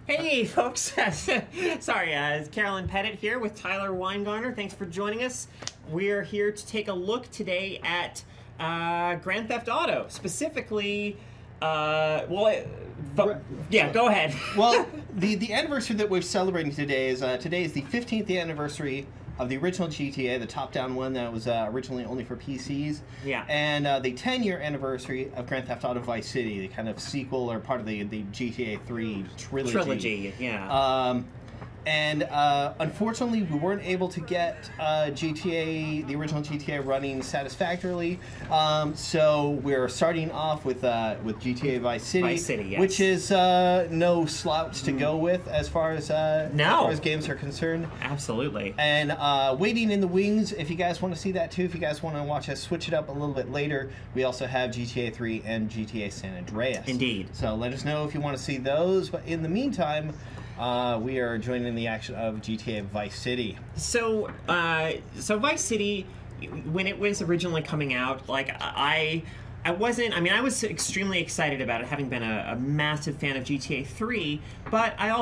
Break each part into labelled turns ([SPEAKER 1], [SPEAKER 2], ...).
[SPEAKER 1] Hey, folks. Sorry, it's Carolyn Pettit here with Tyler Weingarner. Thanks for joining us. We're here to take a look today at Grand Theft Auto, specifically. Yeah, go ahead.
[SPEAKER 2] Well, the anniversary that we're celebrating today is the 15th anniversary of the original GTA, the top-down one that was originally only for PCs.
[SPEAKER 1] Yeah.
[SPEAKER 2] And the 10-year anniversary of Grand Theft Auto Vice City, the kind of sequel or part of the GTA 3 trilogy.
[SPEAKER 1] Trilogy, yeah.
[SPEAKER 2] And unfortunately, we weren't able to get the original GTA running satisfactorily. So we're starting off with GTA Vice City,
[SPEAKER 1] yes.
[SPEAKER 2] which is no slouch to go with as far as games are concerned.
[SPEAKER 1] Absolutely.
[SPEAKER 2] And waiting in the wings, if you guys want to see that too, if you guys want to watch us switch it up a little bit later, we also have GTA 3 and GTA San Andreas.
[SPEAKER 1] Indeed.
[SPEAKER 2] So let us know if you want to see those. But in the meantime, we are joining the action of GTA Vice City.
[SPEAKER 1] So Vice City, when it was originally coming out, like I was extremely excited about it, having been a massive fan of GTA 3, but I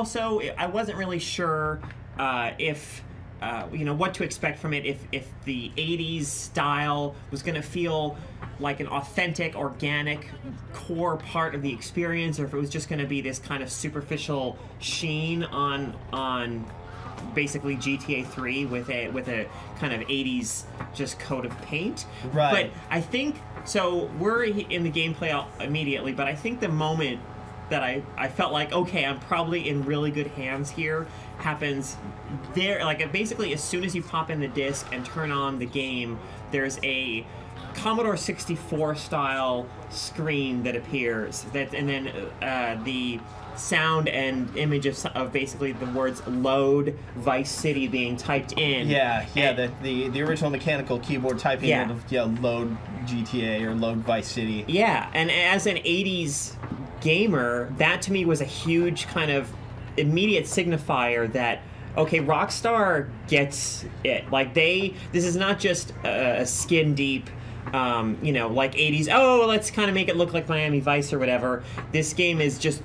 [SPEAKER 1] wasn't really sure if what to expect from it, if the 80s style was going to feel like an authentic, organic, core part of the experience, or if it was just going to be this kind of superficial sheen on basically GTA 3 with a kind of 80s just coat of paint.
[SPEAKER 2] Right.
[SPEAKER 1] But I think, so we're in the gameplay immediately, but I think the moment that I felt like, okay, I'm probably in really good hands here, happens there, like basically as soon as you pop in the disc and turn on the game, there's a Commodore 64 style screen that appears, and then the sound and image of basically the words "load Vice City" being typed in.
[SPEAKER 2] Yeah, the original mechanical keyboard typing of load GTA or load Vice City.
[SPEAKER 1] Yeah, and as an 80s gamer, that to me was a huge kind of immediate signifier that, okay, Rockstar gets it. Like this is not just a skin deep, like 80s, oh, let's kind of make it look like Miami Vice or whatever. This game is just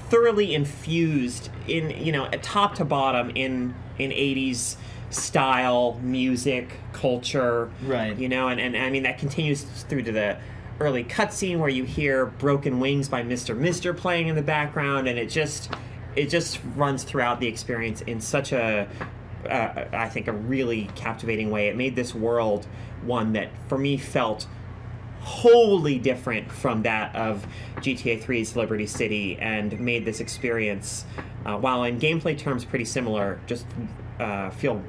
[SPEAKER 1] thoroughly infused in, top to bottom in 80s style, music, culture.
[SPEAKER 2] Right.
[SPEAKER 1] And I mean, that continues through to the early cutscene where you hear Broken Wings by Mr. Mister playing in the background, and it just runs throughout the experience in such a I think a really captivating way. It made this world one that for me felt wholly different from that of GTA 3's Liberty City, and made this experience, while in gameplay terms pretty similar, just feel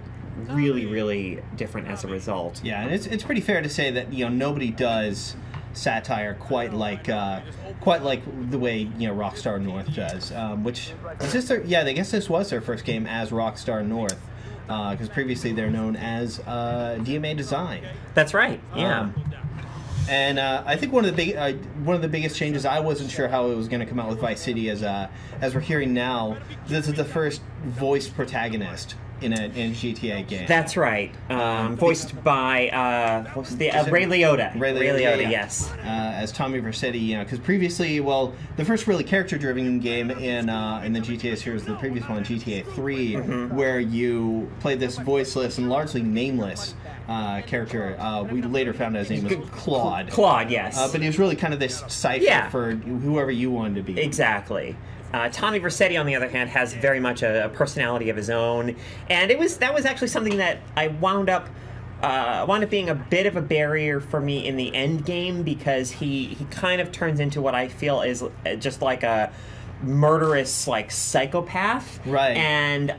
[SPEAKER 1] really, really different as a result.
[SPEAKER 2] Yeah, and it's pretty fair to say that nobody does satire quite like the way Rockstar North does, which is just I guess this was their first game as Rockstar North, because previously they're known as DMA Design.
[SPEAKER 1] That's right. Yeah.
[SPEAKER 2] And I think one of the biggest changes, I wasn't sure how it was going to come out with Vice City, as we're hearing now, this is the first voiced protagonist in a GTA game.
[SPEAKER 1] That's right. Voiced by Ray Liotta. Ray Liotta, yes.
[SPEAKER 2] As Tommy Vercetti, because previously, the first really character-driven game in the GTA series, the previous one, GTA 3, where you played this voiceless and largely nameless character. We later found out his name was Claude.
[SPEAKER 1] Claude, yes.
[SPEAKER 2] But he was really kind of this cipher for whoever you wanted to be.
[SPEAKER 1] Exactly. Tommy Vercetti, on the other hand, has very much a personality of his own, and that was actually something that I wound up being a bit of a barrier for me in the end game, because he kind of turns into what I feel is just like a murderous, like, psychopath.
[SPEAKER 2] Right.
[SPEAKER 1] And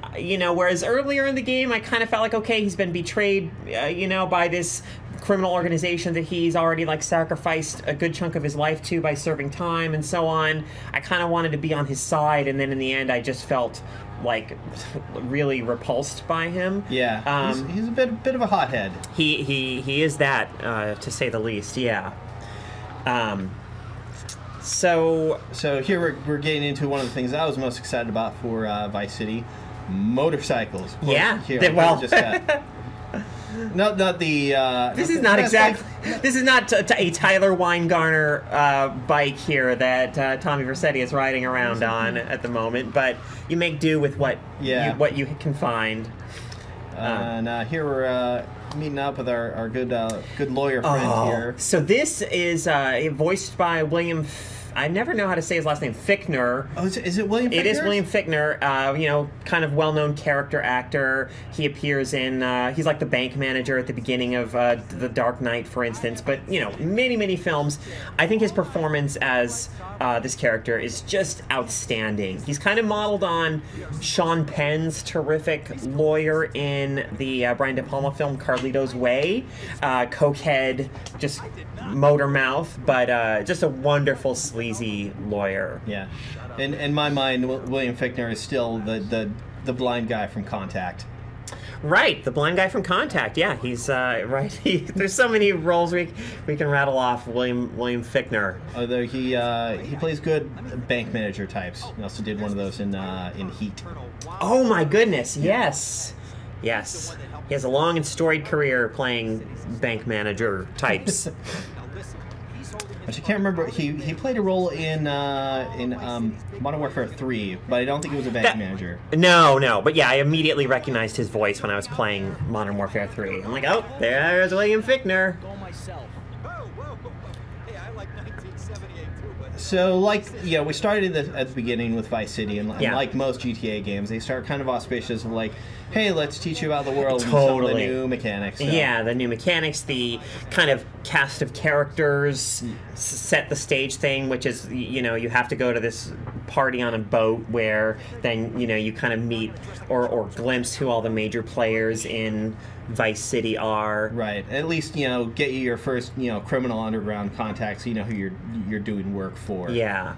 [SPEAKER 1] whereas earlier in the game I kind of felt like, okay, he's been betrayed by this criminal organization that he's already sacrificed a good chunk of his life to by serving time and so on. I kind of wanted to be on his side, and then in the end I just felt like really repulsed by him.
[SPEAKER 2] Yeah. He's a bit of a hothead.
[SPEAKER 1] He is that, to say the least. Yeah. So
[SPEAKER 2] here we're getting into one of the things I was most excited about for Vice City: motorcycles.
[SPEAKER 1] Yeah.
[SPEAKER 2] Not the.
[SPEAKER 1] This is not exactly. This is not a Tyler Weingarner bike here that Tommy Vercetti is riding around on at the moment, but you make do with what you can find.
[SPEAKER 2] And here we're meeting up with our good lawyer friend here.
[SPEAKER 1] So this is voiced by William. I never know how to say his last name. Fichtner.
[SPEAKER 2] Oh, is it William Fichtner?
[SPEAKER 1] It is William Fichtner. Kind of well-known character actor. He appears in. He's like the bank manager at the beginning of The Dark Knight, for instance. But many films. I think his performance as this character is just outstanding. He's kind of modeled on Sean Penn's terrific lawyer in the Brian De Palma film Carlito's Way. Cokehead, just motor mouth, but just a wonderful sleazy lawyer.
[SPEAKER 2] Yeah, in my mind, William Fichtner is still the blind guy from Contact.
[SPEAKER 1] Right, the blind guy from Contact. Yeah, he's right. There's so many roles we can rattle off. William Fichtner. Although
[SPEAKER 2] he plays good bank manager types. He also did one of those in Heat.
[SPEAKER 1] Oh my goodness! Yes. He has a long and storied career playing bank manager types.
[SPEAKER 2] Which I can't remember. He played a role in Modern Warfare 3, but I don't think he was a bank manager.
[SPEAKER 1] No. But yeah, I immediately recognized his voice when I was playing Modern Warfare 3. I'm like, oh, there's William Fichtner.
[SPEAKER 2] So, we started at the beginning with Vice City, and like most GTA games, they start kind of auspicious of like, hey, let's teach you about the world and some of the new mechanics. So.
[SPEAKER 1] Yeah, the new mechanics, the kind of cast of characters, set the stage thing, which is, you have to go to this party on a boat where then, you kind of meet or glimpse who all the major players in Vice City are.
[SPEAKER 2] Right. At least, get you your first, criminal underground contacts, so you know who you're doing work for.
[SPEAKER 1] Yeah.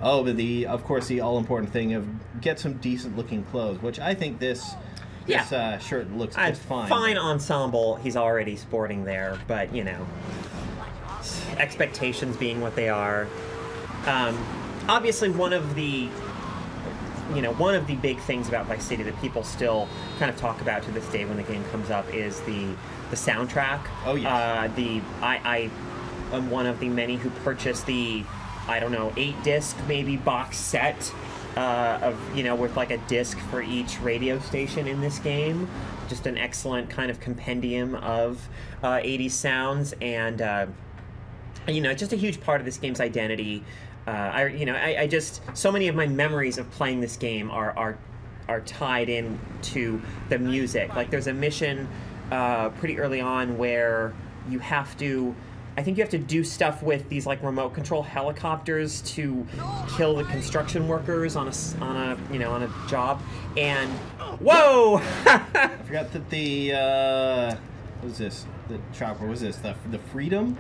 [SPEAKER 2] But of course the all important thing of get some decent looking clothes, which I think this shirt looks fine.
[SPEAKER 1] Fine ensemble he's already sporting there, but expectations being what they are. Obviously one of the big things about Vice City that people still kind of talk about to this day when the game comes up is the soundtrack.
[SPEAKER 2] Oh yes.
[SPEAKER 1] I am one of the many who purchased the 8-disc maybe box set with like a disc for each radio station in this game. Just an excellent kind of compendium of 80s sounds, and just a huge part of this game's identity. I just so many of my memories of playing this game are tied in to the music. Like there's a mission pretty early on where you have to do stuff with these like remote control helicopters to kill the construction workers on a job. And whoa!
[SPEAKER 2] I forgot that what was this? The chopper was this the Freedom?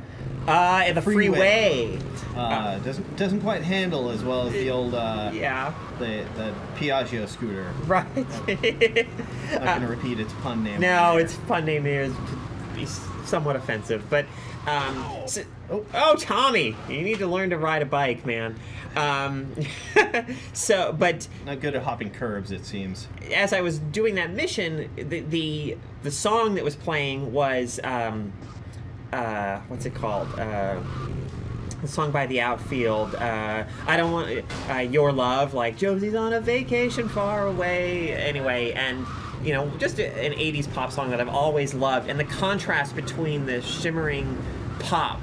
[SPEAKER 1] The Freeway.
[SPEAKER 2] Doesn't quite handle as well as the old the Piaggio scooter.
[SPEAKER 1] Right.
[SPEAKER 2] I'm not gonna repeat its pun name.
[SPEAKER 1] No, its pun name is somewhat offensive, but Tommy, you need to learn to ride a bike, man. But
[SPEAKER 2] not good at hopping curbs, it seems.
[SPEAKER 1] As I was doing that mission, the song that was playing was what's it called? The song by The Outfield. I don't want Your Love, like Josie's on a vacation far away. Anyway, and just an 80s pop song that I've always loved, and the contrast between the shimmering pop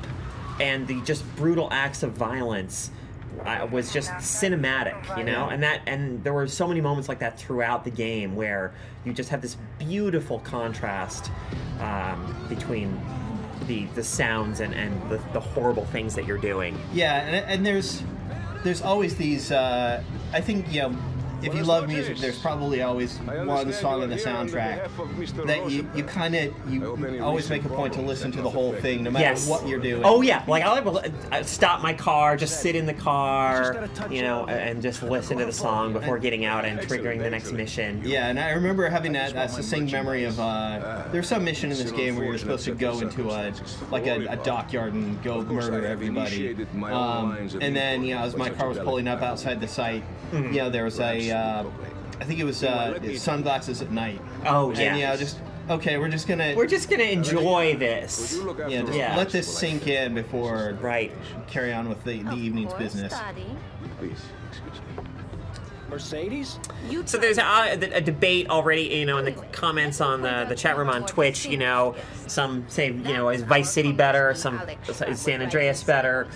[SPEAKER 1] and the just brutal acts of violence was just cinematic, and there were so many moments like that throughout the game where you just have this beautiful contrast between the sounds and the horrible things that you're doing.
[SPEAKER 2] Yeah, and there's always these I think if you love music, there's probably always one song in the soundtrack that you always make a point to listen to the whole thing, no matter what you're doing.
[SPEAKER 1] Oh yeah, like I'll stop my car, just sit in the car, and just listen to the song before getting out and triggering the next mission.
[SPEAKER 2] Yeah, and I remember having that succinct memory of there's some mission in this game where you're supposed to go into a dockyard and go murder everybody. And then as my car was pulling up outside the site, there was I think it was Sunglasses at Night.
[SPEAKER 1] Oh yeah.
[SPEAKER 2] And just Okay, we're just gonna
[SPEAKER 1] enjoy this.
[SPEAKER 2] yeah, just let this sink in before
[SPEAKER 1] Right.
[SPEAKER 2] carry on with the evening's business.
[SPEAKER 3] Please, excuse me. Mercedes?
[SPEAKER 1] So there's a debate already, you know, in the comments on the chat room on Twitch. You know, some say, you know, is Vice City better? Some is San Andreas better?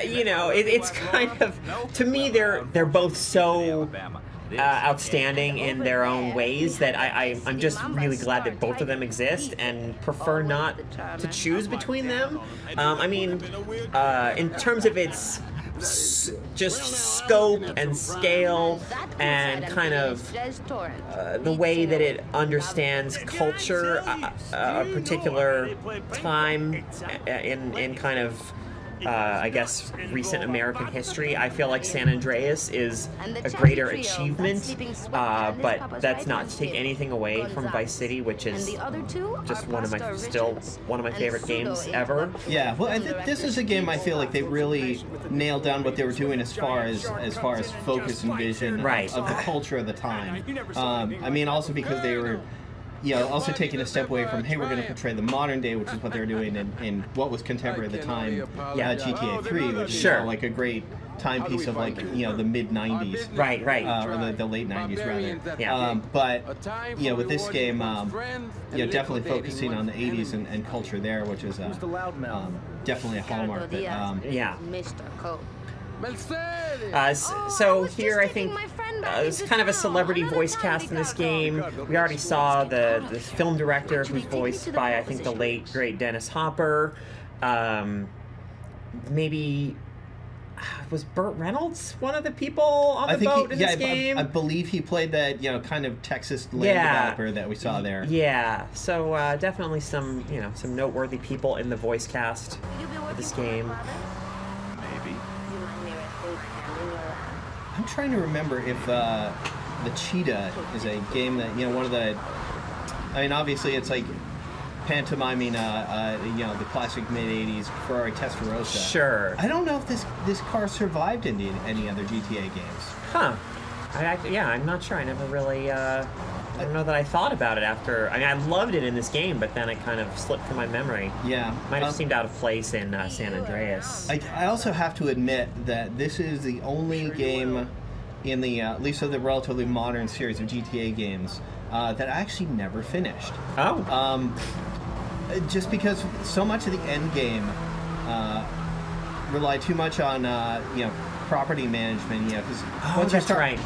[SPEAKER 1] You know, it's kind of, to me, they're both so outstanding in their own ways that I'm just really glad that both of them exist and prefer not to choose between them. I mean, in terms of its just scope and scale and kind of the way that it understands culture, a particular time in kind of I guess recent American history. I feel like San Andreas is a greater achievement, but that's not to take anything away from Vice City, which is just one of my favorite games ever.
[SPEAKER 2] Yeah, well, this is a game I feel like they really nailed down what they were doing as far as focus and vision
[SPEAKER 1] Right.
[SPEAKER 2] of the culture of the time. I mean, also because they were, you know, also taking a step away from, hey, we're going to portray the modern day, which is what they were doing in what was contemporary at the time, GTA 3, which is like a great timepiece of, like, you know, the mid-90s.
[SPEAKER 1] Right.
[SPEAKER 2] Or the late 90s, rather.
[SPEAKER 1] Yeah.
[SPEAKER 2] But, you know, with this game, you know, definitely focusing on the 80s and culture there, which is definitely a hallmark. But,
[SPEAKER 1] yeah. So here I think it's kind of a celebrity voice cast in this game. We already saw the film director, who's voiced by, I think, the late great Dennis Hopper. Maybe was Burt Reynolds one of the people on the boat in this game?
[SPEAKER 2] I believe he played that, you know, kind of Texas land developer that we saw there.
[SPEAKER 1] Yeah, so definitely some, you know, some noteworthy people in the voice cast of this game.
[SPEAKER 2] I'm trying to remember if the Cheetah is a game that, you know, one of the, I mean, obviously it's like pantomiming, you know, the classic mid-'80s Ferrari Testarossa.
[SPEAKER 1] Sure.
[SPEAKER 2] I don't know if this car survived in any other GTA games.
[SPEAKER 1] Huh. I'm not sure. I never really, I don't know that I thought about it after. I mean, I loved it in this game, but then it kind of slipped from my memory.
[SPEAKER 2] Yeah.
[SPEAKER 1] Might have seemed out of place in San Andreas.
[SPEAKER 2] I also have to admit that this is the only game in the, at least of the relatively modern series of GTA games, that I actually never finished.
[SPEAKER 1] Oh.
[SPEAKER 2] Just because so much of the end game relied too much on, you know, property management, you know, because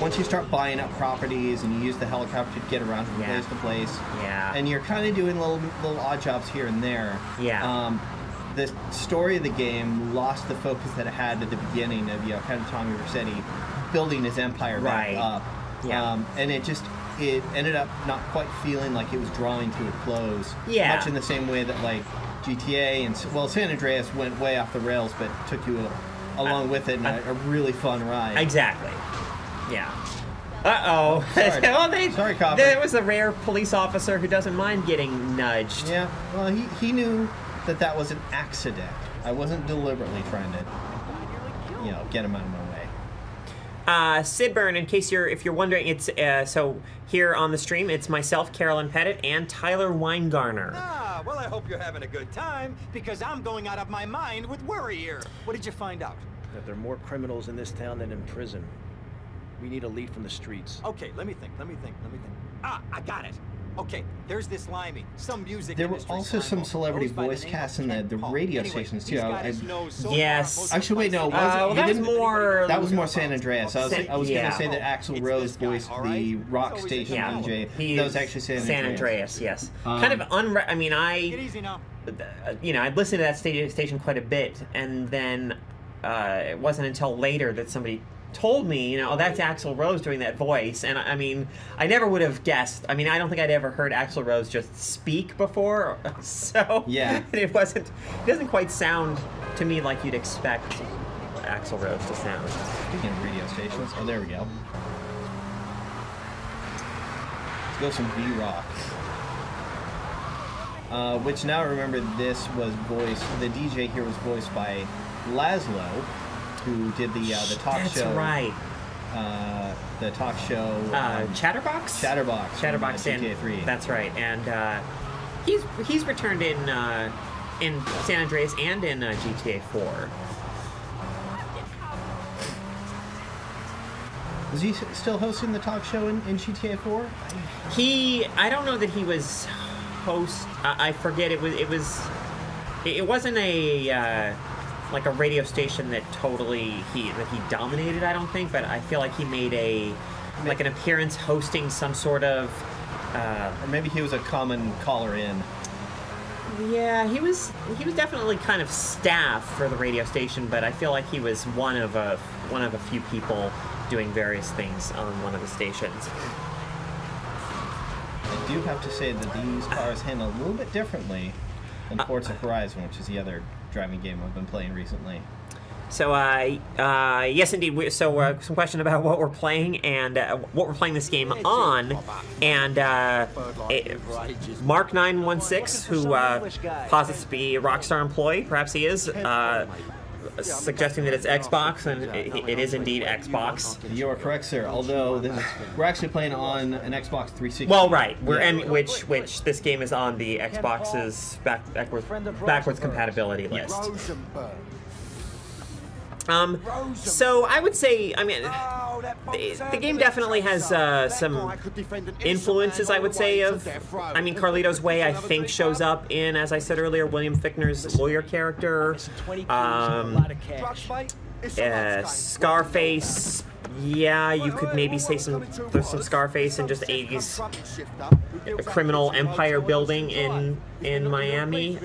[SPEAKER 2] once you start buying up properties and you use the helicopter to get around from place to place, and you're kind of doing little odd jobs here and there.
[SPEAKER 1] Yeah.
[SPEAKER 2] The story of the game lost the focus that it had at the beginning of, you know, kind of Tommy Vercetti building his empire back up.
[SPEAKER 1] Yeah.
[SPEAKER 2] And it ended up not quite feeling like it was drawing to a close.
[SPEAKER 1] Yeah.
[SPEAKER 2] Much in the same way that, like, GTA and, well, San Andreas went way off the rails, but took you along with it in a really fun ride.
[SPEAKER 1] Exactly. Yeah. Uh-oh.
[SPEAKER 2] Sorry. Sorry, copper.
[SPEAKER 1] There was a rare police officer who doesn't mind getting nudged.
[SPEAKER 2] Yeah. Well, he knew that was an accident. I wasn't deliberately trying to, you know, get him out of my way.
[SPEAKER 1] Sidburn, in case if you're wondering, it's so here on the stream, it's myself, Carolyn Pettit, and Tyler Weingarner.
[SPEAKER 4] Ah, well, I hope you're having a good time, because I'm going out of my mind with worry here. What did you find out?
[SPEAKER 3] That there are more criminals in this town than in prison. We need a lead from the streets.
[SPEAKER 4] Okay, let me think. Ah, I got it. Okay, there's this Limey. Some music.
[SPEAKER 2] There were also some celebrity voice casts in the radio stations too.
[SPEAKER 1] Yes.
[SPEAKER 2] Actually, wait, no. That was more San Andreas. I was going to say that Axl Rose voiced the rock station DJ. That was actually San Andreas.
[SPEAKER 1] Yes. Kind of I mean, you know, I'd listened to that station quite a bit, and then it wasn't until later that somebody told me, you know, oh, that's Axl Rose doing that voice. And I mean, I never would have guessed. I mean, I don't think I'd ever heard Axl Rose just speak before. So
[SPEAKER 2] yeah,
[SPEAKER 1] it doesn't quite sound to me like you'd expect Axl Rose to sound.
[SPEAKER 2] Speaking of radio stations, oh, there we go. Let's go some V-Rock. Which now remember, this was voiced, the DJ here was voiced by Laszlo, who did the talk show.
[SPEAKER 1] That's right.
[SPEAKER 2] the talk show.
[SPEAKER 1] Chatterbox.
[SPEAKER 2] Chatterbox in GTA 3.
[SPEAKER 1] That's right, and he's returned in San Andreas and in GTA 4.
[SPEAKER 2] Is he still hosting the talk show in GTA 4?
[SPEAKER 1] I don't know that he was host. I forget. It wasn't a like a radio station that he dominated. I don't think, but I feel like he made an appearance hosting some sort of.
[SPEAKER 2] Or maybe he was a common caller in.
[SPEAKER 1] Yeah, he was definitely kind of staff for the radio station, but I feel like he was one of a few people doing various things on one of the stations.
[SPEAKER 2] I do have to say that these cars handle a little bit differently than Forza Horizon, which is the other driving game I've been playing recently.
[SPEAKER 1] So, yes, indeed. Some question about what we're playing and what we're playing this game on. And Mark916, who posits to be a Rockstar employee, perhaps he is, suggesting that it's Xbox, and it is indeed Xbox.
[SPEAKER 2] You are correct, sir. Although we're actually playing on an Xbox 360.
[SPEAKER 1] Well, right. Which this game is on the Xbox's backwards compatibility list. So I would say, I mean, the game definitely has some influences, I would say, of, I mean, Carlito's Way, I think, shows up in, as I said earlier, William Fichtner's lawyer character. Scarface, yeah, you could maybe say there's some Scarface and just 80s criminal empire building in Miami.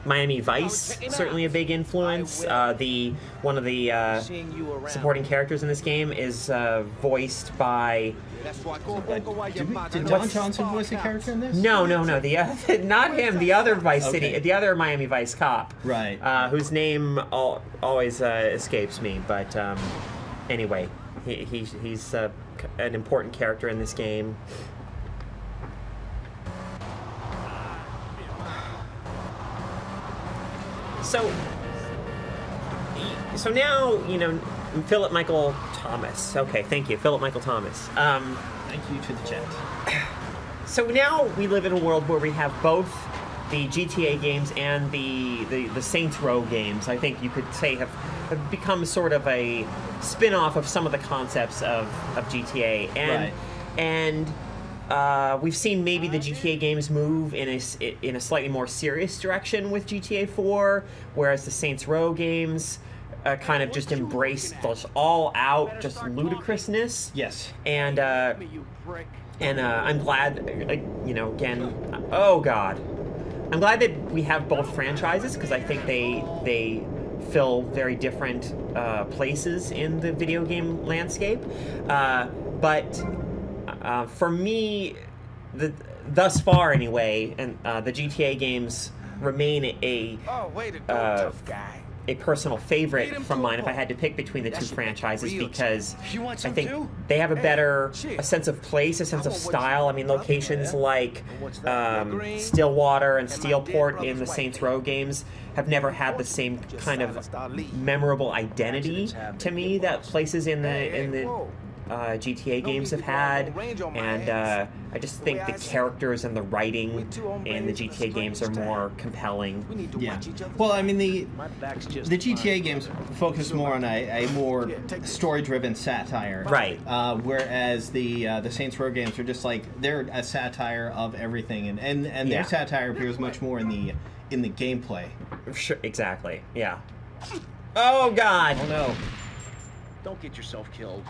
[SPEAKER 1] Miami Vice, certainly a big influence. One of the supporting characters in this game is voiced by.
[SPEAKER 2] Did Don Johnson voice a character in this?
[SPEAKER 1] No. Not him. The other Vice City, the other Miami Vice cop,
[SPEAKER 2] right?
[SPEAKER 1] Whose name always escapes me. But anyway, he's an important character in this game. So now, Philip Michael Thomas. Okay, thank you, Philip Michael Thomas.
[SPEAKER 2] Thank you to the chat.
[SPEAKER 1] So now we live in a world where we have both the GTA games and the Saints Row games. I think you could say have become sort of a spin-off of some of the concepts of GTA. And we've seen maybe the GTA games move in a slightly more serious direction with GTA 4, whereas the Saints Row games kind of just embrace this all-out just ludicrousness.
[SPEAKER 2] Yes.
[SPEAKER 1] And I'm glad, again, oh god, I'm glad that we have both franchises, because I think they fill very different places in the video game landscape. But for me, thus far anyway, and the GTA games remain a personal favorite from mine if I had to pick between the two franchises, because I think they have a sense of place, a sense of style. I mean, locations like Stillwater and Steelport in the Saints Row games have never had the same kind of memorable identity to me that places in the GTA games have had, and I just think the characters and the writing in the GTA games are more compelling.
[SPEAKER 2] Yeah. Well, I mean, the GTA games focus more on a more story-driven satire,
[SPEAKER 1] right?
[SPEAKER 2] Whereas the Saints Row games are just like, they're a satire of everything, and their satire appears much more in the gameplay.
[SPEAKER 1] Sure, exactly. Yeah. Oh God!
[SPEAKER 3] Oh no! Don't get yourself killed.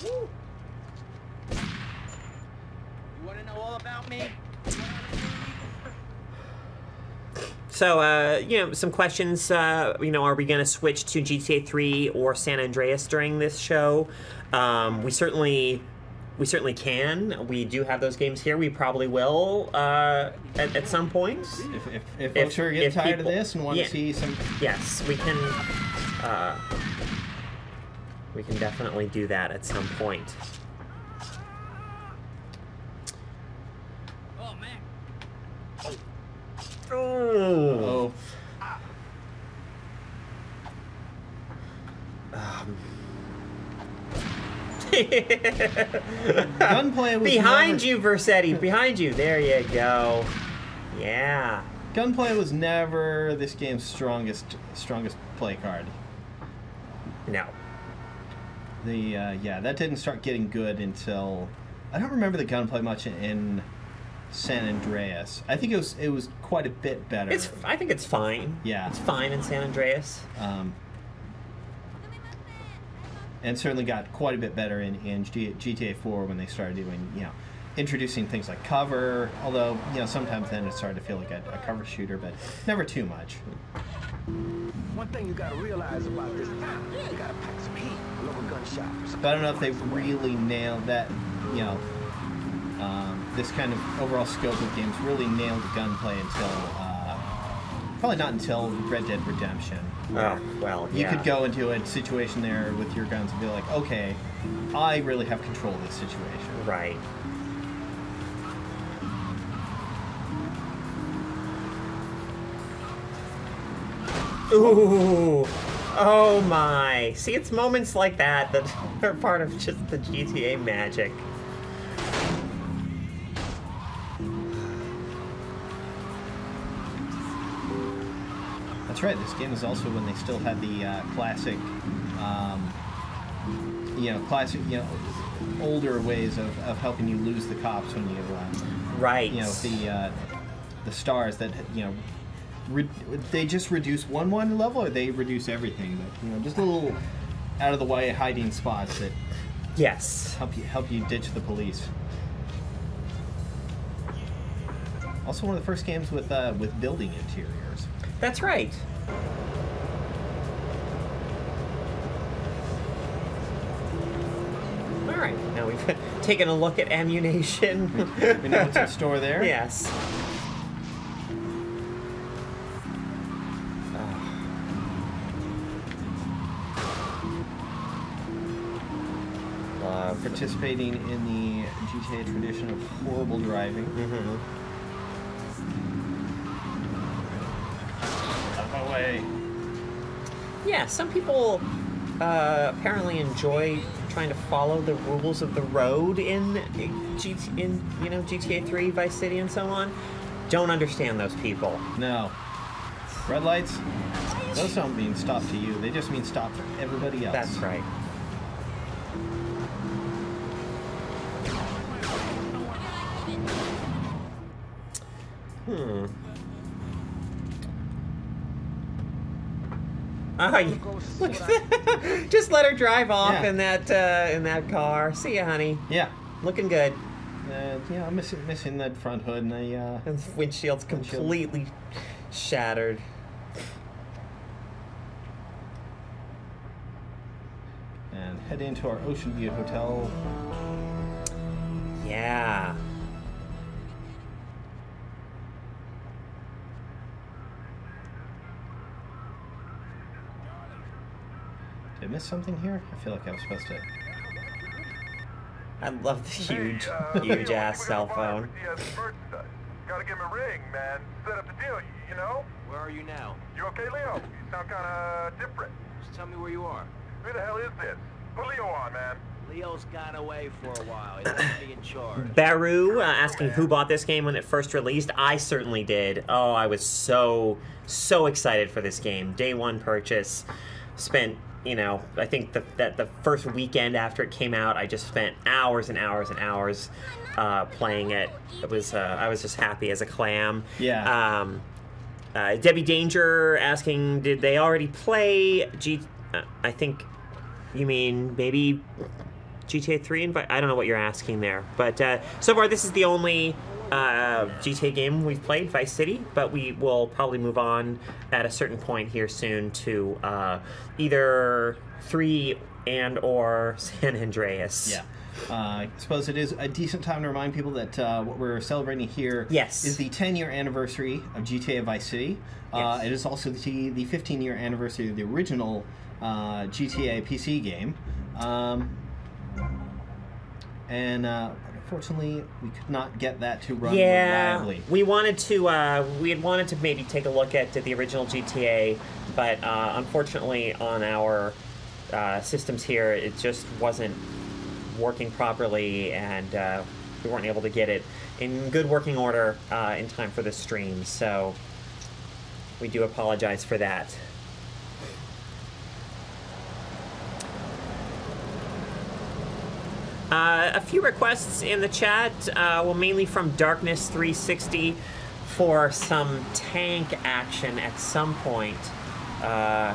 [SPEAKER 3] You want to know all about me?
[SPEAKER 1] So, some questions. Are we going to switch to GTA 3 or San Andreas during this show? We certainly can. We do have those games here. We probably will at some point.
[SPEAKER 2] If folks are getting tired of this and want to see some...
[SPEAKER 1] Yes, we can definitely do that at some point.
[SPEAKER 3] Oh, man.
[SPEAKER 1] Oh.
[SPEAKER 2] Gunplay was
[SPEAKER 1] behind you, Versetti. Behind you. There you go. Yeah.
[SPEAKER 2] Gunplay was never this game's strongest play card.
[SPEAKER 1] No.
[SPEAKER 2] That didn't start getting good until I don't remember the gunplay much in San Andreas. I think it was quite a bit better.
[SPEAKER 1] I think it's fine.
[SPEAKER 2] Yeah.
[SPEAKER 1] It's fine in San Andreas.
[SPEAKER 2] And certainly got quite a bit better in GTA 4 when they started doing, introducing things like cover, although, sometimes then it started to feel like a cover shooter, but never too much.
[SPEAKER 5] One thing you gotta realize about this town, you gotta pack some heat, local gun shops.
[SPEAKER 2] But I don't know if they really nailed that, this kind of overall scope of games really nailed the gunplay until, probably not until Red Dead Redemption.
[SPEAKER 1] Oh, well, yeah.
[SPEAKER 2] You could go into a situation there with your guns and be like, okay, I really have control of this situation.
[SPEAKER 1] Right. Ooh. Oh my. See, it's moments like that that are part of just the GTA magic.
[SPEAKER 2] That's right. This game is also when they still had the classic, older ways of helping you lose the cops when you,
[SPEAKER 1] right.
[SPEAKER 2] The stars that, they just reduce one level, or they reduce everything. But just a little out of the way hiding spots that
[SPEAKER 1] yes
[SPEAKER 2] help you ditch the police. Also, one of the first games with building interiors.
[SPEAKER 1] That's right. All right, now we've taken a look at ammunition.
[SPEAKER 2] We know what's in store there.
[SPEAKER 1] Yes.
[SPEAKER 2] Participating in the GTA tradition of horrible driving.
[SPEAKER 1] Mm-hmm.
[SPEAKER 2] Out of my way.
[SPEAKER 1] Yeah, some people apparently enjoy trying to follow the rules of the road in GTA 3, Vice City, and so on. Don't understand those people.
[SPEAKER 2] No. Red lights, those don't mean stop to you. They just mean stop for everybody else.
[SPEAKER 1] That's right. Oh, look at that. Just let her drive off in that car. See ya, honey.
[SPEAKER 2] Yeah.
[SPEAKER 1] Looking good.
[SPEAKER 2] I'm missing that front hood and
[SPEAKER 1] and the windshield's completely shattered.
[SPEAKER 2] And head into our Ocean View Hotel.
[SPEAKER 1] Yeah.
[SPEAKER 2] Did I miss something here? I feel like I was supposed to.
[SPEAKER 1] I love the huge ass cell phone.
[SPEAKER 6] Gotta give him a ring, man. Set up the deal, you know?
[SPEAKER 5] Where are you now?
[SPEAKER 6] You okay, Leo? You sound kinda different.
[SPEAKER 5] Just tell me where you are.
[SPEAKER 6] Who the hell is this? Put Leo on, man.
[SPEAKER 5] Leo's gone away for a while. He's gonna be in charge.
[SPEAKER 1] Baru asking who bought this game when it first released. I certainly did. Oh, I was so excited for this game. Day one purchase. Spent, I think that the first weekend after it came out, I just spent hours and hours and hours playing it. It was I was just happy as a clam.
[SPEAKER 2] Yeah.
[SPEAKER 1] Debbie Danger asking, did they already play I think you mean maybe GTA 3 I don't know what you're asking there, but so far this is the only GTA game we've played, Vice City, but we will probably move on at a certain point here soon to either 3 and or San Andreas.
[SPEAKER 2] Yeah. I suppose it is a decent time to remind people that what we're celebrating here is the 10-year anniversary of GTA Vice City.
[SPEAKER 1] Yes.
[SPEAKER 2] It is also the 15-year anniversary of the original GTA PC game. And unfortunately, we could not get that to run reliably.
[SPEAKER 1] We wanted to. We had wanted to maybe take a look at the original GTA, but unfortunately, on our systems here, it just wasn't working properly, and we weren't able to get it in good working order in time for this stream. So we do apologize for that. A few requests in the chat, well, mainly from Darkness 360 for some tank action at some point. I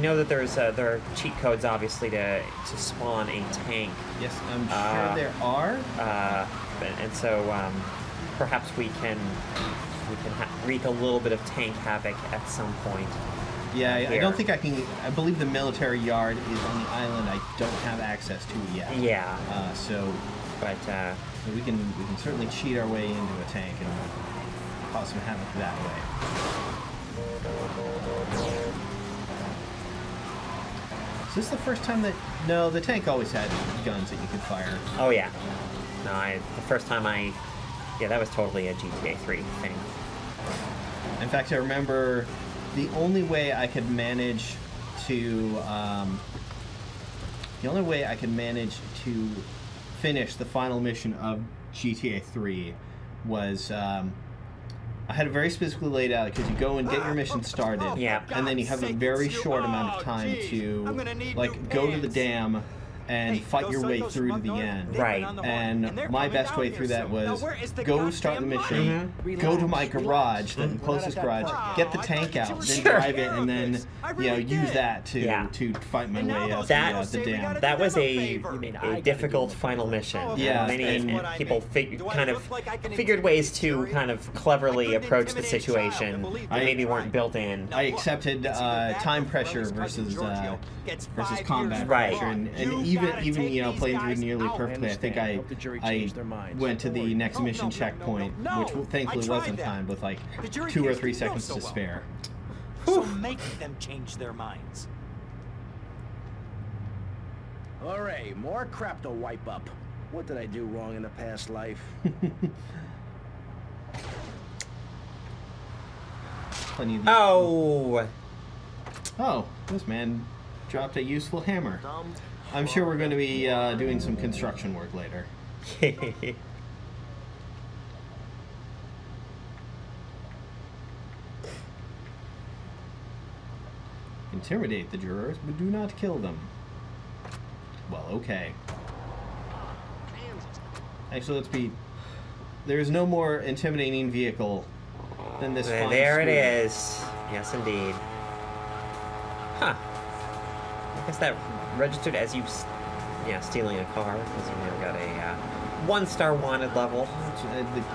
[SPEAKER 1] know that there are cheat codes, obviously, to spawn a tank.
[SPEAKER 2] Yes, I'm sure there are.
[SPEAKER 1] And so perhaps we can wreak a little bit of tank havoc at some point.
[SPEAKER 2] Yeah, I don't think I can. I believe the military yard is on the island. I don't have access to it yet.
[SPEAKER 1] Yeah.
[SPEAKER 2] But we can certainly cheat our way into a tank and cause some havoc that way. Is this the first time that... No, the tank always had guns that you could fire.
[SPEAKER 1] Oh, yeah. No, the first time yeah, that was totally a GTA 3 thing.
[SPEAKER 2] In fact, I remember the only way I could manage to... the only way I could manage to finish the final mission of GTA 3 was... I had it very specifically laid out because you go and get your mission started,
[SPEAKER 1] yeah,
[SPEAKER 2] and then you have a very short amount of time to like go to the dam and fight your way through to the end.
[SPEAKER 1] Right.
[SPEAKER 2] And my best way through that was go start the mission, go to my garage, the closest garage, get the tank out, then drive it, and then use that to fight my way up the dam.
[SPEAKER 1] That was a difficult final mission.
[SPEAKER 2] Yeah,
[SPEAKER 1] many people kind of figured ways to kind of cleverly approach the situation that maybe weren't built in.
[SPEAKER 2] I accepted time pressure versus combat pressure, and even playing through nearly perfectly. I think I went to the next mission checkpoint, which thankfully wasn't timed, with like 2 or 3 seconds to spare.
[SPEAKER 4] So make them change their minds.
[SPEAKER 5] Alright, more crap to wipe up. What did I do wrong in the past life?
[SPEAKER 2] Plenty of these. Oh, this man dropped a useful hammer. I'm sure we're going to be doing some construction work later. Intimidate the jurors, but do not kill them. Well, okay. Actually, let's be... There's no more intimidating vehicle than this fine
[SPEAKER 1] There it
[SPEAKER 2] scooter.
[SPEAKER 1] is. Yes, indeed. Huh. I guess that registered as you, stealing a car, because you now got a 1-star wanted level.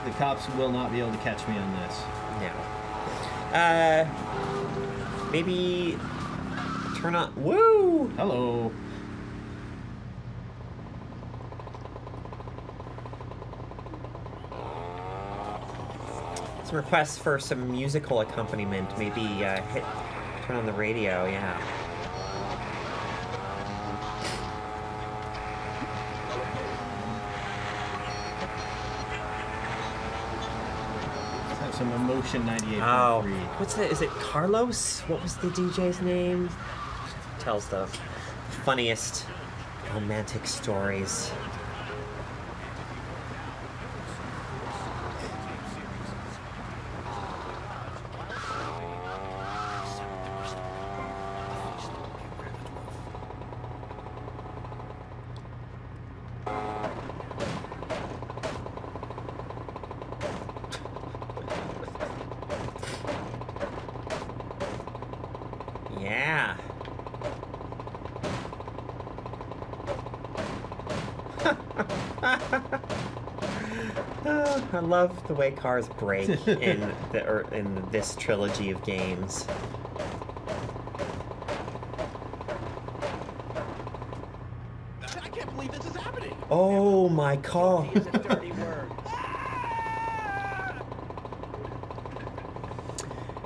[SPEAKER 2] The cops will not be able to catch me on this.
[SPEAKER 1] No. Maybe turn on. Woo!
[SPEAKER 2] Hello.
[SPEAKER 1] Some requests for some musical accompaniment. Maybe turn on the radio. Yeah.
[SPEAKER 2] Some Emotion 98.3.
[SPEAKER 1] Oh, what's the? Is it Carlos? What was the DJ's name? Tells the funniest romantic stories. Yeah. I love the way cars break in this trilogy of games.
[SPEAKER 5] I can't believe this is happening.
[SPEAKER 1] Oh my god.
[SPEAKER 5] It's a dirty word.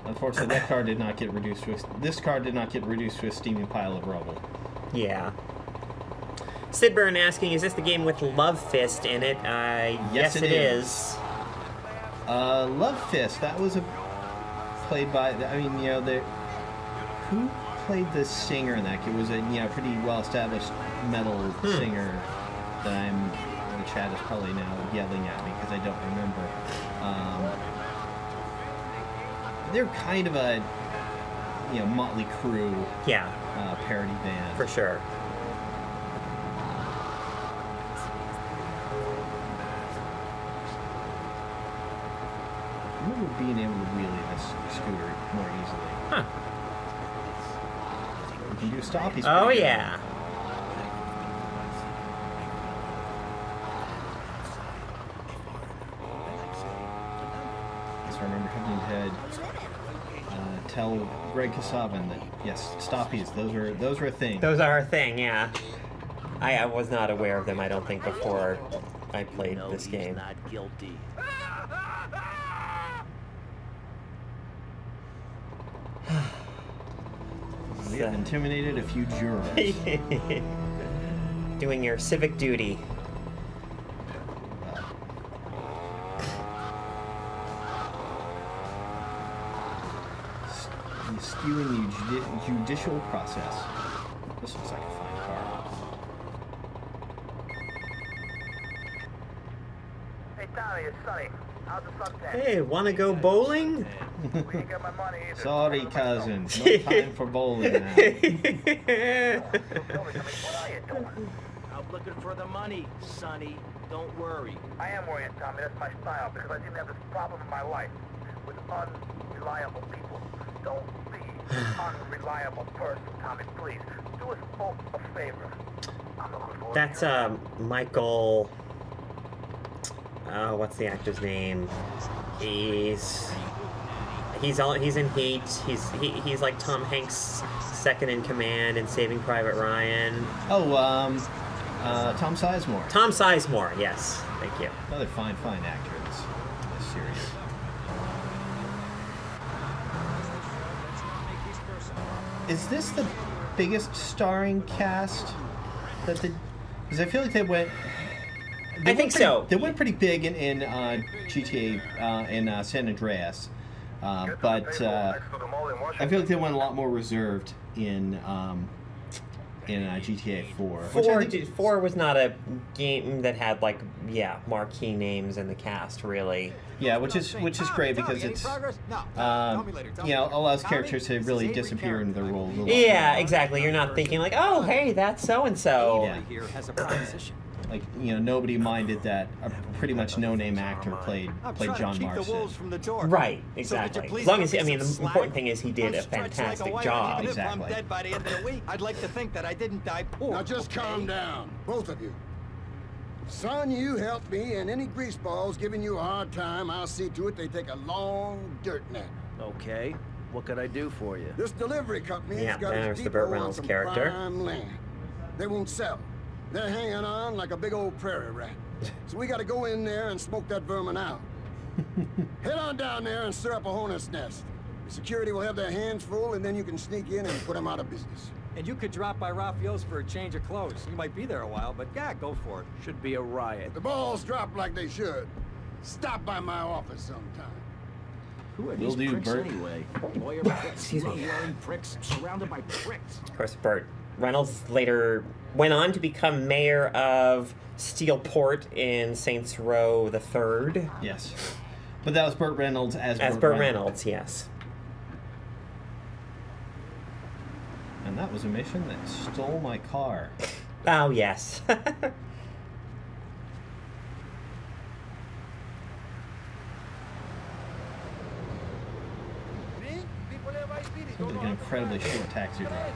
[SPEAKER 2] Unfortunately, that car did not get reduced to this car did not get reduced to a steaming pile of rubble.
[SPEAKER 1] Yeah. Sidburn asking, is this the game with Love Fist in it? Yes, it is.
[SPEAKER 2] Love Fist. That was played by. I mean, who played the singer in that. It was a pretty well-established metal singer that the chat is probably now yelling at me because I don't remember. They're kind of a Motley Crue parody band
[SPEAKER 1] for sure.
[SPEAKER 2] I remember being able to wheelie this scooter more easily.
[SPEAKER 1] Huh.
[SPEAKER 2] You can do stoppies.
[SPEAKER 1] Oh, yeah.
[SPEAKER 2] So I remember having to tell Greg Kasavin that, yes, stoppies, those are a thing.
[SPEAKER 1] Those are a thing, yeah. I was not aware of them, I don't think, before I played this game.
[SPEAKER 3] He's not guilty.
[SPEAKER 2] We have intimidated a few jurors.
[SPEAKER 1] Doing your civic duty.
[SPEAKER 2] Skewing the judicial process. This looks like a fine car.
[SPEAKER 6] Hey, Tommy, it's Sonny. How's the suntan?
[SPEAKER 1] Hey, wanna go bowling?
[SPEAKER 6] We ain't got my money either.
[SPEAKER 2] Sorry, cousin. No time for bowling now.
[SPEAKER 6] What are you doing?
[SPEAKER 3] I'm looking for the money, Sonny. Don't worry.
[SPEAKER 6] I am worrying, Tommy. That's my style because I didn't have this problem in my life with unreliable people. Don't be an unreliable person, Tommy. Please do us both a favor. I'm looking forward
[SPEAKER 1] That's
[SPEAKER 6] to
[SPEAKER 1] Michael. Oh, what's the actor's name? He's in Heat. He's like Tom Hanks' second in command in Saving Private Ryan.
[SPEAKER 2] Oh, Tom Sizemore.
[SPEAKER 1] Tom Sizemore, yes. Thank you.
[SPEAKER 2] Another fine actor in this series. Is this the biggest starring cast that the? Because I feel like they went.
[SPEAKER 1] I think so.
[SPEAKER 2] They went pretty big in GTA in San Andreas, but I feel like they went a lot more reserved in GTA 4.
[SPEAKER 1] Four was not a game that had marquee names in the cast really.
[SPEAKER 2] Yeah, which is great because it's allows characters to really disappear into their roles.
[SPEAKER 1] Yeah, exactly. You're not thinking like, oh, hey, that's so and so.
[SPEAKER 2] Yeah. Like, nobody minded that a pretty much no-name actor played John Marston.
[SPEAKER 1] Right, exactly. As long as the important thing is he did a fantastic job.
[SPEAKER 2] Exactly.
[SPEAKER 4] If I'm dead by the end of the week, I'd like to think that I didn't die poor.
[SPEAKER 7] Now just calm down, both of you. Son, you help me, and any greaseballs giving you a hard time, I'll see to it they take a long dirt nap.
[SPEAKER 3] Okay. What could I do for you?
[SPEAKER 7] This delivery company's
[SPEAKER 1] Yeah,
[SPEAKER 7] got
[SPEAKER 1] there's
[SPEAKER 7] its
[SPEAKER 1] the Burt
[SPEAKER 7] depot on
[SPEAKER 1] Reynolds
[SPEAKER 7] some
[SPEAKER 1] character.
[SPEAKER 7] prime land. They won't sell. They're hanging on like a big old prairie rat. So we gotta go in there and smoke that vermin out. Head on down there and stir up a hornet's nest. Security will have their hands full, and then you can sneak in and put them out of business.
[SPEAKER 4] And you could drop by Raphael's for a change of clothes. You might be there a while, but yeah, go for it.
[SPEAKER 3] Should be a riot.
[SPEAKER 7] If the balls drop like they should, stop by my office sometime.
[SPEAKER 3] Who are
[SPEAKER 2] Will
[SPEAKER 3] these
[SPEAKER 2] do,
[SPEAKER 3] pricks
[SPEAKER 2] Bert.
[SPEAKER 3] anyway? Lawyer pricks,
[SPEAKER 1] Excuse me.
[SPEAKER 3] glove-wearing pricks, surrounded by pricks.
[SPEAKER 1] Of course, Burt Reynolds later went on to become mayor of Steelport in Saints Row the Third.
[SPEAKER 2] Yes. But that was Burt Reynolds as
[SPEAKER 1] Burt Reynolds, yes.
[SPEAKER 2] And that was a mission that stole my car.
[SPEAKER 1] Oh, yes.
[SPEAKER 2] Seems like an incredibly short taxi drive.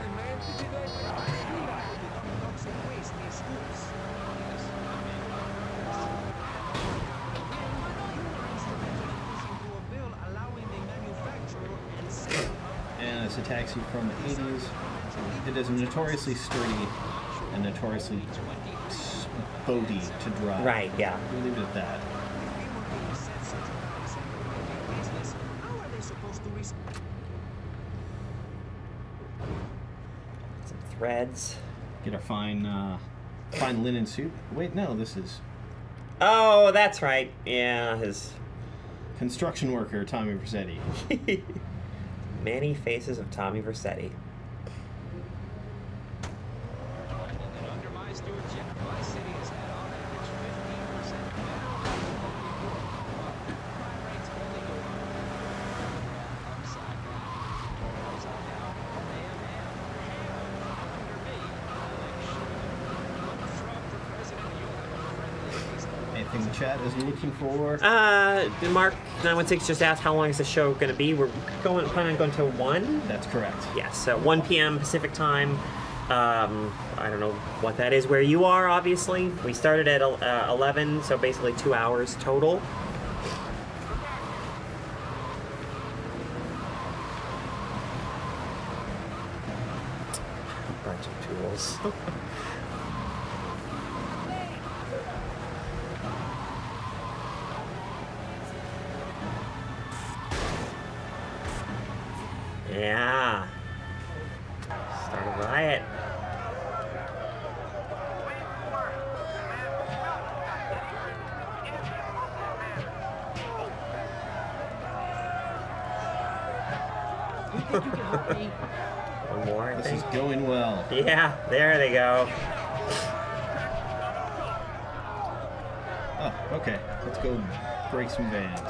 [SPEAKER 2] And it's a taxi from the 80s. It is notoriously sturdy and notoriously boaty to drive.
[SPEAKER 1] Right, yeah.
[SPEAKER 2] We'll leave it at that.
[SPEAKER 1] Some threads.
[SPEAKER 2] Get a fine linen suit. Wait, no, this is
[SPEAKER 1] Oh, that's right. Yeah, his
[SPEAKER 2] construction worker Tommy Vercetti.
[SPEAKER 1] Many faces of Tommy Vercetti.
[SPEAKER 2] chat is looking for?
[SPEAKER 1] Mark 916 just asked how long is the show going to be. We're planning on going to 1.
[SPEAKER 2] That's correct.
[SPEAKER 1] Yes, 1 p.m. Pacific time. I don't know what that is where you are, obviously. We started at 11, so basically 2 hours total. Bunch of tools. Yeah. Start a riot. One more, I
[SPEAKER 2] This
[SPEAKER 1] think.
[SPEAKER 2] is going well.
[SPEAKER 1] Yeah, there they go.
[SPEAKER 2] Oh, okay. Let's go break some vans.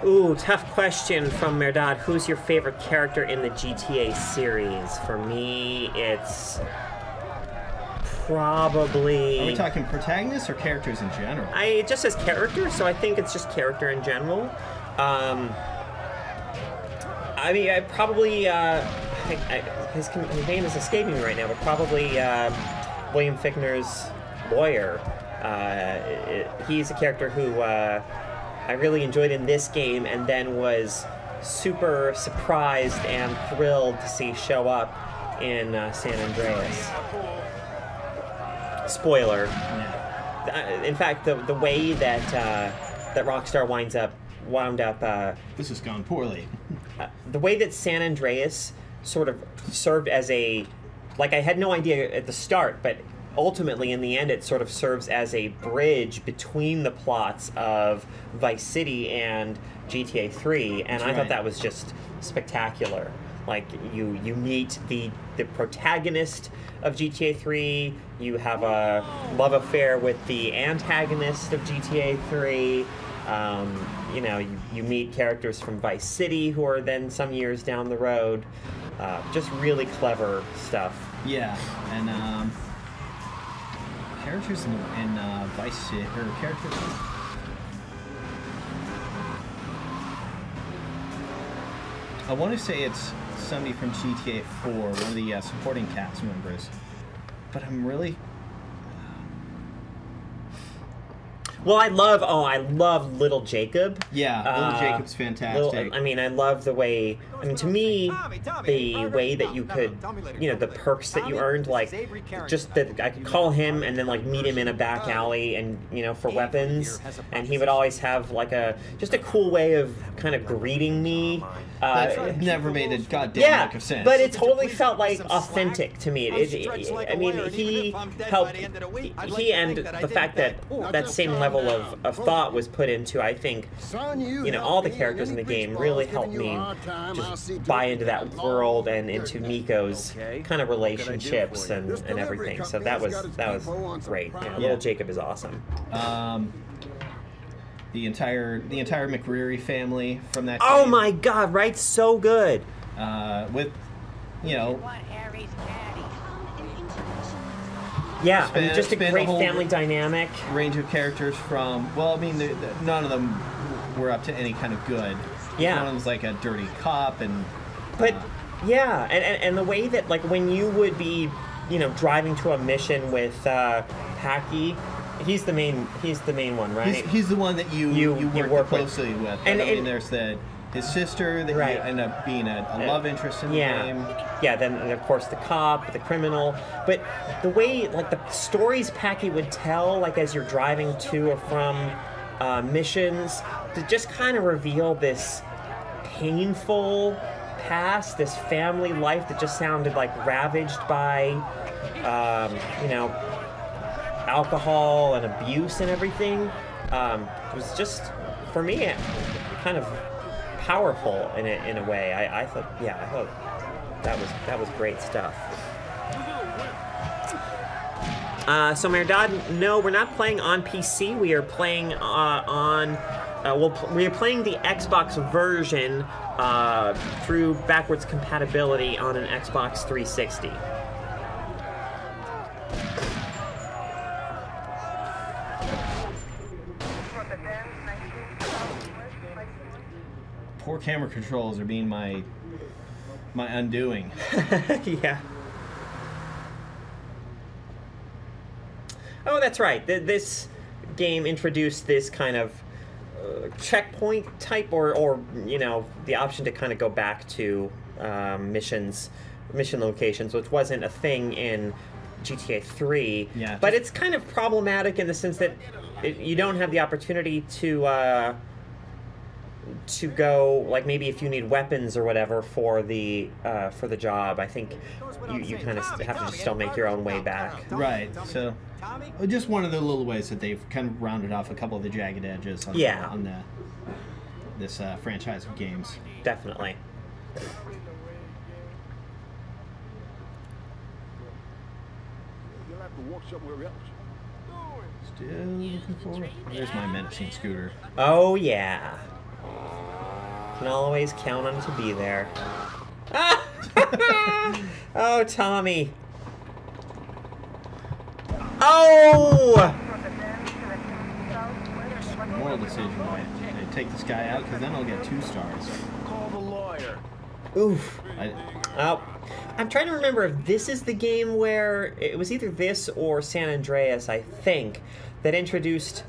[SPEAKER 1] Ooh, tough question from Merdad. Who's your favorite character in the GTA series? For me, it's probably...
[SPEAKER 2] Are we talking protagonists or characters in general?
[SPEAKER 1] It just says character, so I think it's just character in general. I mean, I probably... his name is escaping me right now, but probably William Fichtner's lawyer. He's a character who I really enjoyed in this game, and then was super surprised and thrilled to see show up in San Andreas. Spoiler.
[SPEAKER 2] Yeah.
[SPEAKER 1] In fact, the way that that Rockstar wound up.
[SPEAKER 2] This has gone poorly.
[SPEAKER 1] The way that San Andreas sort of served as a, like, I had no idea at the start, but ultimately in the end it sort of serves as a bridge between the plots of Vice City and GTA 3, and I thought that was just spectacular. Like, you meet the protagonist of GTA 3, you have a love affair with the antagonist of GTA 3, you know, you meet characters from Vice City who are then some years down the road. Just really clever stuff.
[SPEAKER 2] Yeah, and characters in Vice City, or characters. I want to say it's somebody from GTA 4, one of the supporting cast members, but I'm really.
[SPEAKER 1] Well, I love Little Jacob.
[SPEAKER 2] Yeah, Little Jacob's fantastic.
[SPEAKER 1] I love the way, to me, the way that you could, the perks that you earned, like, just that I could call him and then, like, meet him in a back alley and, for weapons, and he would always have, like, just a cool way of kind of greeting me.
[SPEAKER 2] That never made a goddamn lick of sense.
[SPEAKER 1] But it totally felt like authentic to me. He helped. He and the fact that that same level of thought was put into, I think, all the characters in the game really helped me just buy into that world and into Nico's kind of relationships and everything. So that was great. Yeah, Little Jacob is awesome.
[SPEAKER 2] The entire McReary family from that.
[SPEAKER 1] Oh
[SPEAKER 2] game,
[SPEAKER 1] my God! Right, so good.
[SPEAKER 2] With,
[SPEAKER 1] Yeah, just a great family dynamic.
[SPEAKER 2] Range of characters from. Well, none of them were up to any kind of good.
[SPEAKER 1] Yeah.
[SPEAKER 2] One of them's like a dirty cop, and.
[SPEAKER 1] But yeah, and the way that, like, when you would be, driving to a mission with Packy. He's the main one, right?
[SPEAKER 2] He's the one that you work closely with.
[SPEAKER 1] And
[SPEAKER 2] there's his sister that you end up being a love interest in the game.
[SPEAKER 1] Yeah, then and of course the cop, the criminal. But the way, like, the stories Packy would tell, like, as you're driving to or from missions, to just kind of reveal this painful past, this family life that just sounded like ravaged by, alcohol and abuse and everything. It was just, for me, kind of powerful in a way. I thought that was great stuff. So Merdad, no, we're not playing on PC. We are playing we are playing the Xbox version through backwards compatibility on an Xbox 360.
[SPEAKER 2] poor camera controls are being my undoing.
[SPEAKER 1] Yeah. Oh, that's right. This game introduced this kind of checkpoint type, or you know, the option to kind of go back to mission locations, which wasn't a thing in GTA 3.
[SPEAKER 2] Yeah.
[SPEAKER 1] But it's kind of problematic in the sense that you don't have the opportunity to go, like, maybe if you need weapons or whatever for the job. I think you kind of have to still make your own way back.
[SPEAKER 2] Right. So just one of the little ways that they've kind of rounded off a couple of the jagged edges on, this franchise of games.
[SPEAKER 1] Definitely.
[SPEAKER 5] You'll have to walk somewhere else.
[SPEAKER 2] Still looking for... There's my menacing scooter.
[SPEAKER 1] Oh, yeah. Can always count on it to be there. Ah! Oh, Tommy. Oh!
[SPEAKER 2] Moral decision, I take this guy out because then I'll get 2 stars.
[SPEAKER 5] Call the lawyer.
[SPEAKER 1] Oof. Oh. I'm trying to remember if this is the game where it was either this or San Andreas, I think, that introduced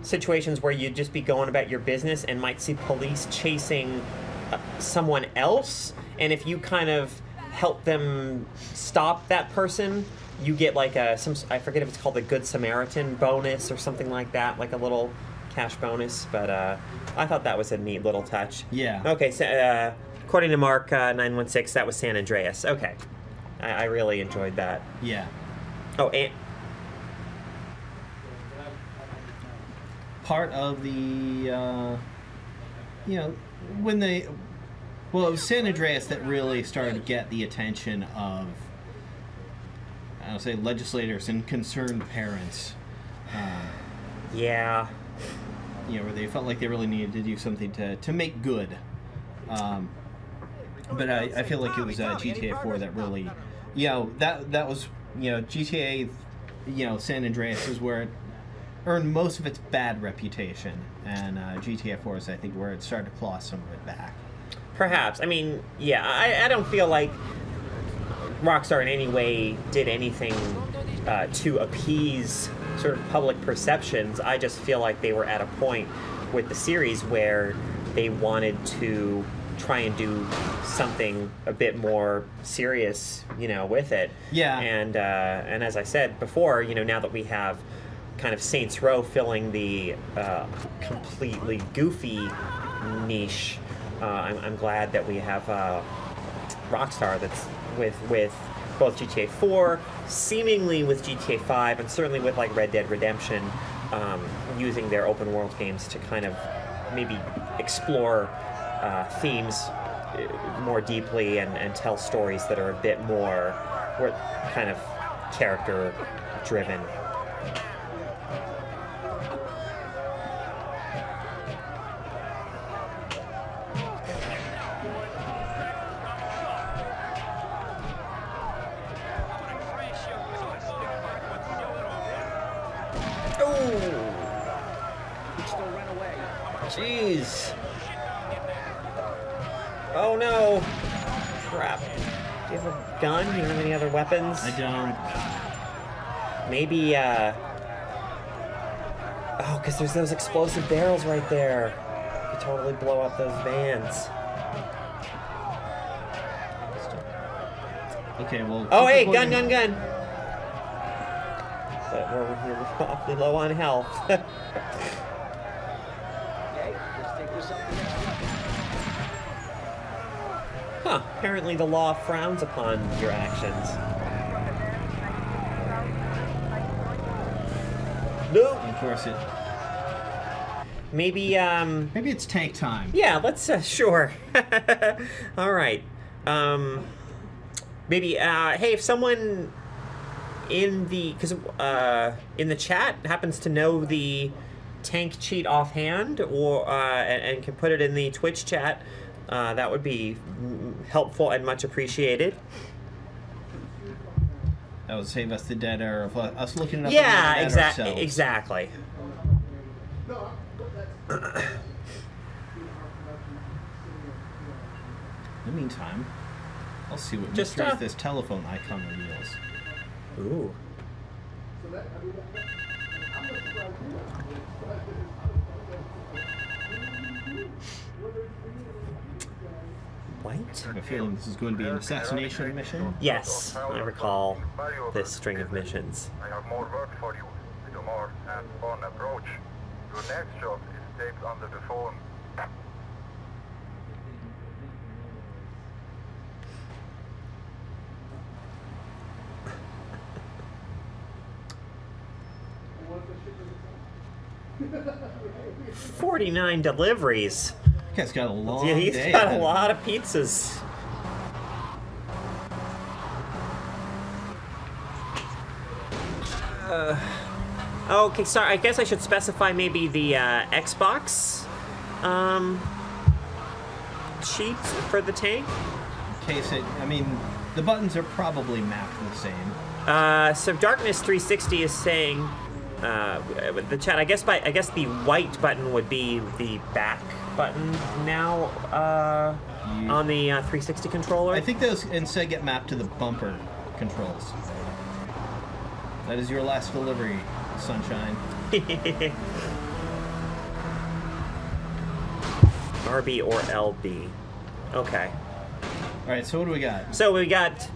[SPEAKER 1] situations where you'd just be going about your business and might see police chasing someone else, and if you kind of help them stop that person, you get like I forget if it's called the Good Samaritan bonus or something like that, like a little cash bonus, but I thought that was a neat little touch.
[SPEAKER 2] Yeah.
[SPEAKER 1] Okay, so according to Mark 916, that was San Andreas. Okay. I really enjoyed that.
[SPEAKER 2] Yeah.
[SPEAKER 1] Oh, and
[SPEAKER 2] part of the, you know, when they, well, it was San Andreas that really started to get the attention of, I'll say, legislators and concerned parents.
[SPEAKER 1] Yeah.
[SPEAKER 2] You know, where they felt like they really needed to do something to make good. But I feel like it was GTA 4 that really, you know, that was, you know, GTA, you know, San Andreas is where it earned most of its bad reputation, and GTA 4 is, I think, where it started to claw some of it back.
[SPEAKER 1] Perhaps. I mean, yeah, I don't feel like Rockstar in any way did anything to appease sort of public perceptions. I just feel like they were at a point with the series where they wanted to try and do something a bit more serious, you know, with it.
[SPEAKER 2] Yeah.
[SPEAKER 1] And as I said before, you know, now that we have kind of Saints Row filling the completely goofy niche, I'm glad that we have Rockstar that's with both GTA 4, seemingly with GTA 5, and certainly with like Red Dead Redemption, using their open world games to kind of maybe explore themes more deeply and tell stories that are a bit more kind of character driven. Jeez. Oh no. Crap. Do you have a gun? Do you have any other weapons?
[SPEAKER 2] I don't.
[SPEAKER 1] Maybe, oh, because there's those explosive barrels right there. You could totally blow up those vans.
[SPEAKER 2] Okay, well...
[SPEAKER 1] Oh, hey, gun! But we're awfully low on health. Huh, apparently the law frowns upon your actions. No.
[SPEAKER 2] Of course it...
[SPEAKER 1] Maybe,
[SPEAKER 2] Maybe it's tank time.
[SPEAKER 1] yeah, let's, sure. All right. Maybe, hey, if someone in the, in the chat happens to know the tank cheat offhand, or, and can put it in the Twitch chat, that would be helpful and much appreciated.
[SPEAKER 2] That would save us the dead error of us looking it up.
[SPEAKER 1] Yeah,
[SPEAKER 2] on the internet ourselves.
[SPEAKER 1] exactly.
[SPEAKER 2] In the meantime, I'll see what
[SPEAKER 1] Just,
[SPEAKER 2] mysteries this telephone icon reveals.
[SPEAKER 1] Ooh. White?
[SPEAKER 2] I have a feeling this is going to be an assassination mission.
[SPEAKER 1] Yes, I recall this string of missions.
[SPEAKER 6] I have more work for you with a more hands-on approach. Your next job is taped under the phone.
[SPEAKER 1] $49 deliveries.
[SPEAKER 2] This guy's got a long
[SPEAKER 1] Yeah, he's
[SPEAKER 2] day.
[SPEAKER 1] got
[SPEAKER 2] ahead
[SPEAKER 1] a
[SPEAKER 2] of
[SPEAKER 1] lot
[SPEAKER 2] him.
[SPEAKER 1] of pizzas. Okay, sorry. I guess I should specify maybe the Xbox sheet for the tank.
[SPEAKER 2] In case I mean, the buttons are probably mapped the same.
[SPEAKER 1] So Darkness 360 is saying the chat. I guess the white button would be the back button now on the 360 controller.
[SPEAKER 2] I think those instead get mapped to the bumper controls. That is your last delivery, sunshine.
[SPEAKER 1] RB or LB. Okay.
[SPEAKER 2] All right, so what do we got?
[SPEAKER 1] So we got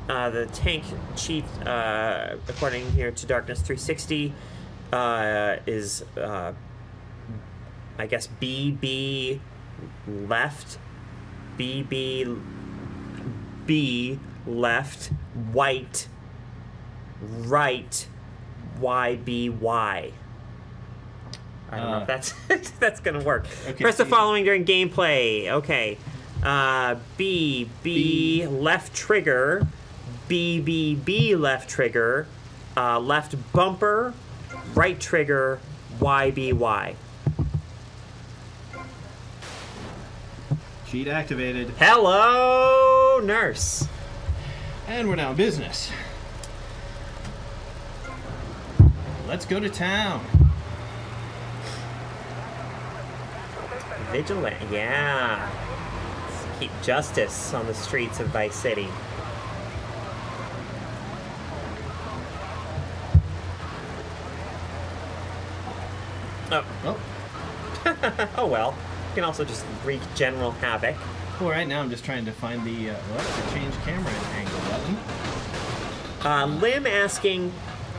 [SPEAKER 1] the tank sheet, according here to Darkness 360, is I guess BB left, B left, white, right, YBY. I don't know if that's that's gonna work.
[SPEAKER 2] Okay,
[SPEAKER 1] Press the
[SPEAKER 2] so
[SPEAKER 1] following during gameplay. Okay. B left trigger, B left trigger, left bumper, right trigger, YBY.
[SPEAKER 2] Sheet activated.
[SPEAKER 1] Hello, nurse.
[SPEAKER 2] And we're now in business. Let's go to town.
[SPEAKER 1] Vigilante, yeah. Let's keep justice on the streets of Vice City. Oh.
[SPEAKER 2] Oh,
[SPEAKER 1] Oh well. You can also just wreak general havoc.
[SPEAKER 2] well, right now I'm just trying to find the change camera angle button.
[SPEAKER 1] Lim asking,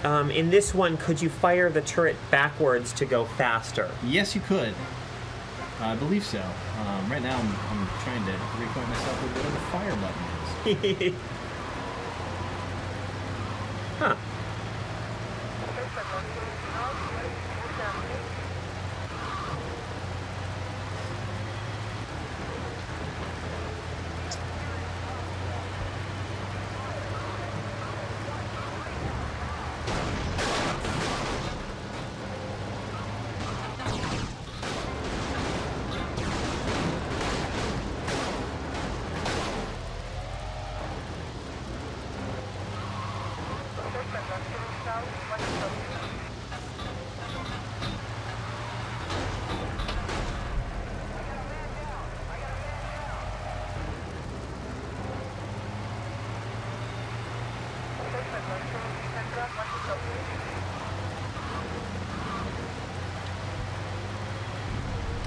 [SPEAKER 1] in this one, could you fire the turret backwards to go faster?
[SPEAKER 2] Yes, you could. I believe so. Right now I'm trying to reacquaint myself with where the fire button is.
[SPEAKER 1] Huh.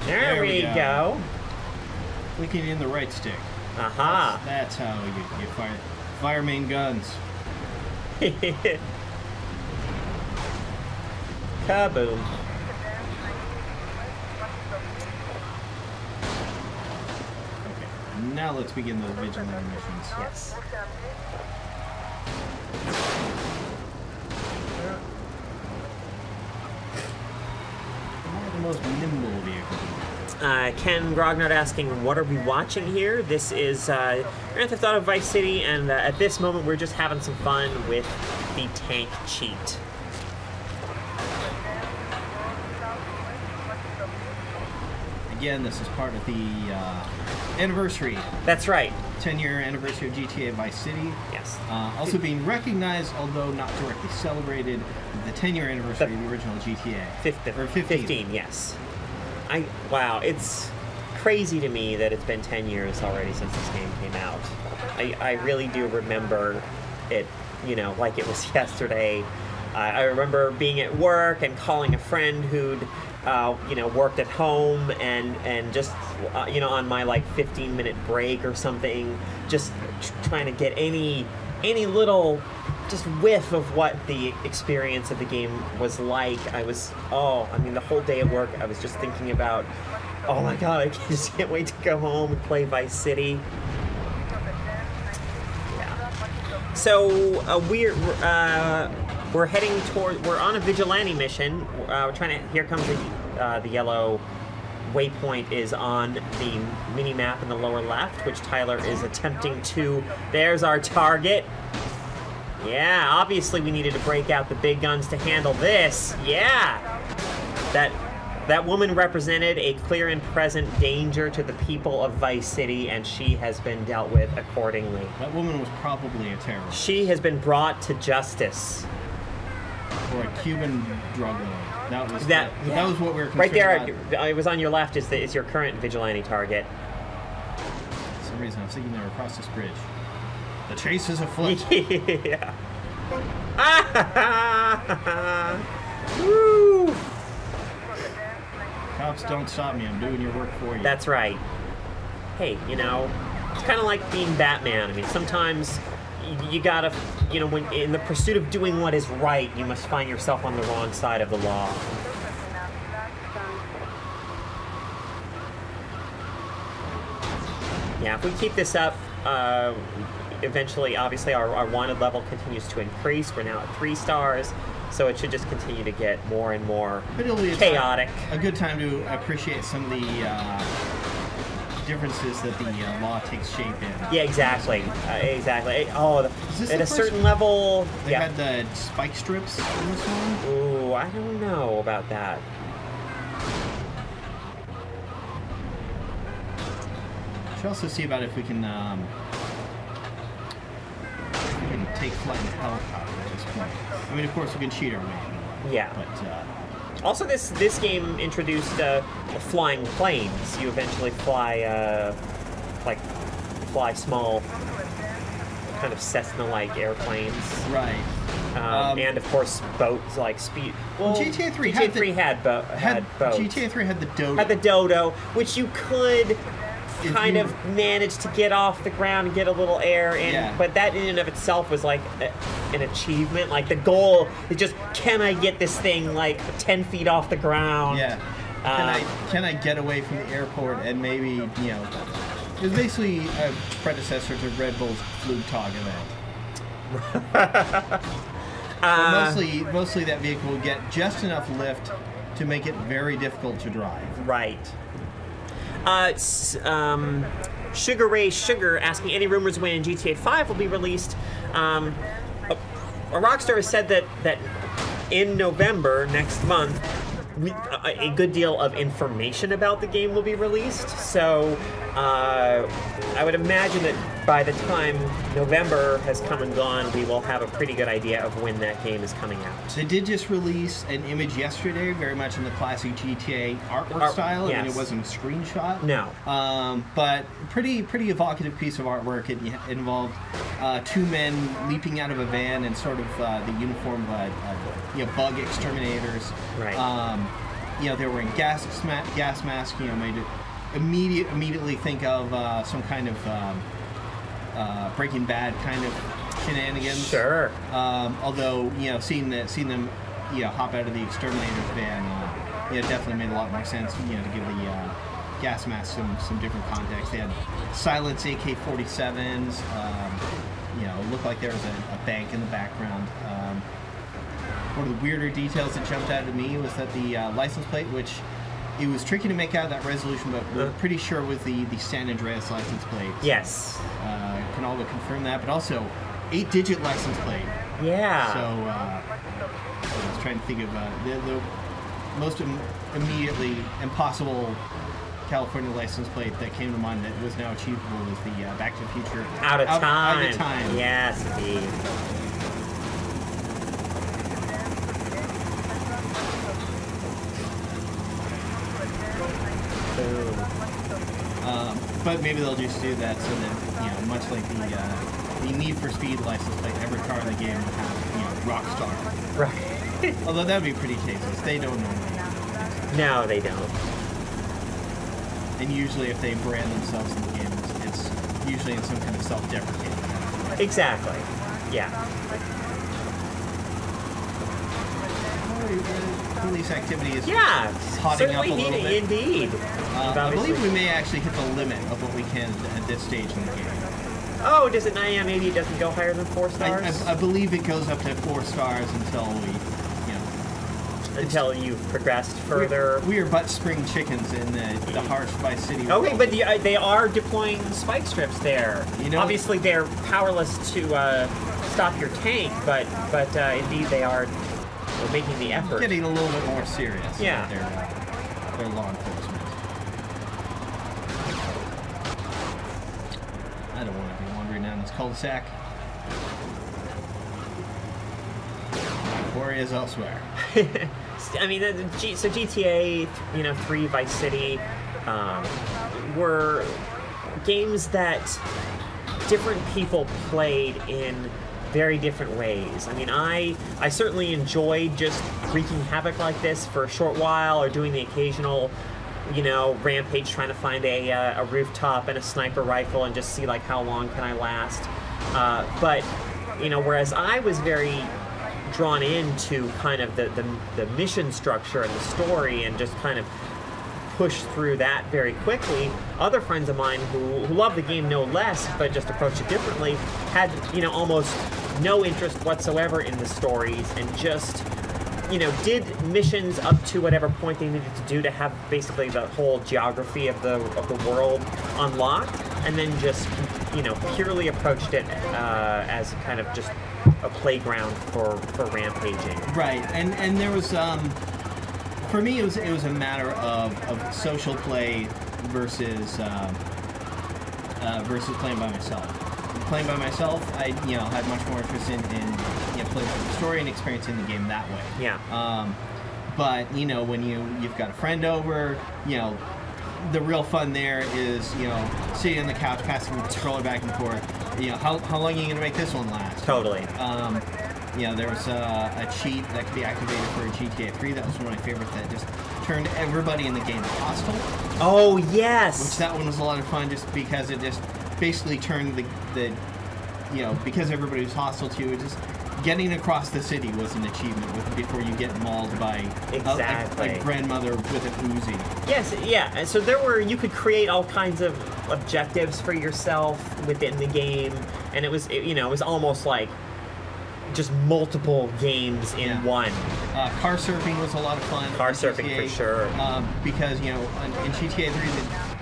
[SPEAKER 1] There we go.
[SPEAKER 2] Clicking in the right stick.
[SPEAKER 1] Aha.
[SPEAKER 2] That's how you fire main guns.
[SPEAKER 1] Kaboom.
[SPEAKER 2] Okay, now let's begin those vigilante missions.
[SPEAKER 1] Yes.
[SPEAKER 2] Not the most nimble vehicle.
[SPEAKER 1] Ken Grognard asking, what are we watching here? This is Grand Theft Auto Vice City, and at this moment we're just having some fun with the tank cheat.
[SPEAKER 2] Again, this is part of the anniversary,
[SPEAKER 1] That's right.
[SPEAKER 2] 10-year anniversary of GTA Vice City.
[SPEAKER 1] Yes.
[SPEAKER 2] Also being recognized, although not directly celebrated, the 10-year anniversary of the original GTA. Or 15.
[SPEAKER 1] 15, yes. Wow, it's crazy to me that it's been 10 years already since this game came out. I really do remember it, you know, like it was yesterday. I remember being at work and calling a friend who'd, you know, worked at home and just, you know, on my like 15-minute break or something, just trying to get any little just whiff of what the experience of the game was like. I mean, the whole day at work, I was just thinking about, oh my god, I just can't wait to go home and play Vice City. Yeah. So we're heading toward. We're on a vigilante mission. We're trying to. Here comes the yellow waypoint is on the mini map in the lower left, which Tyler is attempting to. There's our target. Yeah, obviously we needed to break out the big guns to handle this. Yeah, that woman represented a clear and present danger to the people of Vice City, and she has been dealt with accordingly.
[SPEAKER 2] That woman was probably a terrorist.
[SPEAKER 1] She has been brought to justice.
[SPEAKER 2] Or a Cuban drug lord. That was what we were concerned
[SPEAKER 1] right there.
[SPEAKER 2] about.
[SPEAKER 1] It was on your left. Is your current vigilante target?
[SPEAKER 2] For some reason, I was thinking they were across this bridge. The chase is afoot.
[SPEAKER 1] Yeah. Woo!
[SPEAKER 2] Cops, don't stop me. I'm doing your work for you.
[SPEAKER 1] That's right. Hey, you know, it's kind of like being Batman. I mean, sometimes you gotta, you know, when in the pursuit of doing what is right, you must find yourself on the wrong side of the law. Yeah, if we keep this up, eventually, obviously, our wanted level continues to increase. We're now at 3 stars, so it should just continue to get more and more chaotic.
[SPEAKER 2] A good time to appreciate some of the differences that the law takes shape in.
[SPEAKER 1] Yeah, exactly. Exactly. Oh, at a certain level...
[SPEAKER 2] They had the spike strips in this one?
[SPEAKER 1] Ooh, I don't know about that.
[SPEAKER 2] Should also see about if we can take flight in a helicopter at this point. I mean, of course, we can cheat our way anyway.
[SPEAKER 1] Yeah.
[SPEAKER 2] But
[SPEAKER 1] also, this game introduced flying planes. You eventually fly fly small, kind of Cessna-like airplanes.
[SPEAKER 2] Right.
[SPEAKER 1] And of course, boats like speed.
[SPEAKER 2] Well, GTA 3
[SPEAKER 1] had boats.
[SPEAKER 2] GTA 3 had the Dodo.
[SPEAKER 1] Had the Dodo, which you could kind of manage to get off the ground and get a little air in, but that in and of itself was like an achievement. Like the goal is just, can I get this thing like 10 feet off the ground?
[SPEAKER 2] Yeah. Can I get away from the airport and maybe, you know, it was basically a predecessor to Red Bull's Flugtag event. Mostly that vehicle will get just enough lift to make it very difficult to drive.
[SPEAKER 1] Right. Sugar Ray Sugar asking any rumors when GTA 5 will be released. Rockstar has said that in November next month, a good deal of information about the game will be released. So I would imagine that by the time November has come and gone, we will have a pretty good idea of when that game is coming out.
[SPEAKER 2] They did just release an image yesterday, very much in the classic GTA artwork style.
[SPEAKER 1] Yes.
[SPEAKER 2] I mean, it wasn't a screenshot.
[SPEAKER 1] No.
[SPEAKER 2] But pretty evocative piece of artwork. It involved 2 men leaping out of a van in sort of the uniform of bug exterminators.
[SPEAKER 1] Right.
[SPEAKER 2] You know, they were wearing gas masks. You know, made it immediately think of some kind of Breaking Bad kind of shenanigans.
[SPEAKER 1] Sure.
[SPEAKER 2] Although, you know, seeing them, you know, hop out of the exterminator's van, definitely made a lot more sense. You know, to give the gas masks some different context. They had silenced AK-47s. You know, it looked like there was a bank in the background. One of the weirder details that jumped out at me was that the license plate, which it was tricky to make out that resolution, but we're pretty sure it was the San Andreas license plate.
[SPEAKER 1] Yes.
[SPEAKER 2] Can all but confirm that, but also 8-digit license plate.
[SPEAKER 1] Yeah.
[SPEAKER 2] So I was trying to think of the most immediately impossible California license plate that came to mind that was now achievable was the Back to the Future.
[SPEAKER 1] Out of time.
[SPEAKER 2] Out of time.
[SPEAKER 1] Yes, indeed.
[SPEAKER 2] But maybe they'll just do that so that, much like the Need for Speed license plate, every car in the game will have, Rockstar.
[SPEAKER 1] Right.
[SPEAKER 2] Although that would be pretty tasteless. They don't normally.
[SPEAKER 1] No, they don't.
[SPEAKER 2] And usually if they brand themselves in the game, it's usually in some kind of self-deprecating kind of way.
[SPEAKER 1] Exactly. Yeah.
[SPEAKER 2] Police activity is hotting up
[SPEAKER 1] certainly
[SPEAKER 2] a little bit.
[SPEAKER 1] Indeed.
[SPEAKER 2] I believe we may actually hit the limit of what we can at this stage in the game.
[SPEAKER 1] Oh, does it not? Yeah, maybe it doesn't go higher than 4 stars?
[SPEAKER 2] I believe it goes up to 4 stars until we,
[SPEAKER 1] Until you've progressed further.
[SPEAKER 2] We are but spring chickens in the harsh Vice City world.
[SPEAKER 1] Okay, but they are deploying spike strips there. Obviously they're powerless to stop your tank, but indeed they are making the effort.
[SPEAKER 2] Getting a little bit more serious.
[SPEAKER 1] Yeah.
[SPEAKER 2] Their law enforcement. I don't want to be wandering down this cul-de-sac. Quarry is elsewhere.
[SPEAKER 1] I mean, so GTA, 3, Vice City, were games that different people played in very different ways. I mean, I certainly enjoyed just wreaking havoc like this for a short while, or doing the occasional, rampage trying to find a rooftop and a sniper rifle and just see like how long can I last. But whereas I was very drawn into kind of the mission structure and the story and just kind of pushed through that very quickly, other friends of mine who love the game no less but just approached it differently had almost no interest whatsoever in the stories and just did missions up to whatever point they needed to do to have basically the whole geography of the world unlocked, and then just purely approached it as kind of just a playground for rampaging.
[SPEAKER 2] Right, and there was for me it was a matter of social play versus playing by myself. Playing by myself, I had much more interest in playing the story and experiencing the game that way.
[SPEAKER 1] Yeah.
[SPEAKER 2] But when you've got a friend over, the real fun there is sitting on the couch, passing the controller back and forth. How long are you gonna make this one last?
[SPEAKER 1] Totally.
[SPEAKER 2] There was a cheat that could be activated for GTA 3. That was one of my favorites. That just turned everybody in the game hostile.
[SPEAKER 1] Oh yes.
[SPEAKER 2] Which that one was a lot of fun, just because it just basically turned the because everybody was hostile to you, it just getting across the city was an achievement before you get mauled by a grandmother with an Uzi.
[SPEAKER 1] Yes, yeah. And so you could create all kinds of objectives for yourself within the game, and it was almost like just multiple games in one.
[SPEAKER 2] Car surfing was a lot of fun.
[SPEAKER 1] Car surfing
[SPEAKER 2] GTA,
[SPEAKER 1] for sure.
[SPEAKER 2] Because in GTA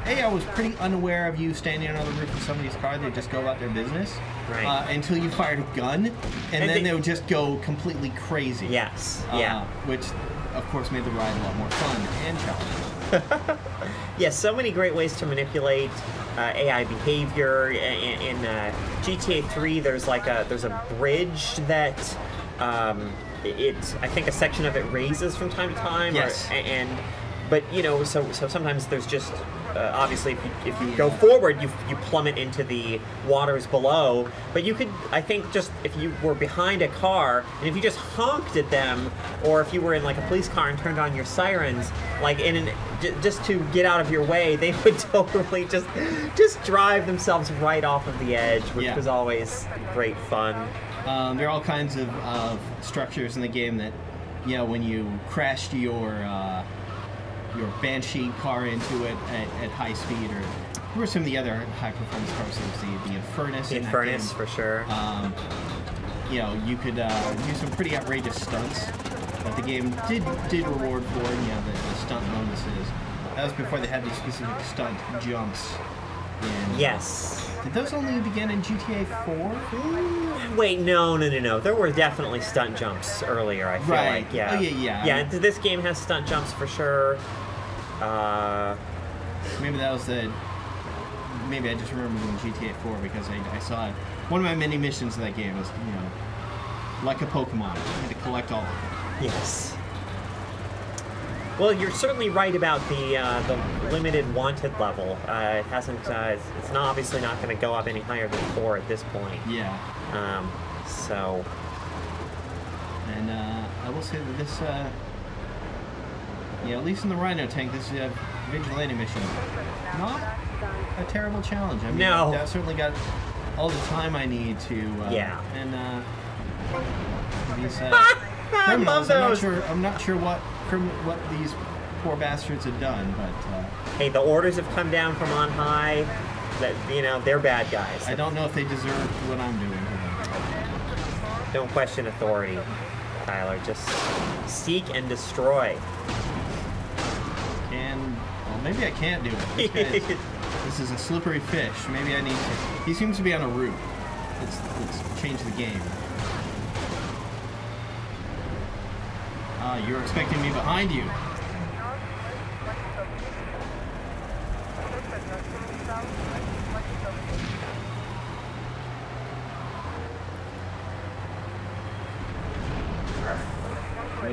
[SPEAKER 2] 3, I was pretty unaware of you standing on the roof of somebody's car. They'd just go about their business.
[SPEAKER 1] Right.
[SPEAKER 2] Until you fired a gun, and then they would just go completely crazy.
[SPEAKER 1] Yes. Yeah.
[SPEAKER 2] Which, of course, made the ride a lot more fun and challenging.
[SPEAKER 1] Yes, so many great ways to manipulate AI behavior. In GTA 3, there's a bridge that I think a section of it raises from time to time.
[SPEAKER 2] Yes.
[SPEAKER 1] But so sometimes there's just obviously if you go forward, you plummet into the waters below. But you could, I think, just if you were behind a car and if you just honked at them, or if you were in like a police car and turned on your sirens, like just to get out of your way, they would totally just drive themselves right off of the edge, which was always great fun.
[SPEAKER 2] There are all kinds of structures in the game that, when you crashed your Banshee car into it at high speed, or what were some of the other high-performance cars? There was the Infernus.
[SPEAKER 1] The Infernus, for sure.
[SPEAKER 2] You could do some pretty outrageous stunts that the game did reward for, the stunt bonuses. That was before they had these specific stunt jumps.
[SPEAKER 1] Yes.
[SPEAKER 2] Did those only begin in GTA 4?
[SPEAKER 1] Wait, no. There were definitely stunt jumps earlier, I feel like. Yeah.
[SPEAKER 2] Oh, yeah.
[SPEAKER 1] Yeah, this game has stunt jumps for sure.
[SPEAKER 2] Maybe that was maybe I just remember in GTA 4 because I saw it. One of my many missions in that game was, like a Pokemon. I had to collect all of them.
[SPEAKER 1] Yes. Well, you're certainly right about the limited wanted level. It hasn't. It's not obviously not going to go up any higher than 4 at this point.
[SPEAKER 2] Yeah.
[SPEAKER 1] So.
[SPEAKER 2] And I will say that this, at least in the Rhino tank, this vigilante mission, not a terrible challenge. I mean,
[SPEAKER 1] no.
[SPEAKER 2] I've certainly got all the time I need to.
[SPEAKER 1] Yeah.
[SPEAKER 2] And these
[SPEAKER 1] I love those.
[SPEAKER 2] I'm not sure what these poor bastards have done, but.
[SPEAKER 1] Hey, the orders have come down from on high. That they're bad guys.
[SPEAKER 2] I don't know if they deserve what I'm doing to them.
[SPEAKER 1] Don't question authority, Tyler. Just seek and destroy.
[SPEAKER 2] Well, maybe I can't do it. This is a slippery fish. Maybe I need to. He seems to be on a route. Let's change the game. You're expecting me behind you.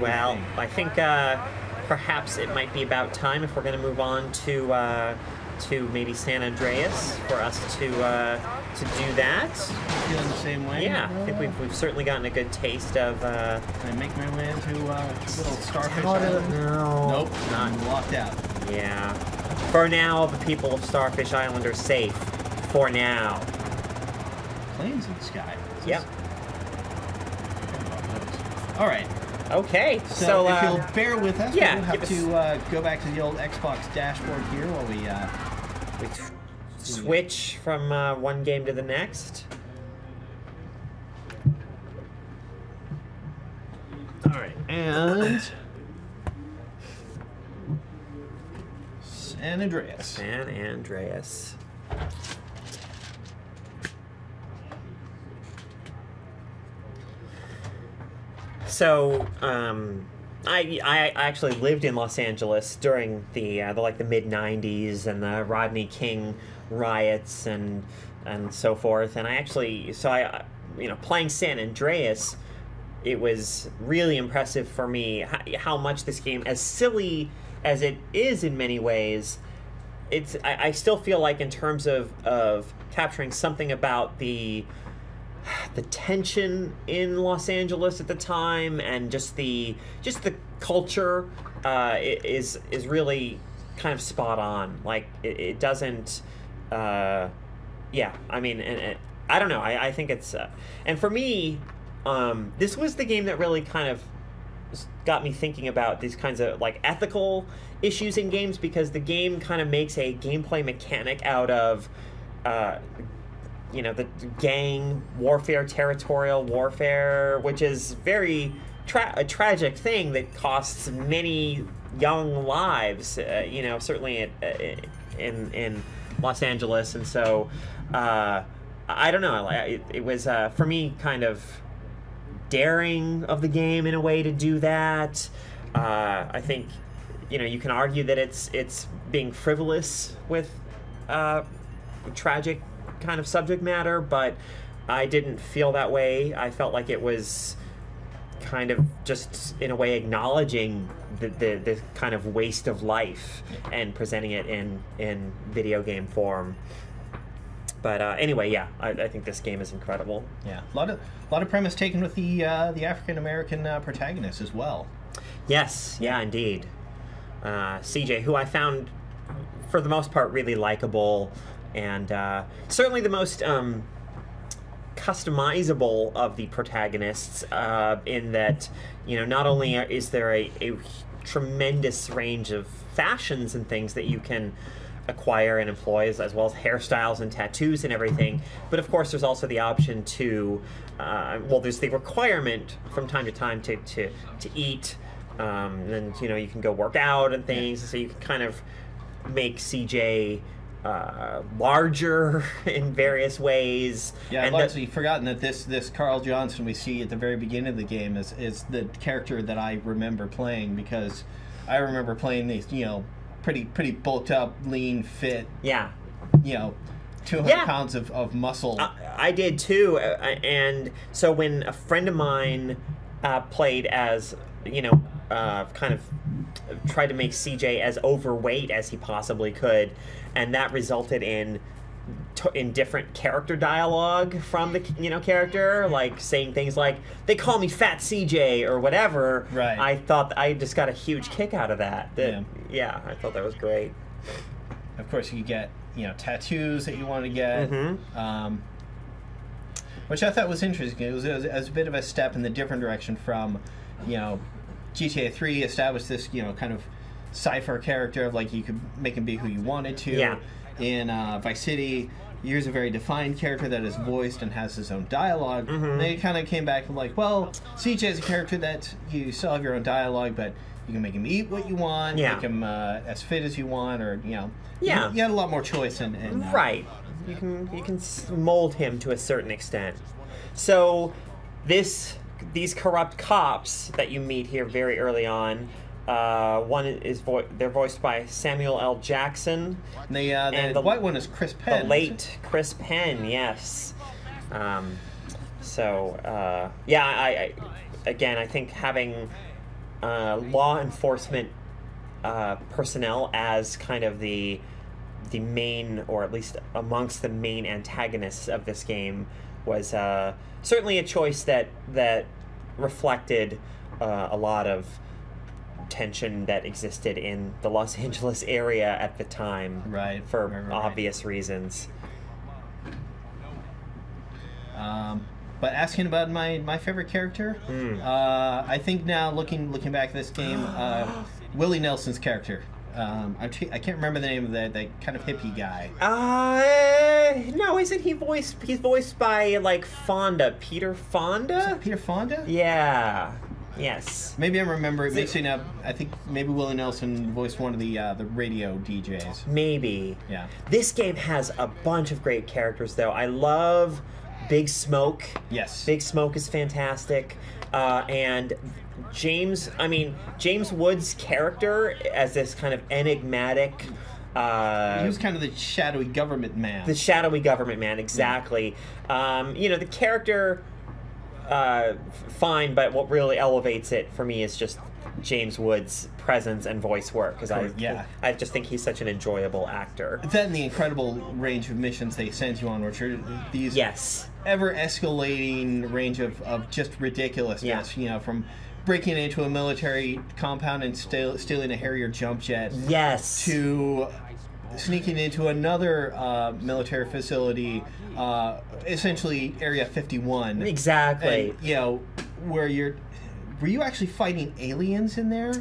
[SPEAKER 1] Well, I think perhaps it might be about time if we're going to move on to maybe San Andreas for us to do that.
[SPEAKER 2] Feeling the same way?
[SPEAKER 1] Yeah, I think we've certainly gotten a good taste of.
[SPEAKER 2] Can I make my way into little Starfish
[SPEAKER 1] No,
[SPEAKER 2] Island?
[SPEAKER 1] nope,
[SPEAKER 2] not locked out.
[SPEAKER 1] Yeah. For now, the people of Starfish Island are safe. For now.
[SPEAKER 2] Planes in the sky.
[SPEAKER 1] Yep.
[SPEAKER 2] All right.
[SPEAKER 1] Okay.
[SPEAKER 2] So if you'll bear with us,
[SPEAKER 1] yeah,
[SPEAKER 2] we'll have to go back to the old Xbox dashboard here while we
[SPEAKER 1] switch from one game to the next.
[SPEAKER 2] All right, and San Andreas.
[SPEAKER 1] San Andreas. So, I actually lived in Los Angeles during the mid '90s and the Rodney King riots and so forth. And playing San Andreas, it was really impressive for me how much this game, as silly as it is in many ways, I still feel like in terms of capturing something about the tension in Los Angeles at the time and just the culture is really kind of spot on. Like it doesn't I mean, and I don't know, I think it's and for me this was the game that really kind of got me thinking about these kinds of like ethical issues in games, because the game kind of makes a gameplay mechanic out of the gang warfare, territorial warfare, which is very a tragic thing that costs many young lives, certainly in Los Angeles. And so I don't know, it was for me kind of daring of the game in a way to do that. I think you can argue that it's being frivolous with tragic kind of subject matter, but I didn't feel that way. I felt like it was kind of just in a way acknowledging the kind of waste of life and presenting it in video game form. But anyway, yeah, I think this game is incredible.
[SPEAKER 2] Yeah, a lot of premise taken with the African American protagonist as well.
[SPEAKER 1] Yes, yeah, indeed. CJ, who I found for the most part really likable, and certainly the most customizable of the protagonists, in that not only is there a tremendous range of fashions and things that you can acquire and employ, as well as hairstyles and tattoos and everything, but of course there's also the option to there's the requirement from time to time to eat, and then you can go work out and things, so you can kind of make CJ larger in various ways.
[SPEAKER 2] Yeah, I've actually forgotten that this Carl Johnson we see at the very beginning of the game is the character that I remember playing, because I remember playing these, pretty bulked up, lean, fit.
[SPEAKER 1] Yeah.
[SPEAKER 2] 200 pounds of muscle.
[SPEAKER 1] I did too, and so when a friend of mine played as kind of tried to make CJ as overweight as he possibly could, and that resulted in different character dialogue from the character, like saying things like "they call me Fat CJ" or whatever.
[SPEAKER 2] Right.
[SPEAKER 1] I thought I just got a huge kick out of that. Yeah, I thought that was great.
[SPEAKER 2] Of course, you get tattoos that you want to get, which I thought was interesting. It was a bit of a step in the different direction from GTA 3 established this kind of cipher character of like you could make him be who you wanted to.
[SPEAKER 1] Yeah.
[SPEAKER 2] In Vice City, here's a very defined character that is voiced and has his own dialogue. And they kind of came back and like, well, CJ is a character that you still have your own dialogue, but you can make him eat what you want, make him as fit as you want, or you had a lot more choice in
[SPEAKER 1] right. You can mold him to a certain extent. So these corrupt cops that you meet here very early on. One is they're voiced by Samuel L. Jackson.
[SPEAKER 2] And the white one is Chris Penn.
[SPEAKER 1] The late Chris Penn, yes. I think having law enforcement personnel as kind of the main, or at least amongst the main antagonists of this game was certainly a choice that reflected a lot of tension that existed in the Los Angeles area at the time,
[SPEAKER 2] right?
[SPEAKER 1] For obvious reasons.
[SPEAKER 2] But asking about my favorite character, I think now looking back at this game, Willie Nelson's character. I can't remember the name of that kind of hippie guy.
[SPEAKER 1] No, isn't he voiced? He's voiced by like Fonda, Peter Fonda.
[SPEAKER 2] Is it Peter Fonda?
[SPEAKER 1] Yeah. Yes.
[SPEAKER 2] Maybe I remember mixing up. I think maybe Willie Nelson voiced one of the radio DJs.
[SPEAKER 1] Maybe.
[SPEAKER 2] Yeah.
[SPEAKER 1] This game has a bunch of great characters, though. I love Big Smoke.
[SPEAKER 2] Yes.
[SPEAKER 1] Big Smoke is fantastic, and James Woods' character as this kind of enigmatic.
[SPEAKER 2] He was kind of the shadowy government man.
[SPEAKER 1] The shadowy government man, exactly. The character. Fine, but what really elevates it for me is just James Woods' presence and voice work, because I just think he's such an enjoyable actor.
[SPEAKER 2] Then the incredible range of missions they send you on, which are these ever escalating range of just ridiculousness. From breaking into a military compound and stealing a Harrier jump jet.
[SPEAKER 1] Yes.
[SPEAKER 2] To sneaking into another military facility, essentially Area 51.
[SPEAKER 1] Exactly.
[SPEAKER 2] And, were you actually fighting aliens in there?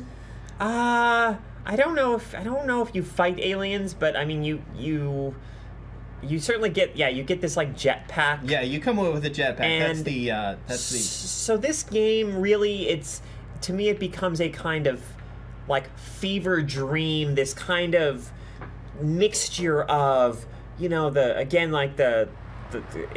[SPEAKER 1] I don't know if you fight aliens, but I mean you certainly get this like jetpack.
[SPEAKER 2] Yeah, you come away with a jetpack.
[SPEAKER 1] And
[SPEAKER 2] that's the.
[SPEAKER 1] So this game really, to me it becomes a kind of like fever dream. This kind of mixture of the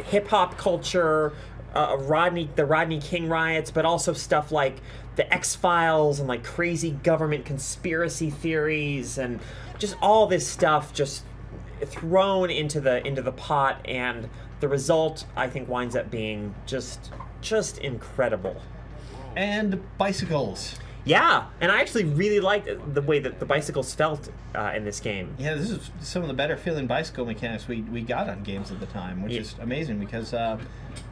[SPEAKER 1] hip hop culture, the Rodney King riots, but also stuff like the X-Files and like crazy government conspiracy theories and just all this stuff just thrown into the pot, and the result I think winds up being just incredible.
[SPEAKER 2] And bicycles.
[SPEAKER 1] Yeah, and I actually really liked the way that the bicycles felt in this game.
[SPEAKER 2] Yeah, this is some of the better feeling bicycle mechanics we got on games at the time, which is amazing because,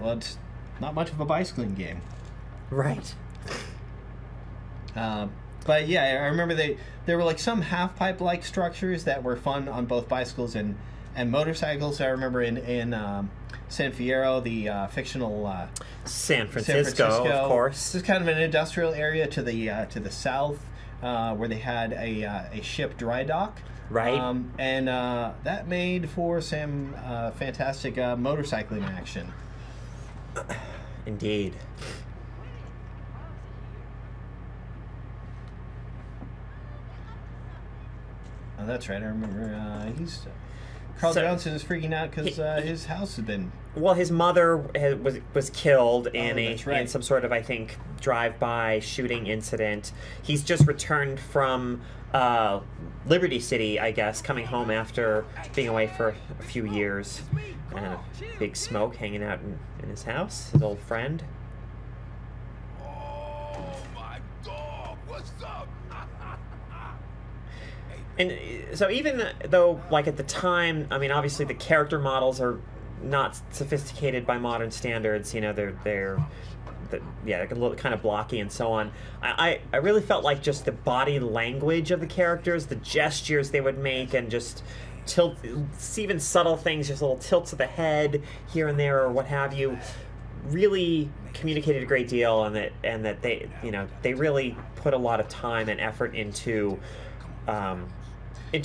[SPEAKER 2] it's not much of a bicycling game.
[SPEAKER 1] Right.
[SPEAKER 2] But yeah, I remember there were like some half-pipe-like structures that were fun on both bicycles and motorcycles. I remember in San Fierro, the fictional
[SPEAKER 1] San Francisco, of course.
[SPEAKER 2] This is kind of an industrial area to the south, where they had a ship dry dock.
[SPEAKER 1] Right.
[SPEAKER 2] And that made for some fantastic motorcycling action.
[SPEAKER 1] Indeed.
[SPEAKER 2] Oh, that's right. I remember Carl Johnson is freaking out because his house has been...
[SPEAKER 1] Well, his mother was killed in
[SPEAKER 2] right.
[SPEAKER 1] in some sort of, I think, drive-by shooting incident. He's just returned from Liberty City, I guess, coming home after being away for a few years. And Big Smoke hanging out in his house, his old friend.
[SPEAKER 8] Oh, my dog, what's up?
[SPEAKER 1] And so even though, like, at the time, I mean, obviously the character models are not sophisticated by modern standards. You know, they're like a little kind of blocky and so on. I really felt like just the body language of the characters, the gestures they would make, and just even subtle things, just little tilts of the head here and there or what have you, really communicated a great deal, and that they, you know, they really put a lot of time and effort into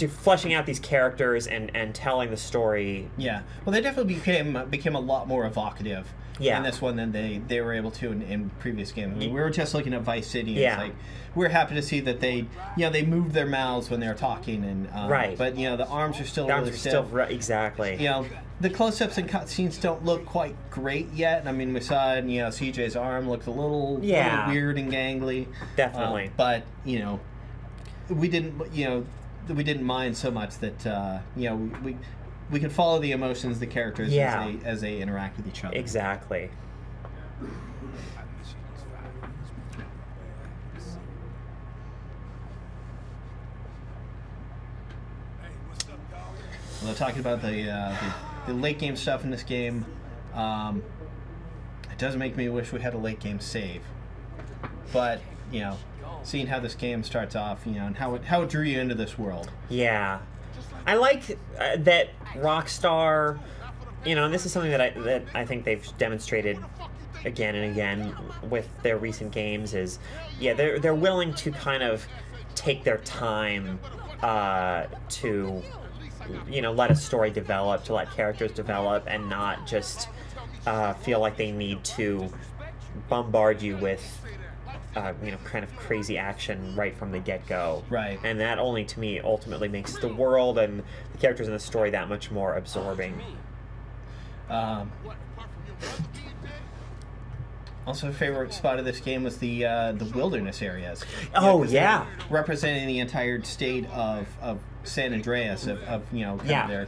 [SPEAKER 1] fleshing out these characters and telling the story.
[SPEAKER 2] Yeah, well, they definitely became a lot more evocative in this one than they were able to in previous games. I mean, we were just looking at Vice City. And it's like, we're happy to see that they moved their mouths when they were talking, and
[SPEAKER 1] right.
[SPEAKER 2] But you know, the arms are still
[SPEAKER 1] exactly.
[SPEAKER 2] You know, the close-ups and cutscenes don't look quite great yet. I mean, we saw, you know, CJ's arm looked a little weird and gangly.
[SPEAKER 1] Definitely.
[SPEAKER 2] But you know, we didn't mind so much that you know, we could follow the emotions of the characters as they interact with each other.
[SPEAKER 1] Exactly.
[SPEAKER 2] Well, talking about the late game stuff in this game, it does make me wish we had a late game save. But you know, seeing how this game starts off, you know, and how it drew you into this world.
[SPEAKER 1] Yeah, I like that Rockstar, you know, and this is something that I think they've demonstrated again and again with their recent games is, they're willing to kind of take their time to, you know, let a story develop, to let characters develop, and not just feel like they need to bombard you with you know, kind of crazy action right from the get-go.
[SPEAKER 2] Right.
[SPEAKER 1] And that only, to me, ultimately makes the world and the characters in the story that much more absorbing.
[SPEAKER 2] Also, a favorite spot of this game was the wilderness areas.
[SPEAKER 1] Oh, yeah.
[SPEAKER 2] Representing the entire state of San Andreas, of you know, kind of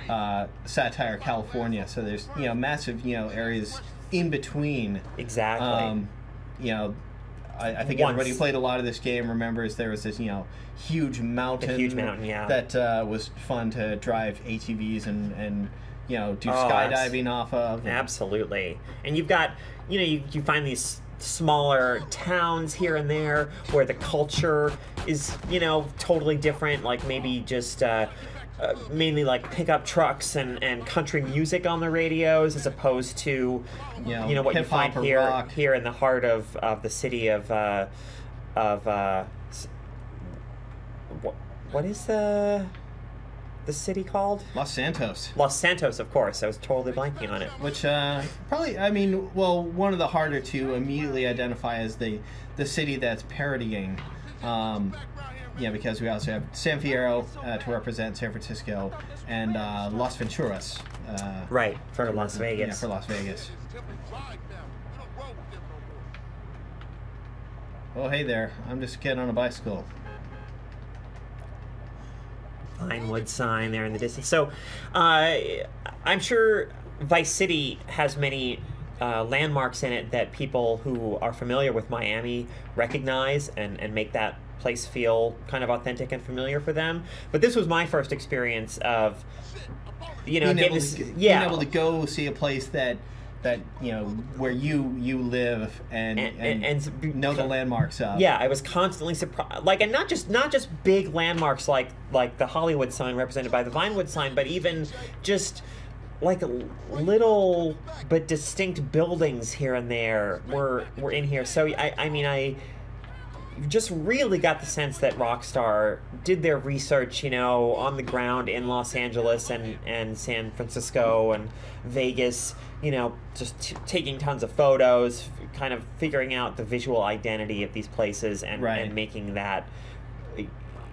[SPEAKER 2] their satire California. So there's, you know, massive, you know, areas in between.
[SPEAKER 1] Exactly.
[SPEAKER 2] You know, I think everybody who played a lot of this game remembers there was this, you know, huge mountain. That was fun to drive ATVs and you know, do skydiving off of.
[SPEAKER 1] Absolutely. And you've got, you know, you find these smaller towns here and there where the culture is, you know, totally different, like maybe just mainly like pickup trucks and country music on the radios, as opposed to, you know what you find here in the heart of the city of what is the city called?
[SPEAKER 2] Los Santos.
[SPEAKER 1] Los Santos, of course. I was totally blanking on it.
[SPEAKER 2] Which probably, I mean, well, one of the harder to immediately identify as the city that's parodying. Yeah, because we also have San Fierro to represent San Francisco, and Las Venturas.
[SPEAKER 1] Right, for Las Vegas.
[SPEAKER 2] Yeah, for Las Vegas. Oh, hey there. I'm just getting on a bicycle.
[SPEAKER 1] Vinewood sign there in the distance. So, I'm sure Vice City has many landmarks in it that people who are familiar with Miami recognize and make that place feel kind of authentic and familiar for them. But this was my first experience of, you know,
[SPEAKER 2] being able to go see a place that you know, where you live and know the landmarks of.
[SPEAKER 1] Yeah, I was constantly surprised, like, and not just big landmarks like the Hollywood sign represented by the Vinewood sign, but even just like little but distinct buildings here and there were in here. So I mean, I just really got the sense that Rockstar did their research, you know, on the ground in Los Angeles and San Francisco and Vegas, you know, just taking tons of photos, kind of figuring out the visual identity of these places and making that,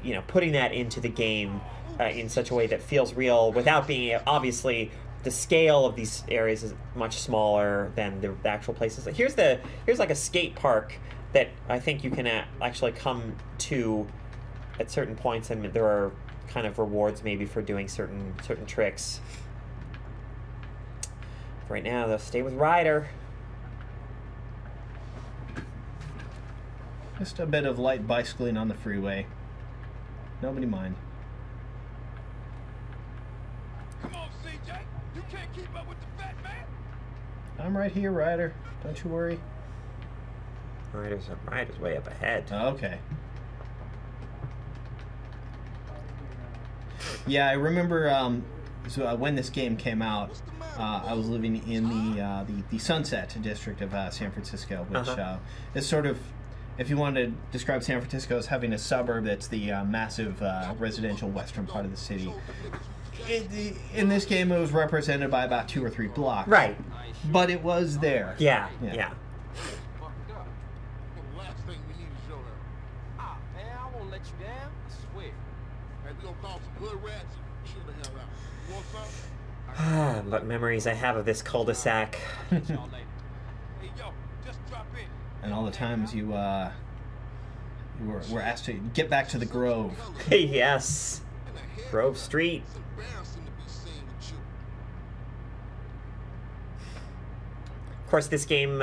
[SPEAKER 1] you know, putting that into the game in such a way that feels real without being, obviously, the scale of these areas is much smaller than the actual places. Here's like a skate park that I think you can actually come to at certain points, and there are kind of rewards maybe for doing certain tricks. For right now, though, stay with Ryder.
[SPEAKER 2] Just a bit of light bicycling on the freeway. Nobody mind. I'm right here, Ryder. Don't you worry.
[SPEAKER 1] Ryder's way up ahead.
[SPEAKER 2] Okay. Yeah, I remember when this game came out, I was living in the Sunset district of San Francisco, which is sort of, if you want to describe San Francisco as having a suburb, that's the massive residential western part of the city. In this game, it was represented by about 2 or 3 blocks.
[SPEAKER 1] Right.
[SPEAKER 2] But it was there.
[SPEAKER 1] Yeah. But memories I have of this cul-de-sac.
[SPEAKER 2] And all the times you were asked to get back to the Grove.
[SPEAKER 1] Yes. Grove Street. Of course, this game,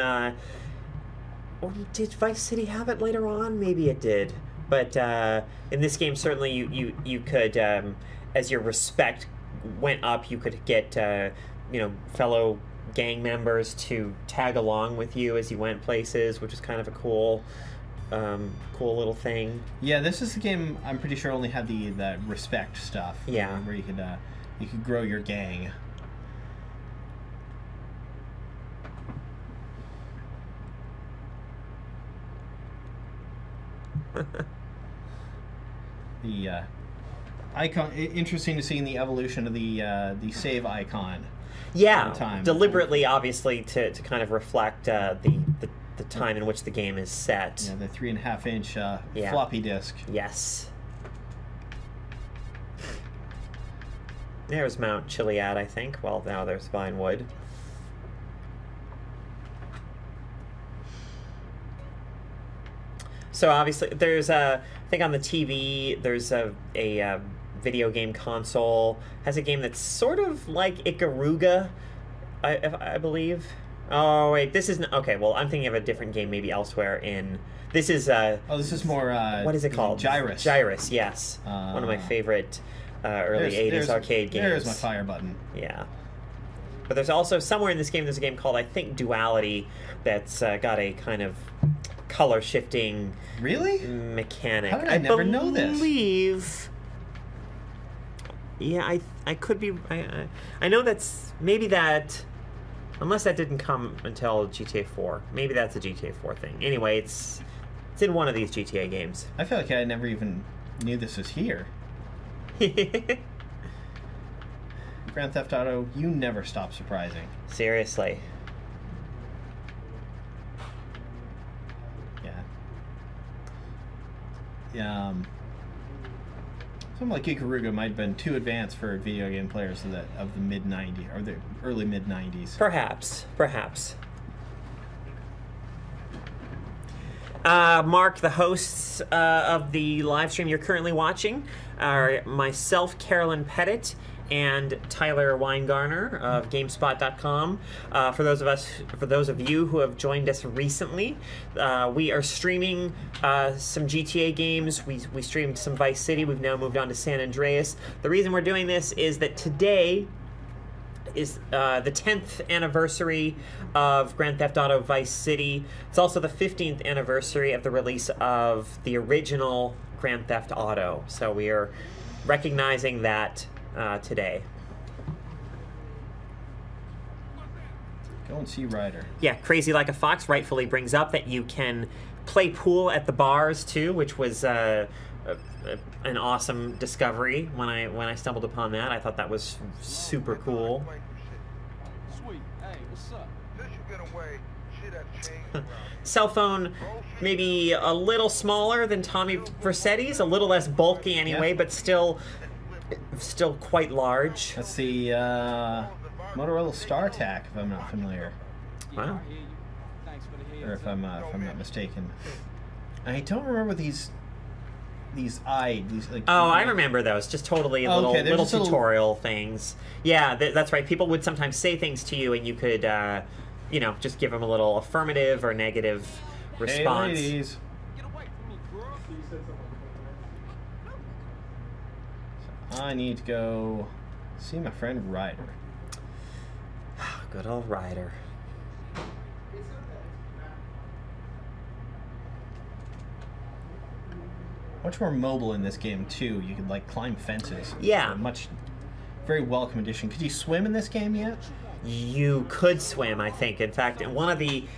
[SPEAKER 1] did Vice City have it later on? Maybe it did. But in this game, certainly you could, as your respect went up, you could get, fellow gang members to tag along with you as you went places, which is kind of a cool little thing.
[SPEAKER 2] Yeah, this is the game I'm pretty sure only had the respect stuff.
[SPEAKER 1] Yeah.
[SPEAKER 2] Where you could grow your gang. The icon, interesting to see in the evolution of the save icon.
[SPEAKER 1] Yeah,
[SPEAKER 2] time.
[SPEAKER 1] Deliberately, obviously, to kind of reflect the time in which the game is set.
[SPEAKER 2] Yeah, the 3.5-inch floppy disk.
[SPEAKER 1] Yes. There's Mount Chiliad, I think. Well, now there's Vinewood. So obviously, there's I think on the TV, there's a video game console. Has a game that's sort of like Ikaruga, I believe. Oh wait, this isn't okay. Well, I'm thinking of a different game, maybe elsewhere. This is
[SPEAKER 2] this is more
[SPEAKER 1] what is it called?
[SPEAKER 2] Gyrus.
[SPEAKER 1] Gyrus, yes. One of my favorite early '80s arcade games.
[SPEAKER 2] There's my fire button.
[SPEAKER 1] Yeah. But there's also somewhere in this game, there's a game called, I think, Duality, that's got a kind of color shifting mechanic.
[SPEAKER 2] How did I never know this?
[SPEAKER 1] Yeah, I could be. I know that's maybe that. Unless that didn't come until GTA 4. Maybe that's a GTA 4 thing. Anyway, it's in one of these GTA games.
[SPEAKER 2] I feel like I never even knew this was here. Grand Theft Auto, you never stop surprising.
[SPEAKER 1] Seriously.
[SPEAKER 2] Yeah. Something like Ikaruga might have been too advanced for video game players of the mid-90s, or the early mid-90s.
[SPEAKER 1] Perhaps. Mark, the hosts of the live stream you're currently watching are myself, Carolyn Pettit, and Tyler Weingarner of GameSpot.com. For those of you who have joined us recently, we are streaming some GTA games. We streamed some Vice City. We've now moved on to San Andreas. The reason we're doing this is that today is the 10th anniversary of Grand Theft Auto Vice City. It's also the 15th anniversary of the release of the original Grand Theft Auto. So we are recognizing that today.
[SPEAKER 2] Go and see Ryder.
[SPEAKER 1] Yeah, Crazy Like a Fox rightfully brings up that you can play pool at the bars too, which was an awesome discovery when I stumbled upon that. I thought that was super cool.
[SPEAKER 5] Sweet. Hey, what's up? Since you get away, shit has changed.
[SPEAKER 1] Cell phone, maybe a little smaller than Tommy Vercetti's, a little less bulky anyway, but still quite large.
[SPEAKER 2] That's the Motorola StarTAC, if I'm not familiar.
[SPEAKER 1] Wow.
[SPEAKER 2] Or if I'm not mistaken. I don't remember these like.
[SPEAKER 1] Oh, I remember those. Just totally little tutorial things. Yeah, that's right. People would sometimes say things to you, and you could, just give them a little affirmative or negative response.
[SPEAKER 2] Hey, ladies. I need to go See my friend Ryder.
[SPEAKER 1] Good old Ryder.
[SPEAKER 2] Much more mobile in this game too. You could like climb fences.
[SPEAKER 1] Yeah.
[SPEAKER 2] Very welcome addition. Could you swim in this game yet?
[SPEAKER 1] You could swim, I think. In fact,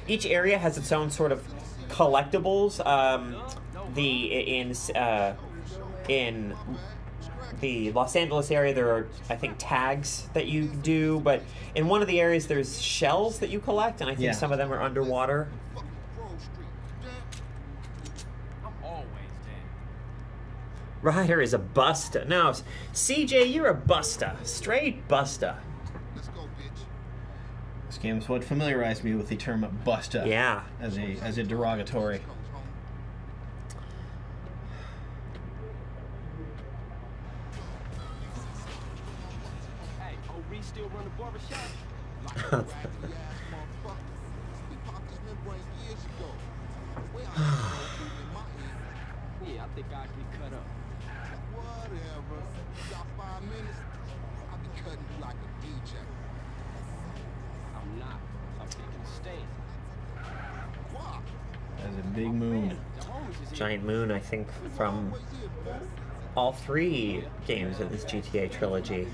[SPEAKER 1] each area has its own sort of collectibles. In the Los Angeles area, there are, I think, tags that you do, but in one of the areas there's shells that you collect, and I think some of them are underwater. Ryder is a busta. No, CJ, you're a busta. Straight busta.
[SPEAKER 2] This game is what familiarized me with the term busta.
[SPEAKER 1] Yeah.
[SPEAKER 2] As a derogatory.
[SPEAKER 5] Hey, O'Reilly still run the barbershop? Yeah, I think I get cut up.
[SPEAKER 7] Whatever. You got 5 minutes? I'll be cutting you like a DJ.
[SPEAKER 5] I'm not. I'm taking a stand.
[SPEAKER 7] Why?
[SPEAKER 2] As a big moon.
[SPEAKER 5] The homies is here.
[SPEAKER 1] Giant moon, I think, from all 3 games of this GTA trilogy.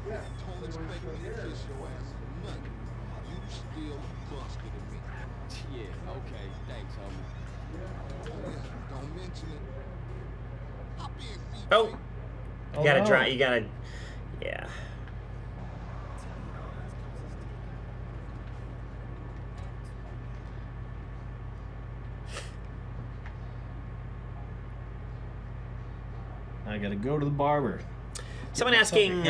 [SPEAKER 5] Don't expect me to kiss your ass for nothing. You still a buster to me. Yeah, okay. Thanks, homie.
[SPEAKER 7] Don't mention it. I'll be in DJ.
[SPEAKER 1] Oh! You gotta
[SPEAKER 2] no.
[SPEAKER 1] try, you gotta... Yeah.
[SPEAKER 2] I gotta go to the barber.
[SPEAKER 1] Someone asking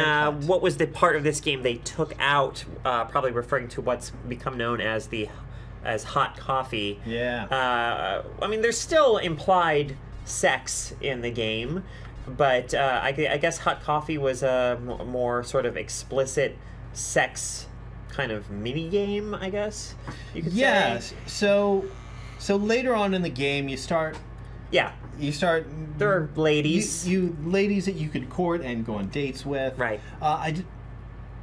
[SPEAKER 1] what was the part of this game they took out, probably referring to what's become known as hot coffee.
[SPEAKER 2] Yeah.
[SPEAKER 1] I mean, there's still implied sex in the game, but I guess hot coffee was a more sort of explicit sex kind of mini game, I guess you could say.
[SPEAKER 2] Yes. So later on in the game, you start.
[SPEAKER 1] Yeah. There are ladies.
[SPEAKER 2] You ladies that you could court and go on dates with.
[SPEAKER 1] Right.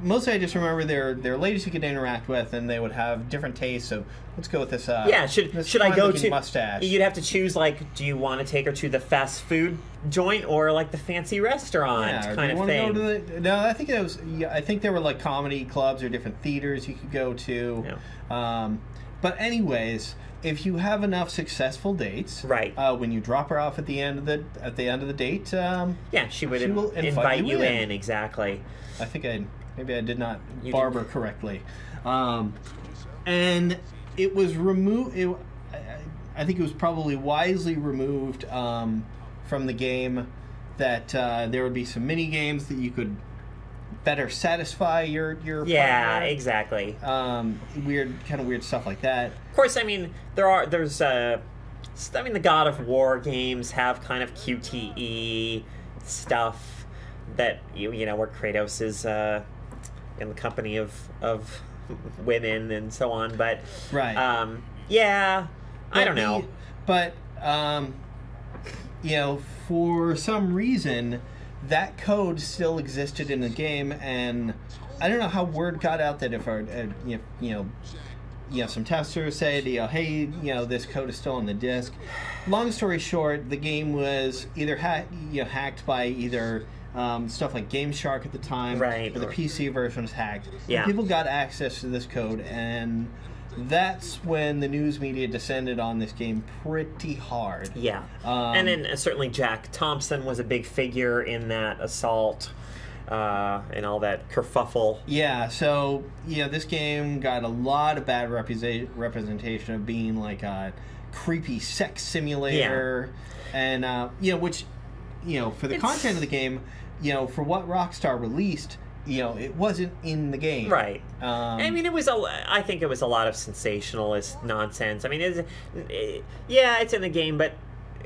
[SPEAKER 2] Mostly, I just remember they're ladies you could interact with, and they would have different tastes. So let's go with this.
[SPEAKER 1] Yeah. Should I go to
[SPEAKER 2] mustache?
[SPEAKER 1] You'd have to choose, like, do you want to take her to the fast food joint or like the fancy restaurant kind of thing?
[SPEAKER 2] No, I think it was. Yeah, I think there were like comedy clubs or different theaters you could go to.
[SPEAKER 1] Yeah.
[SPEAKER 2] But anyways, if you have enough successful dates,
[SPEAKER 1] right?
[SPEAKER 2] When you drop her off at the end of the date,
[SPEAKER 1] she would
[SPEAKER 2] will
[SPEAKER 1] invite you in. Exactly.
[SPEAKER 2] I think maybe I did not barber correctly, and it was removed. I think it was probably wisely removed from the game. That there would be some mini games that you could better satisfy your partner.
[SPEAKER 1] Exactly.
[SPEAKER 2] Weird stuff like that.
[SPEAKER 1] Of course, I mean there's the God of War games have kind of QTE stuff that you know where Kratos is in the company of women and so on, but
[SPEAKER 2] right.
[SPEAKER 1] I don't know.
[SPEAKER 2] But for some reason, that code still existed in the game, and I don't know how word got out that if some testers said, hey, this code is still on the disk. Long story short, the game was either hacked by either stuff like GameShark at the time,
[SPEAKER 1] right,
[SPEAKER 2] or the PC version was hacked.
[SPEAKER 1] Yeah.
[SPEAKER 2] And people got access to this code, and that's when the news media descended on this game pretty hard.
[SPEAKER 1] Yeah. And then certainly Jack Thompson was a big figure in that assault and all that kerfuffle.
[SPEAKER 2] Yeah, so, this game got a lot of bad representation of being like a creepy sex simulator. Yeah. And, which, for the content of the game, for what Rockstar released, it wasn't in the game.
[SPEAKER 1] Right. I mean, I think it was a lot of sensationalist nonsense. I mean, it's in the game, but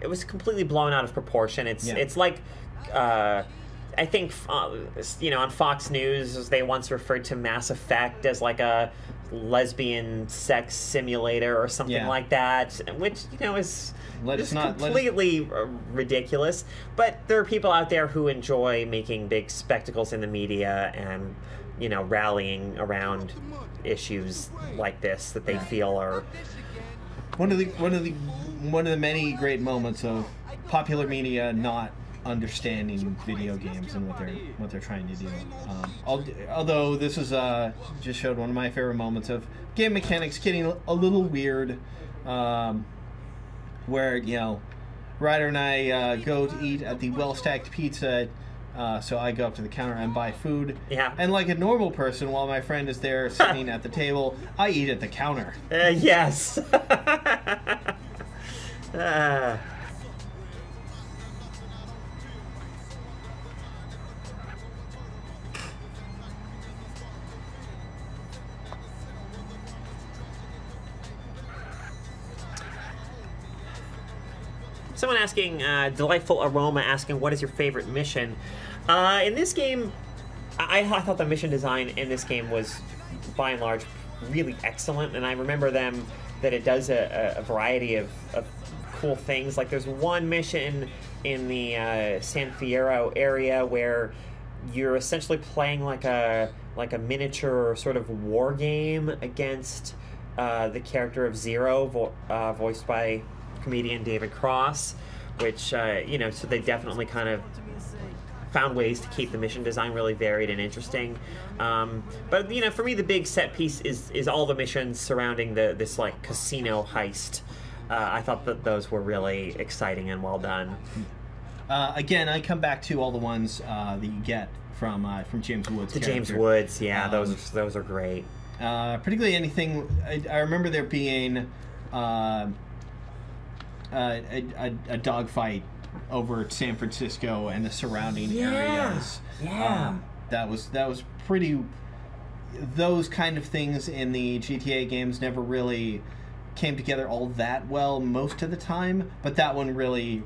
[SPEAKER 1] it was completely blown out of proportion. It's like I think on Fox News they once referred to Mass Effect as like a lesbian sex simulator or something like that, which is completely ridiculous. But there are people out there who enjoy making big spectacles in the media and rallying around issues like this that they feel are
[SPEAKER 2] one of the many great moments of popular media not understanding video games and what they're trying to do. Although this is just showed one of my favorite moments of game mechanics getting a little weird, where Ryder and I go to eat at the Well-Stacked Pizza. So I go up to the counter and buy food.
[SPEAKER 1] Yeah. And
[SPEAKER 2] like a normal person, while my friend is there sitting at the table, I eat at the counter.
[SPEAKER 1] Yes. Someone asking, Delightful Aroma asking, what is your favorite mission? In this game, I thought the mission design in this game was, by and large, really excellent, and I remember that it does a variety of cool things. Like there's one mission in the San Fierro area where you're essentially playing like a miniature sort of war game against the character of Zero, voiced by comedian David Cross, which so they definitely kind of found ways to keep the mission design really varied and interesting. But for me, the big set piece is all the missions surrounding this like casino heist. I thought that those were really exciting and well done.
[SPEAKER 2] Again, I come back to all the ones that you get from James Woods.
[SPEAKER 1] The James Woods, yeah, those are great.
[SPEAKER 2] Particularly anything. I remember there being a dogfight over San Francisco and the surrounding areas.
[SPEAKER 1] Yeah.
[SPEAKER 2] That was pretty. Those kind of things in the GTA games never really came together all that well most of the time, but that one really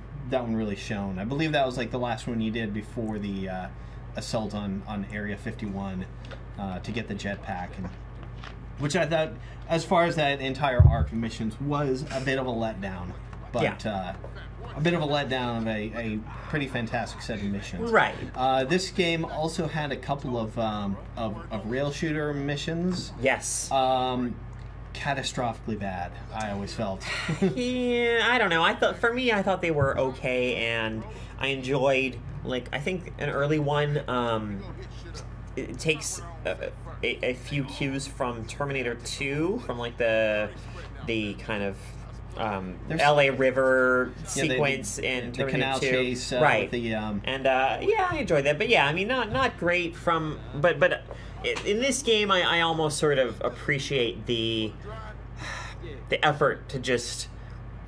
[SPEAKER 2] shone. I believe that was like the last one you did before the assault on Area 51 to get the jetpack, which I thought, as far as that entire arc of missions, was a bit of a letdown. But a bit of a letdown of a pretty fantastic set of missions.
[SPEAKER 1] Right.
[SPEAKER 2] This game also had a couple of rail shooter missions.
[SPEAKER 1] Yes.
[SPEAKER 2] Catastrophically bad, I always felt.
[SPEAKER 1] Yeah, I don't know. I thought they were okay, and I enjoyed, like, I think an early one, it takes a few cues from Terminator 2, from like the kind of LA River sequence in Terminator 2.
[SPEAKER 2] The canal chase,
[SPEAKER 1] right?
[SPEAKER 2] Yeah,
[SPEAKER 1] I enjoyed that, but yeah, I mean, not great from, but in this game, I almost sort of appreciate the effort to just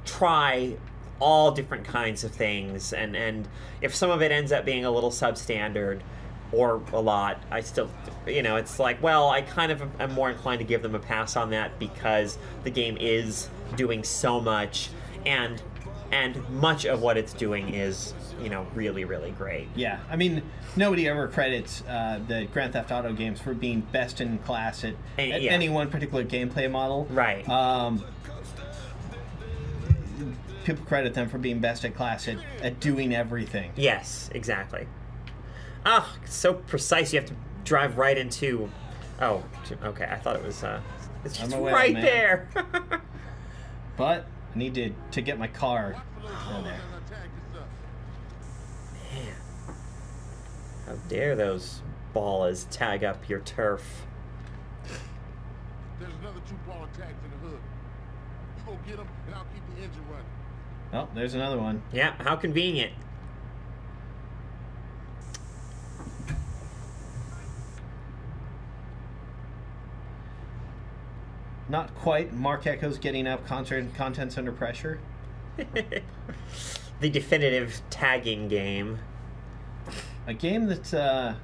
[SPEAKER 1] try all different kinds of things, and if some of it ends up being a little substandard or a lot, I still, it's like, well, I kind of am more inclined to give them a pass on that because the game is doing so much, and much of what it's doing is, really, really great.
[SPEAKER 2] Yeah, I mean, nobody ever credits the Grand Theft Auto games for being best in class at any one particular gameplay model.
[SPEAKER 1] Right.
[SPEAKER 2] People credit them for being best in class at doing everything.
[SPEAKER 1] Yes, exactly. Oh, it's so precise. You have to drive right into... Oh, okay. I thought it was... it's just right there.
[SPEAKER 2] But I need to get my car in there.
[SPEAKER 1] Man. How dare those ballers tag up your turf.
[SPEAKER 5] There's another 2-baller tagged in the hood. You go get them, and I'll keep the engine running.
[SPEAKER 2] Oh, there's another one.
[SPEAKER 1] Yeah, how convenient.
[SPEAKER 2] Not quite. Mark Echo's getting up. Contents under pressure.
[SPEAKER 1] The definitive tagging game.
[SPEAKER 2] A game that,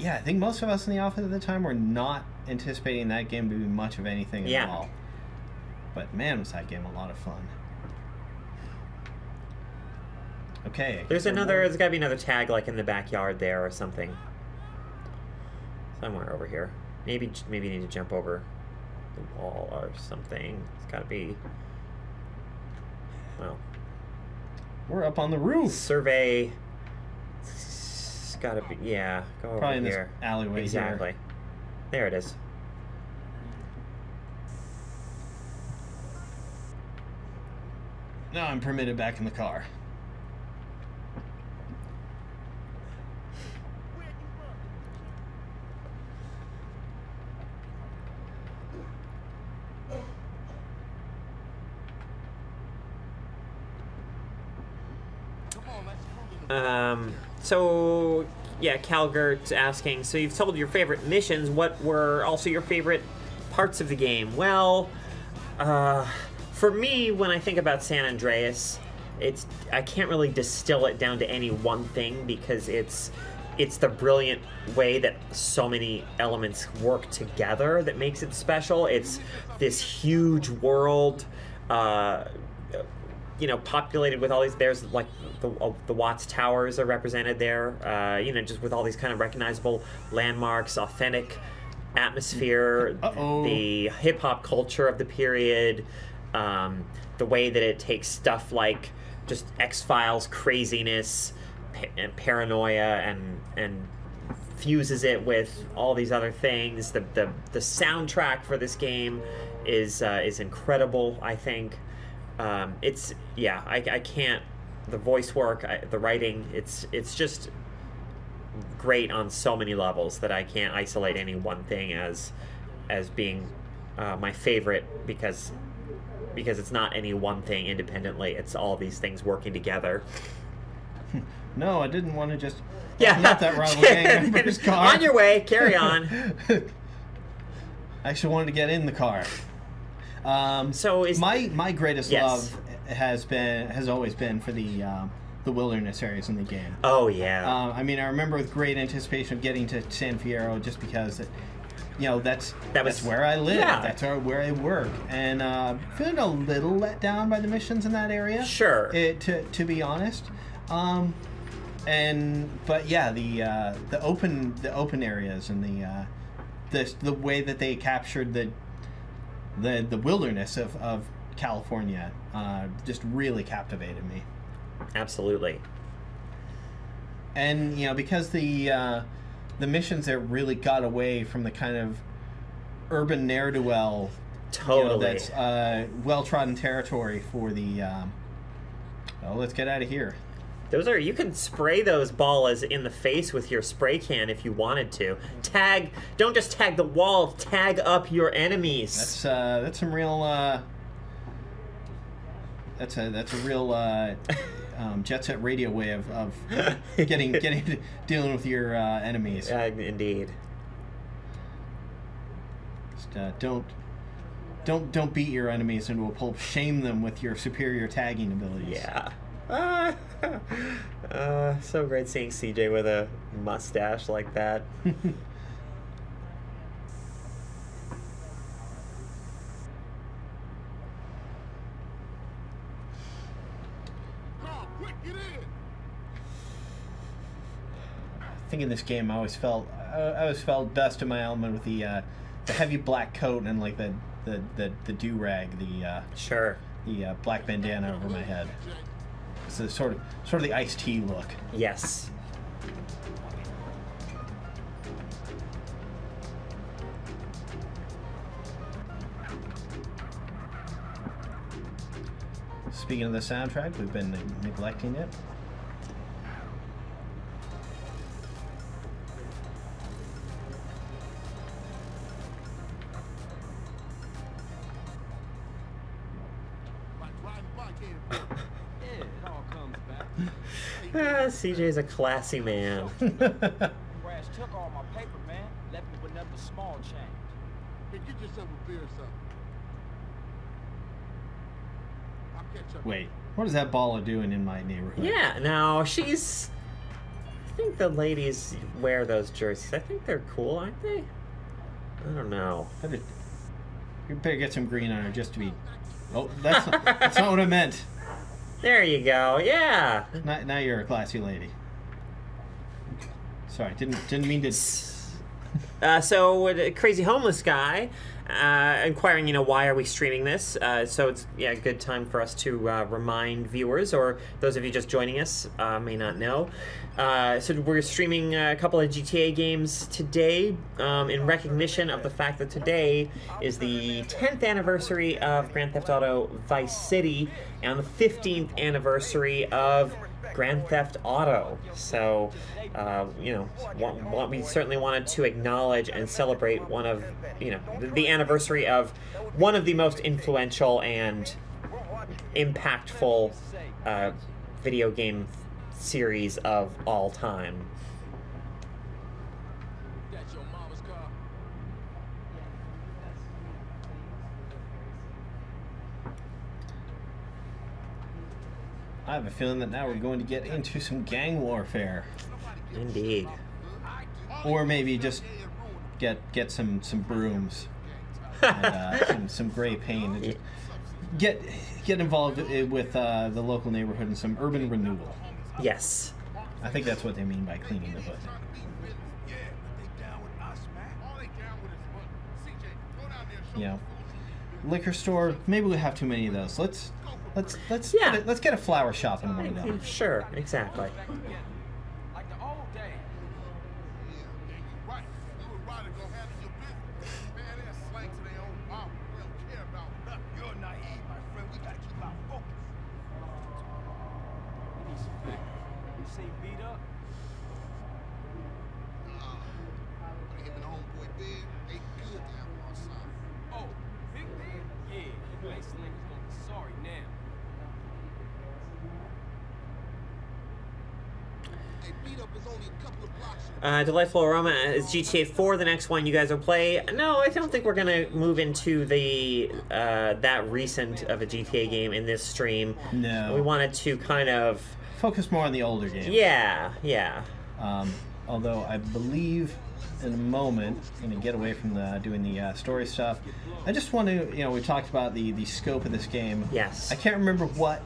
[SPEAKER 2] I think most of us in the office at the time were not anticipating that game to be much of anything at all. But man, was that game a lot of fun. Okay.
[SPEAKER 1] There's got to be another tag like in the backyard there or something. Somewhere over here. Maybe you need to jump over the wall or something. It's got to be. Well.
[SPEAKER 2] We're up on the roof.
[SPEAKER 1] Survey. It's got to be. Yeah. Go over
[SPEAKER 2] Probably in
[SPEAKER 1] here.
[SPEAKER 2] this alleyway.
[SPEAKER 1] Exactly.
[SPEAKER 2] Here.
[SPEAKER 1] There it is.
[SPEAKER 2] Now I'm permitted back in the car.
[SPEAKER 1] So, yeah, Calgert's asking, so you've told your favorite missions, what were also your favorite parts of the game? Well, for me, when I think about San Andreas, I can't really distill it down to any one thing because it's the brilliant way that so many elements work together that makes it special. It's this huge world, populated with all these. There's like the Watts Towers are represented there. Just with all these kind of recognizable landmarks, authentic atmosphere, the hip hop culture of the period, the way that it takes stuff like just X-Files craziness and paranoia and fuses it with all these other things. The soundtrack for this game is incredible, I think. I can't. The voice work, the writing, it's just great on so many levels that I can't isolate any one thing as being my favorite because it's not any one thing independently. It's all these things working together.
[SPEAKER 2] No, I didn't want to just.
[SPEAKER 1] Yeah,
[SPEAKER 2] not that rival gang member's car.
[SPEAKER 1] On your way, carry on.
[SPEAKER 2] I actually wanted to get in the car.
[SPEAKER 1] So is
[SPEAKER 2] my greatest love has always been for the wilderness areas in the game.
[SPEAKER 1] Oh yeah.
[SPEAKER 2] I remember with great anticipation of getting to San Fierro just because that's where I live.
[SPEAKER 1] Yeah.
[SPEAKER 2] That's where I work, and feeling a little let down by the missions in that area.
[SPEAKER 1] Sure.
[SPEAKER 2] To be honest. But yeah, the open areas and the way that they captured the wilderness of California just really captivated me.
[SPEAKER 1] Absolutely.
[SPEAKER 2] And because the missions there really got away from the kind of urban ne'er-do-well,
[SPEAKER 1] totally,
[SPEAKER 2] that's well-trodden territory for the. Let's get out of here.
[SPEAKER 1] You can spray those ballas in the face with your spray can if you wanted to. Don't just tag the wall, tag up your enemies.
[SPEAKER 2] That's some real. That's a real Jet Set Radio way of dealing with your enemies.
[SPEAKER 1] Indeed.
[SPEAKER 2] Just, don't beat your enemies into a pulp. Shame them with your superior tagging abilities.
[SPEAKER 1] Yeah. So great seeing CJ with a mustache like that.
[SPEAKER 2] I think in this game I always felt best in my element with the heavy black coat and like the do-rag,
[SPEAKER 1] sure,
[SPEAKER 2] the black bandana over my head. It's the sort of the iced tea look.
[SPEAKER 1] Yes.
[SPEAKER 2] Speaking of the soundtrack, we've been neglecting it.
[SPEAKER 1] CJ's a classy man.
[SPEAKER 8] Crash took all my paper, man. Left me with nothing but small change.
[SPEAKER 5] Hey, get yourself a beer or something. I'll catch up.
[SPEAKER 2] Wait, what is that baller doing in my neighborhood?
[SPEAKER 1] Yeah, no, I think the ladies wear those jerseys. I think they're cool, aren't they? I don't know.
[SPEAKER 2] You better get some green on her just to be... Oh, that's not what I meant.
[SPEAKER 1] There you go. Yeah.
[SPEAKER 2] Now you're a classy lady. Sorry, didn't mean to.
[SPEAKER 1] So a crazy homeless guy inquiring, why are we streaming this? So it's a good time for us to remind viewers, or those of you just joining us may not know. So we're streaming a couple of GTA games today in recognition of the fact that today is the 10th anniversary of Grand Theft Auto Vice City and the 15th anniversary of Grand Theft Auto. So, we certainly wanted to acknowledge and celebrate one of, the anniversary of one of the most influential and impactful video game series of all time.
[SPEAKER 5] That's your mama's car.
[SPEAKER 2] I have a feeling that now we're going to get into some gang warfare,
[SPEAKER 1] Indeed.
[SPEAKER 2] or maybe just get some brooms and some gray paint. And just get involved with the local neighborhood in some urban renewal.
[SPEAKER 1] Yes.
[SPEAKER 2] I think that's what they mean by cleaning the hood. Liquor store. Maybe we have too many of those. Let's get a flower shop in one of them.
[SPEAKER 1] Sure, exactly.
[SPEAKER 8] Like the old days.
[SPEAKER 5] Right. You were right to go handle your business. Man, they're slang to their own mouth. They don't care about nothing. You're naive, my friend. We gotta keep our focus.
[SPEAKER 8] We need some big. You say beat up?
[SPEAKER 5] Him and homeboy Big, they good to have on our side.
[SPEAKER 8] Oh, Big Big? Yeah, the base niggas gonna be sorry now.
[SPEAKER 5] Hey, beat up is only a couple of blocks.
[SPEAKER 1] Delightful Aroma is GTA 4, the next one you guys will play. No, I don't think we're going to move into the that recent of a GTA game in this stream.
[SPEAKER 2] No.
[SPEAKER 1] We wanted to kind of...
[SPEAKER 2] Focus more on the older games.
[SPEAKER 1] Yeah.
[SPEAKER 2] Although I believe in a moment, I'm going to get away from doing the story stuff. I just want to, we talked about the scope of this game.
[SPEAKER 1] Yes.
[SPEAKER 2] I can't remember what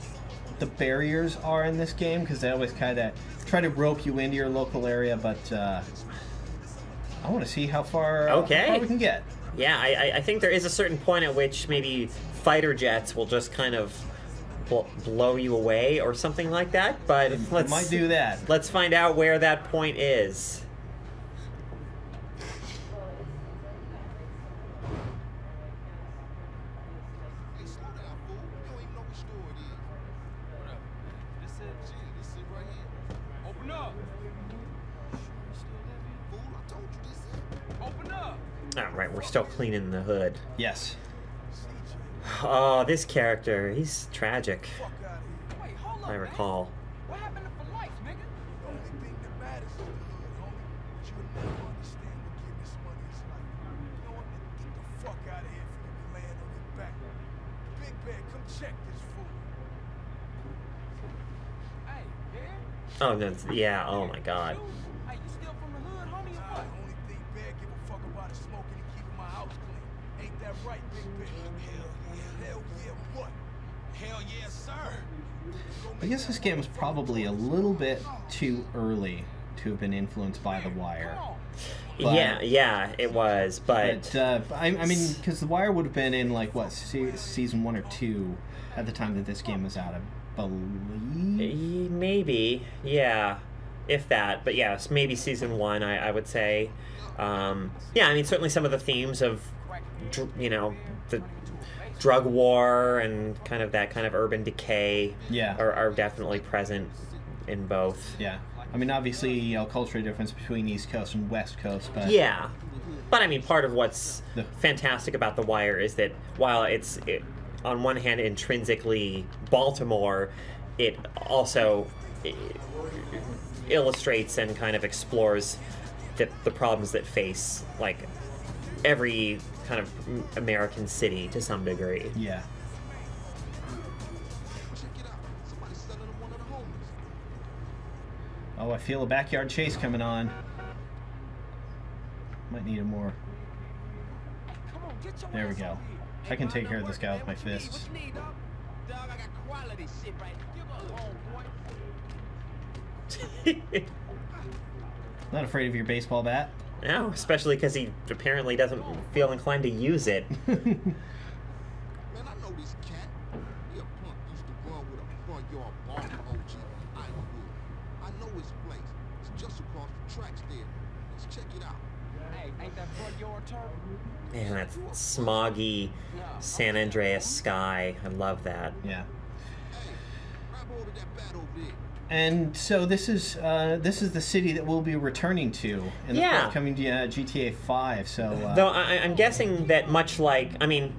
[SPEAKER 2] the barriers are in this game, because they always kind of try to rope you into your local area, but I want to see how far we can get.
[SPEAKER 1] Yeah, I think there is a certain point at which maybe fighter jets will just kind of blow you away or something like that, but let's
[SPEAKER 2] might do that.
[SPEAKER 1] Let's find out where that point is.
[SPEAKER 5] Hey, slow down, fool. You don't even know what store it is.
[SPEAKER 8] What up? This it?
[SPEAKER 5] Gee, this is right here.
[SPEAKER 8] Open up! You still live here?
[SPEAKER 5] Fool, I told you this is.
[SPEAKER 8] Open up!
[SPEAKER 1] All right, we're still cleaning the hood.
[SPEAKER 2] Yes.
[SPEAKER 1] Oh, this character, he's tragic,
[SPEAKER 8] Fuck out of here. Wait, hold up,
[SPEAKER 1] I
[SPEAKER 8] man.
[SPEAKER 1] recall.
[SPEAKER 8] What happened to for life, nigga?
[SPEAKER 5] The only thing that matters is the hood, homie. But you would never understand what getting this money is like. You know what? Get the fuck out of here for you to land on your back. Big Bad, come check this fool.
[SPEAKER 8] Hey, man.
[SPEAKER 1] Oh, no, yeah, oh my god.
[SPEAKER 8] Hey, you still from the hood, homie, or
[SPEAKER 5] The
[SPEAKER 8] what?
[SPEAKER 5] only thing Bad give a fuck about is smoking and keeping my house clean. Ain't that right, Big Bad? Hell yeah, what? Hell yeah, sir.
[SPEAKER 2] I guess this game was probably a little bit too early to have been influenced by The Wire. But-
[SPEAKER 1] Yeah, it was, but
[SPEAKER 2] I mean, because The Wire would have been in, like, what, season 1 or 2 at the time that this game was out, I believe?
[SPEAKER 1] maybe, yeah, if that, but yes, maybe season 1, I would say. Yeah, I mean, certainly some of the themes of, the drug war and kind of that kind of urban decay are definitely present in both.
[SPEAKER 2] Yeah. I mean, obviously, cultural difference between East Coast and West Coast, but...
[SPEAKER 1] Yeah. But, I mean, part of what's fantastic about The Wire is that while it's on one hand, intrinsically Baltimore, it also illustrates and kind of explores the problems that face, like, every kind of American city to some degree.
[SPEAKER 2] Yeah.
[SPEAKER 5] Check it out. Somebody's selling them one of the homeless.
[SPEAKER 2] Oh, I feel a backyard chase coming on. Might need a more...
[SPEAKER 8] Come on, get your
[SPEAKER 2] There we
[SPEAKER 8] ass
[SPEAKER 2] go.
[SPEAKER 8] over here.
[SPEAKER 2] I can take care of this guy with my fists.
[SPEAKER 8] dog. I got quality shit right here. Give up, boy.
[SPEAKER 2] Not afraid of your baseball bat?
[SPEAKER 1] No, especially because he apparently doesn't feel inclined to use it.
[SPEAKER 5] Man, I know this cat. He a punk used to run with a front yard ball OG. I know his place. It's just across the tracks there. Let's check it out.
[SPEAKER 8] Hey, ain't that front yard turtle?
[SPEAKER 1] Man, that smoggy San Andreas sky. I love that.
[SPEAKER 2] Yeah.
[SPEAKER 5] Hey, grab hold of that bat over there.
[SPEAKER 2] And so this is the city that we'll be returning to in the
[SPEAKER 1] Yeah.
[SPEAKER 2] forthcoming GTA 5. So
[SPEAKER 1] Though I'm guessing that much like, I mean,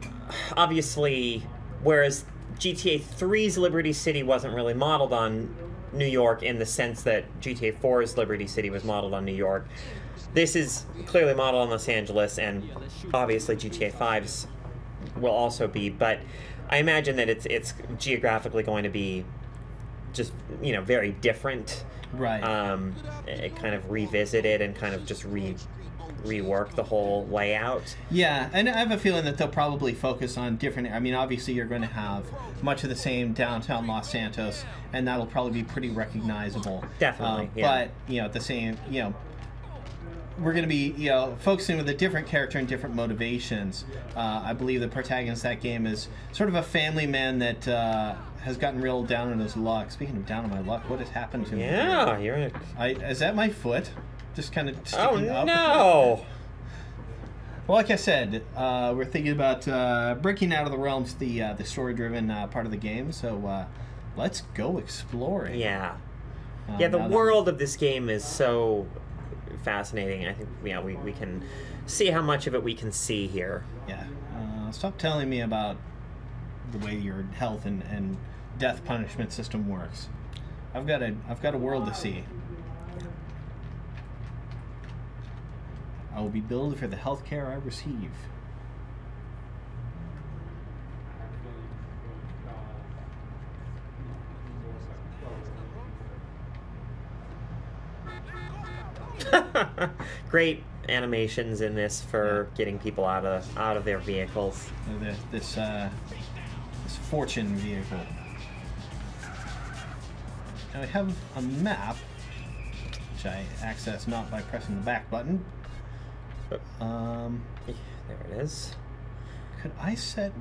[SPEAKER 1] obviously, whereas GTA 3's Liberty City wasn't really modeled on New York in the sense that GTA 4's Liberty City was modeled on New York, this is clearly modeled on Los Angeles, and obviously GTA 5's will also be, but I imagine that it's geographically going to be just, you know, very different.
[SPEAKER 2] right.
[SPEAKER 1] It kind of revisit it and kind of just rework the whole layout.
[SPEAKER 2] Yeah, and I have a feeling that they'll probably focus on different. I mean, obviously, you're going to have much of the same downtown Los Santos, and that'll probably be pretty recognizable.
[SPEAKER 1] Definitely, yeah.
[SPEAKER 2] But you know, at the same, you know, we're going to be, you know, focusing with a different character and different motivations. I believe the protagonist of that game is sort of a family man that has gotten real down on his luck. Speaking of down on my luck, what has happened to me?
[SPEAKER 1] Yeah, you're in a...
[SPEAKER 2] Is that my foot? Just kind of
[SPEAKER 1] Oh,
[SPEAKER 2] sticking up?
[SPEAKER 1] no!
[SPEAKER 2] Well, like I said, we're thinking about breaking out of the realms, the story-driven part of the game. So let's go exploring.
[SPEAKER 1] Yeah. Yeah, the
[SPEAKER 2] now that-
[SPEAKER 1] world of this game is so fascinating. I think, yeah, we can see how much of it we can see here.
[SPEAKER 2] Yeah. Stop telling me about the way your health and death punishment system works. I've got a world to see. I will be billed for the health care I receive.
[SPEAKER 1] Great animations in this for getting people out of their vehicles.
[SPEAKER 2] This fortune vehicle. Now we have a map, which I access not by pressing the back button.
[SPEAKER 1] There it is.
[SPEAKER 2] Could I set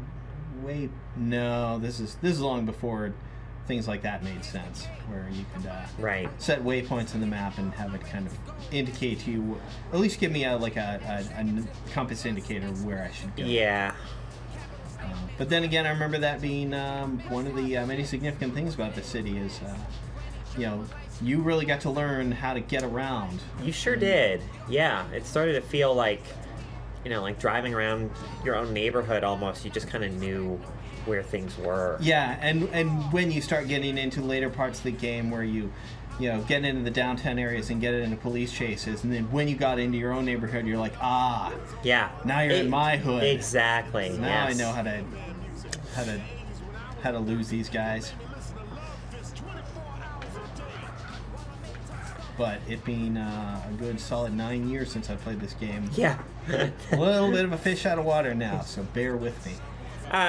[SPEAKER 2] way? No, this is long before things like that made sense, where you could
[SPEAKER 1] Right.
[SPEAKER 2] set waypoints in the map and have it kind of indicate to you, at least give me a compass indicator where I should go.
[SPEAKER 1] Yeah.
[SPEAKER 2] But then again, I remember that being one of the many significant things about the city is, you know, you really got to learn how to get around.
[SPEAKER 1] You sure did. Yeah. It started to feel like, you know, like driving around your own neighborhood almost. You just kind of knew where things were.
[SPEAKER 2] Yeah, and when you start getting into later parts of the game where you know, get into the downtown areas and get into police chases, and then when you got into your own neighborhood, you're like, ah,
[SPEAKER 1] Yeah.
[SPEAKER 2] now you're in my hood.
[SPEAKER 1] Exactly.
[SPEAKER 2] Now
[SPEAKER 1] yes.
[SPEAKER 2] I know how to lose these guys. But it being a good solid 9 years since I played this game,
[SPEAKER 1] Yeah.
[SPEAKER 2] a little bit of a fish out of water now, so bear with me.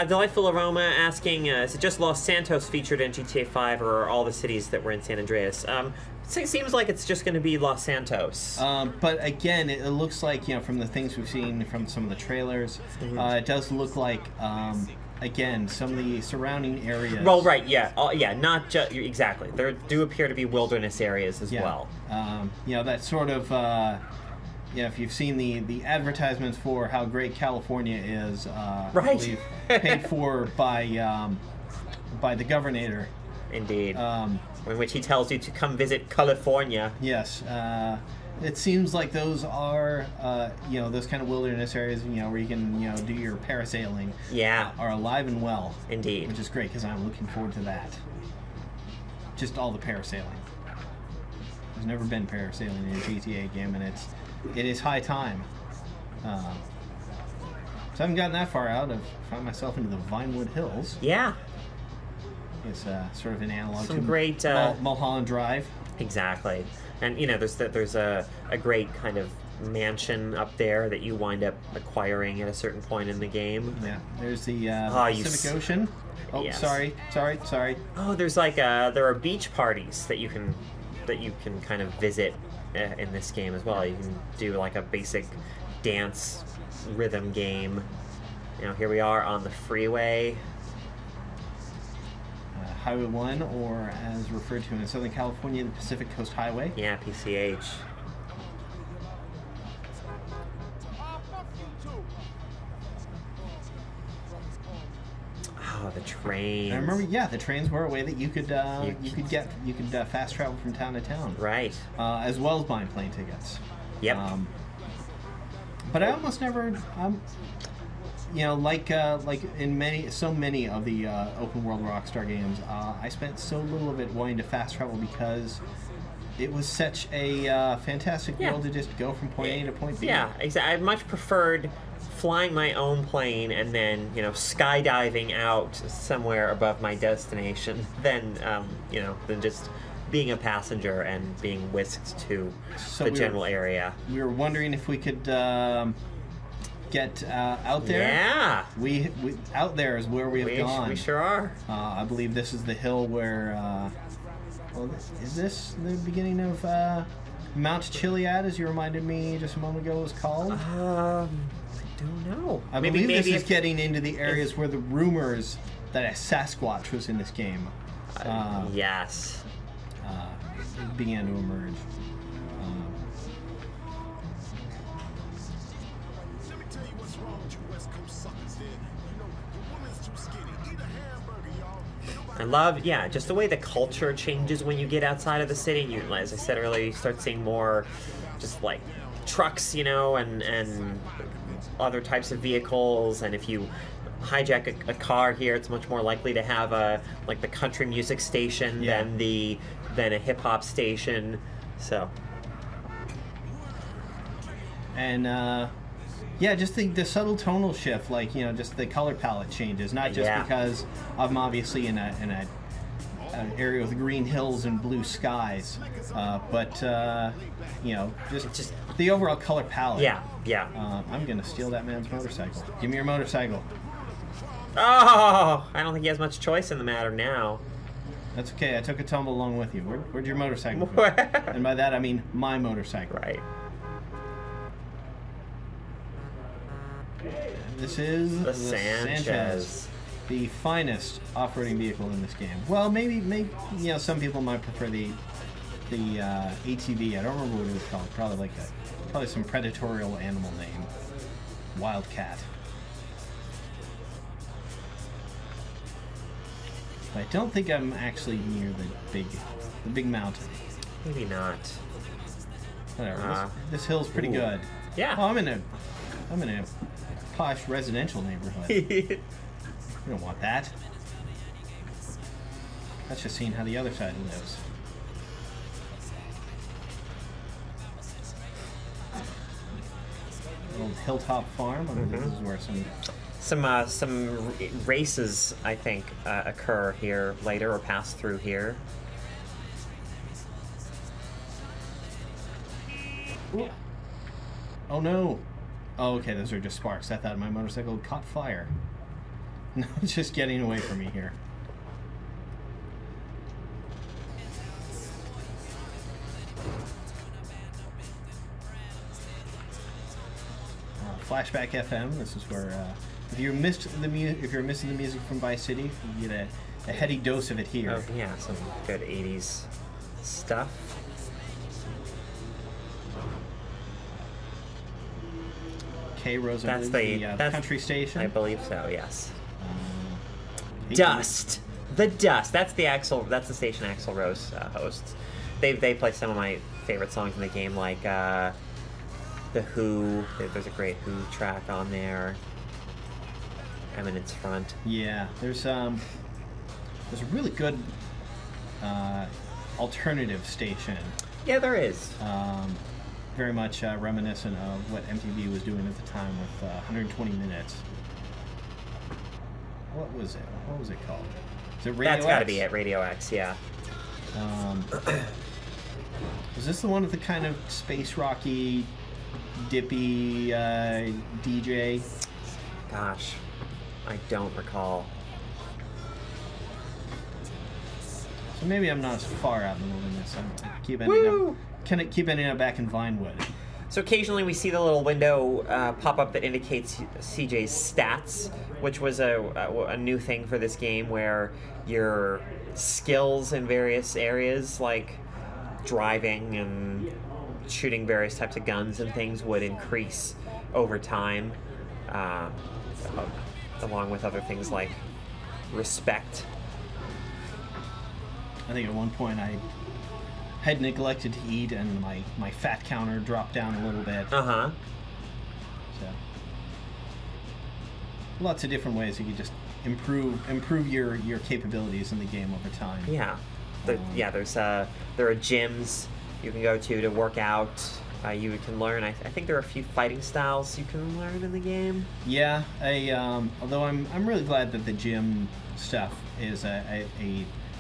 [SPEAKER 1] Delightful Aroma asking, is it just Los Santos featured in GTA 5 or are all the cities that were in San Andreas? It seems like it's just going to be Los Santos.
[SPEAKER 2] But again, it looks like, you know, from the things we've seen from some of the trailers, it does look like, again, some of the surrounding areas.
[SPEAKER 1] Well, right, yeah. Yeah, not just... Exactly. There do appear to be wilderness areas as well.
[SPEAKER 2] You know, that sort of... you know, if you've seen the advertisements for how great California is,
[SPEAKER 1] Right.
[SPEAKER 2] I believe, paid for by the governor.
[SPEAKER 1] Indeed. In which he tells you to come visit California.
[SPEAKER 2] Yes. It seems like those are, you know, those kind of wilderness areas, you know, where you can, you know, do your parasailing.
[SPEAKER 1] Yeah.
[SPEAKER 2] Are alive and well.
[SPEAKER 1] Indeed.
[SPEAKER 2] Which is great, because I'm looking forward to that. Just all the parasailing. There's never been parasailing in a GTA game, and it is high time. So I haven't gotten that far out. I've found myself into the Vinewood Hills.
[SPEAKER 1] Yeah.
[SPEAKER 2] It's sort of an analog
[SPEAKER 1] Some
[SPEAKER 2] to
[SPEAKER 1] great,
[SPEAKER 2] Mulholland Drive.
[SPEAKER 1] Exactly. And, you know, there's a great kind of mansion up there that you wind up acquiring at a certain point in the game.
[SPEAKER 2] Yeah, there's the
[SPEAKER 1] you
[SPEAKER 2] Pacific Ocean. Oh,
[SPEAKER 1] yes.
[SPEAKER 2] sorry.
[SPEAKER 1] Oh, there's like there are beach parties that you can kind of visit in this game as well. You can do like a basic dance rhythm game. You know, here we are on the freeway.
[SPEAKER 2] Highway 1, or as referred to in Southern California, the Pacific Coast Highway.
[SPEAKER 1] Yeah, PCH. Oh, the trains.
[SPEAKER 2] I remember, yeah, the trains were a way that you could fast travel from town to town.
[SPEAKER 1] Right.
[SPEAKER 2] As well as buying plane tickets.
[SPEAKER 1] Yep.
[SPEAKER 2] But I almost never, you know, like in so many of the open world Rockstar games, I spent so little of it wanting to fast travel because it was such a fantastic world to just go from point A to point B.
[SPEAKER 1] Yeah, exactly. I much preferred flying my own plane and then, you know, skydiving out somewhere above my destination than, you know, than just being a passenger and being whisked to the general area.
[SPEAKER 2] We were wondering if we could get out there.
[SPEAKER 1] Yeah.
[SPEAKER 2] We out there is where we have gone.
[SPEAKER 1] We sure are.
[SPEAKER 2] I believe this is the hill where. Well, is this the beginning of Mount Chiliad, as you reminded me just a moment ago, was called?
[SPEAKER 1] I don't know.
[SPEAKER 2] I believe this is getting into the areas where the rumors that a Sasquatch was in this game.
[SPEAKER 1] Yes.
[SPEAKER 2] Began to emerge.
[SPEAKER 5] Let me tell you what's wrong with you West Coast suckers then. You know, the woman's too skinny. Eat a hamburger, y'all.
[SPEAKER 1] I love, just the way the culture changes when you get outside of the city. You, as I said earlier, you start seeing more just like trucks, you know, and other types of vehicles. And if you hijack a car here, it's much more likely to have like the country music station than a hip hop station. So.
[SPEAKER 2] And just the subtle tonal shift, like, you know, just the color palette changes, not just because I'm obviously in an area with green hills and blue skies, but you know, just the overall color palette.
[SPEAKER 1] Yeah.
[SPEAKER 2] I'm gonna steal that man's motorcycle. Give me your motorcycle.
[SPEAKER 1] Oh, I don't think he has much choice in the matter now.
[SPEAKER 2] That's okay. I took a tumble along with you. Where'd your motorcycle go? And by that I mean my motorcycle.
[SPEAKER 1] Right.
[SPEAKER 2] This is
[SPEAKER 1] the Sanchez,
[SPEAKER 2] the finest off-roading vehicle in this game. Well, maybe you know, some people might prefer the ATV. I don't remember what it was called. Probably some predatorial animal name. Wildcat. But I don't think I'm actually near the big mountain.
[SPEAKER 1] Maybe not.
[SPEAKER 2] Whatever. This hill's pretty good.
[SPEAKER 1] Yeah.
[SPEAKER 2] Oh, I'm in a posh residential neighborhood. We don't want that. That's just seeing how the other side lives. Old hilltop farm. I mean, this is where
[SPEAKER 1] some races, I think, occur here later or pass through here.
[SPEAKER 2] Ooh. Oh no! Oh, okay, those are just sparks. I thought my motorcycle caught fire. No, it's just getting away from me here. Flashback FM. This is where, if you're missing the music from Vice City, you get a heady dose of it here.
[SPEAKER 1] Oh yeah, some good '80s stuff.
[SPEAKER 2] K Rosa,
[SPEAKER 1] that's
[SPEAKER 2] the country station.
[SPEAKER 1] I believe so. Yes. Dust. The Dust. That's the station Axl Rose hosts. They play some of my favorite songs in the game, like The Who. There's a great Who track on there. Eminence Front.
[SPEAKER 2] Yeah, there's a really good alternative station.
[SPEAKER 1] Yeah, there is.
[SPEAKER 2] Very much reminiscent of what MTV was doing at the time with 120 Minutes. What was it? What was it called? Is it Radio X?
[SPEAKER 1] That's got to be it. Radio X, yeah.
[SPEAKER 2] Was this the one with the kind of space rocky dippy DJ?
[SPEAKER 1] Gosh, I don't recall.
[SPEAKER 2] So maybe I'm not as far out in the wilderness. Keep ending up back in Vinewood.
[SPEAKER 1] So occasionally we see the little window pop up that indicates CJ's stats, which was a new thing for this game, where your skills in various areas, like driving and shooting various types of guns and things, would increase over time, along with other things like respect.
[SPEAKER 2] I think at one point I had neglected to eat, and my fat counter dropped down a little bit.
[SPEAKER 1] Uh-huh.
[SPEAKER 2] So, lots of different ways you could just improve your capabilities in the game over time.
[SPEAKER 1] Yeah. There are gyms you can go to work out. You can learn. I think there are a few fighting styles you can learn in the game.
[SPEAKER 2] Yeah. Although I'm really glad that the gym stuff is a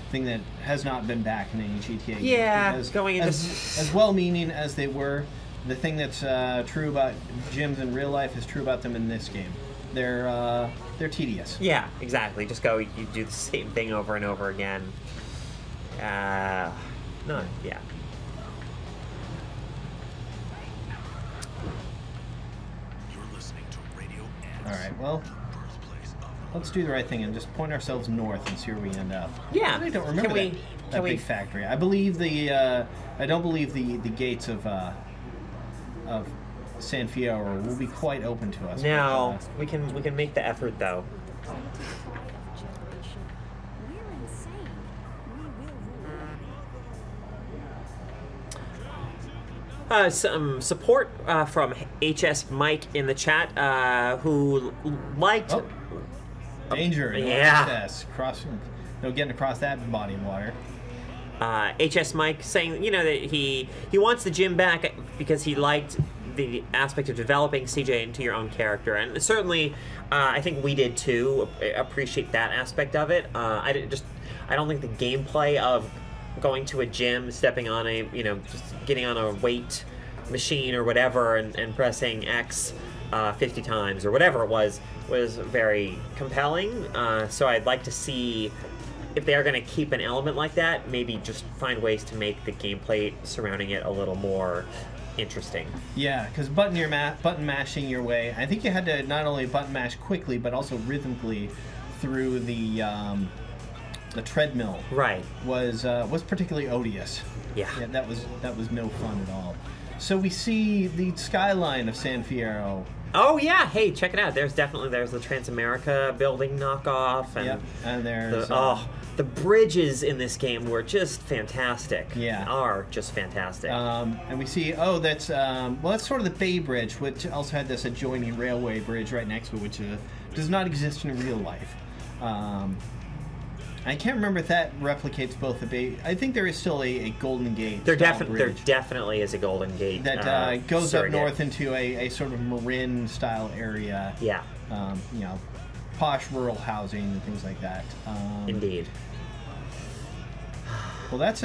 [SPEAKER 2] thing that has not been back in any GTA games.
[SPEAKER 1] Yeah, going into
[SPEAKER 2] as well-meaning as they were, the thing that's true about gyms in real life is true about them in this game. They're tedious.
[SPEAKER 1] Yeah, exactly. Just go. You do the same thing over and over again. Yeah.
[SPEAKER 2] All right. Well, let's do the right thing and just point ourselves north and see where we end up.
[SPEAKER 1] Yeah.
[SPEAKER 2] I don't remember that big factory. I believe I don't believe the gates of San Fierro will be quite open to us.
[SPEAKER 1] No, we can make the effort though. Some support from HS Mike in the chat, who liked.
[SPEAKER 2] Oh. Danger!
[SPEAKER 1] Yeah.
[SPEAKER 2] Getting across that body of water.
[SPEAKER 1] HS Mike saying, that he wants the gym back because he liked the aspect of developing CJ into your own character, and certainly, I think we did too. Appreciate that aspect of it. I don't think the gameplay of going to a gym, stepping on just getting on a weight machine or whatever, and pressing X 50 times or whatever it was very compelling. So I'd like to see if they are going to keep an element like that, maybe just find ways to make the gameplay surrounding it a little more interesting.
[SPEAKER 2] Yeah, because button mashing your way, I think you had to not only button mash quickly but also rhythmically through the treadmill.
[SPEAKER 1] Right.
[SPEAKER 2] Was particularly odious.
[SPEAKER 1] Yeah.
[SPEAKER 2] That was no fun at all. So we see the skyline of San Fierro.
[SPEAKER 1] Oh yeah, hey, check it out. There's the Transamerica building knockoff,
[SPEAKER 2] and there's
[SPEAKER 1] the bridges in this game were just fantastic.
[SPEAKER 2] Yeah,
[SPEAKER 1] are just fantastic.
[SPEAKER 2] And we see that's sort of the Bay Bridge, which also had this adjoining railway bridge right next to it, which does not exist in real life. I can't remember if that replicates both the Bay. I think there is still a Golden Gate.
[SPEAKER 1] There definitely is a Golden Gate
[SPEAKER 2] that goes
[SPEAKER 1] surrogate.
[SPEAKER 2] up north into a sort of Marin style area.
[SPEAKER 1] Yeah.
[SPEAKER 2] Posh rural housing and things like that.
[SPEAKER 1] Indeed.
[SPEAKER 2] Well, that's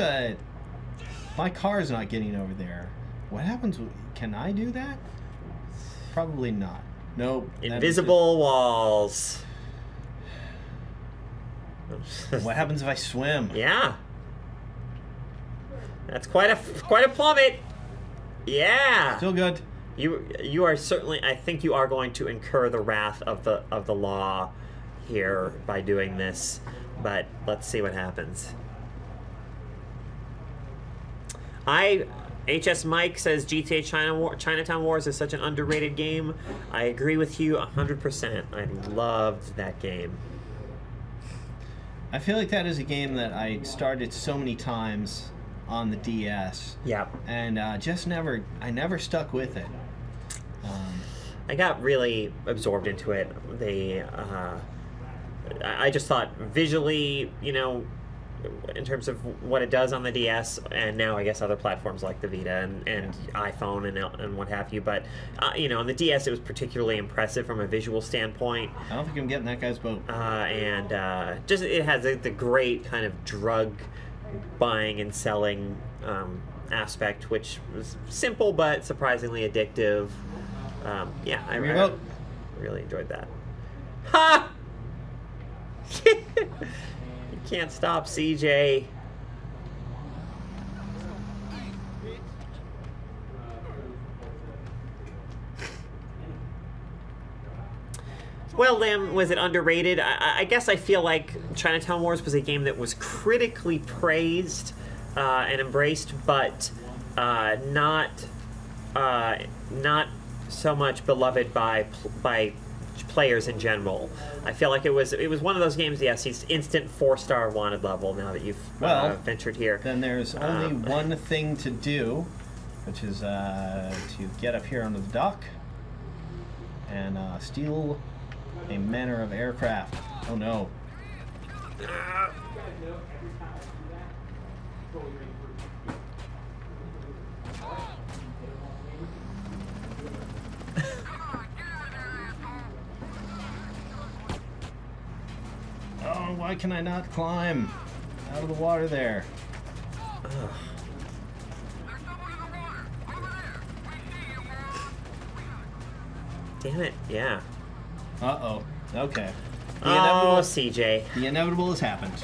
[SPEAKER 2] my car's not getting over there. What happens? Can I do that? Probably not. Nope.
[SPEAKER 1] Invisible walls.
[SPEAKER 2] What happens if I swim?
[SPEAKER 1] Yeah. That's quite a plummet. Yeah.
[SPEAKER 2] Still good.
[SPEAKER 1] You are certainly. I think you are going to incur the wrath of the law here by doing this, but let's see what happens. HS Mike says GTA Chinatown Wars is such an underrated game. I agree with you 100%. I loved that game.
[SPEAKER 2] I feel like that is a game that I started so many times on the DS.
[SPEAKER 1] Yeah.
[SPEAKER 2] And I never stuck with it.
[SPEAKER 1] I got really absorbed into it. I just thought visually, in terms of what it does on the DS, and now I guess other platforms like the Vita and iPhone and what have you. But on the DS, it was particularly impressive from a visual standpoint.
[SPEAKER 2] I don't think I'm getting that guy's boat.
[SPEAKER 1] Just it has the great kind of drug buying and selling aspect, which was simple but surprisingly addictive. Yeah, I really enjoyed that. Ha! You can't stop CJ. Well, then, was it underrated? I guess I feel like Chinatown Wars was a game that was critically praised and embraced, but not so much beloved by players in general. I feel like it was one of those games. Yes, he's instant 4-star wanted level. Now that you've ventured here,
[SPEAKER 2] then there's only one thing to do, which is to get up here onto the dock and steal a manner of aircraft. Oh no. Oh, why can I not climb out of the water there?
[SPEAKER 1] Ugh. Damn it, yeah.
[SPEAKER 2] Uh-oh. Okay.
[SPEAKER 1] Oh, CJ.
[SPEAKER 2] The inevitable has happened.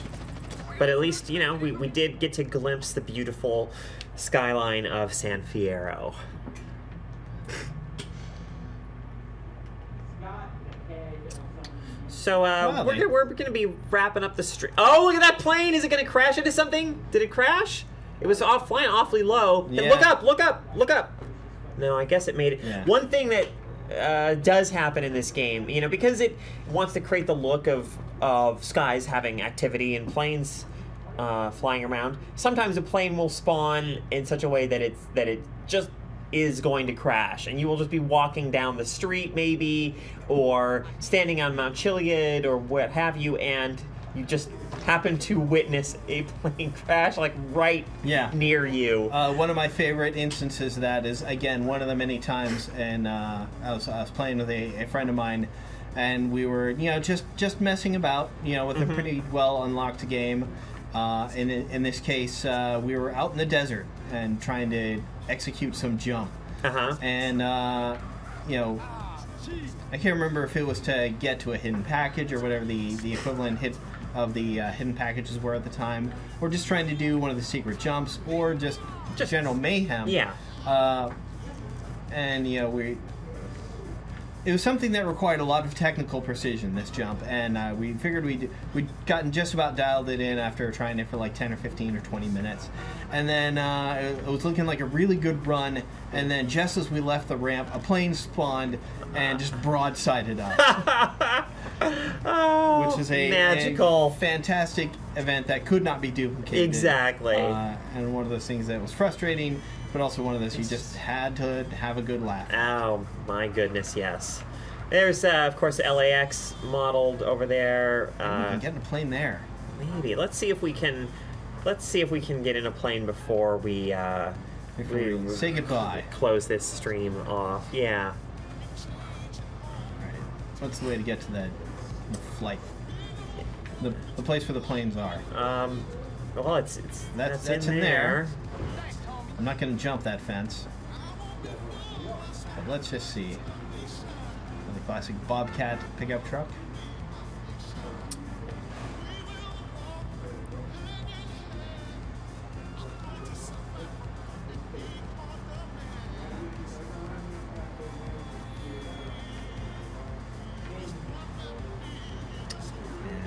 [SPEAKER 1] But at least, you know, we did get to glimpse the beautiful skyline of San Fierro. So, we're going to be wrapping up the stream. Oh, look at that plane! Is it going to crash into something? Did it crash? It was flying awfully low.
[SPEAKER 2] Yeah.
[SPEAKER 1] Look up! Look up! Look up! No, I guess it made it.
[SPEAKER 2] Yeah.
[SPEAKER 1] One thing that does happen in this game, you know, because it wants to create the look of skies having activity and planes flying around. Sometimes a plane will spawn in such a way that it just is going to crash, and you will just be walking down the street maybe, or standing on Mount Chiliad or what have you, and you just happen to witness a plane crash like right near you.
[SPEAKER 2] One of my favorite instances of that is, again, one of the many times, and I was playing with a friend of mine, and we were, you know, just messing about, you know, with a pretty well unlocked game. In this case, we were out in the desert and trying to execute some jump. And, you know, I can't remember if it was to get to a hidden package or whatever the equivalent of the hidden packages were at the time, or just trying to do one of the secret jumps, or just general mayhem.
[SPEAKER 1] Yeah.
[SPEAKER 2] And, you know, it was something that required a lot of technical precision, this jump, and we figured we'd gotten just about dialed it in after trying it for like 10 or 15 or 20 minutes. And then it was looking like a really good run, and then just as we left the ramp, a plane spawned and just broadsided us.
[SPEAKER 1] Oh,
[SPEAKER 2] which is a
[SPEAKER 1] magical,
[SPEAKER 2] fantastic event that could not be duplicated.
[SPEAKER 1] Exactly.
[SPEAKER 2] And one of those things that was frustrating, but also one of those you just had to have a good laugh.
[SPEAKER 1] Oh my goodness, yes. There's of course the LAX modeled over there.
[SPEAKER 2] Maybe we can get in a plane there.
[SPEAKER 1] Maybe. Let's see if we can get in a plane before we
[SPEAKER 2] say goodbye.
[SPEAKER 1] Close this stream off. Yeah.
[SPEAKER 2] Right. What's the way to get to the flight? The place where the planes are.
[SPEAKER 1] Well, that's in there.
[SPEAKER 2] I'm not going to jump that fence. But let's just see. The classic Bobcat pickup truck.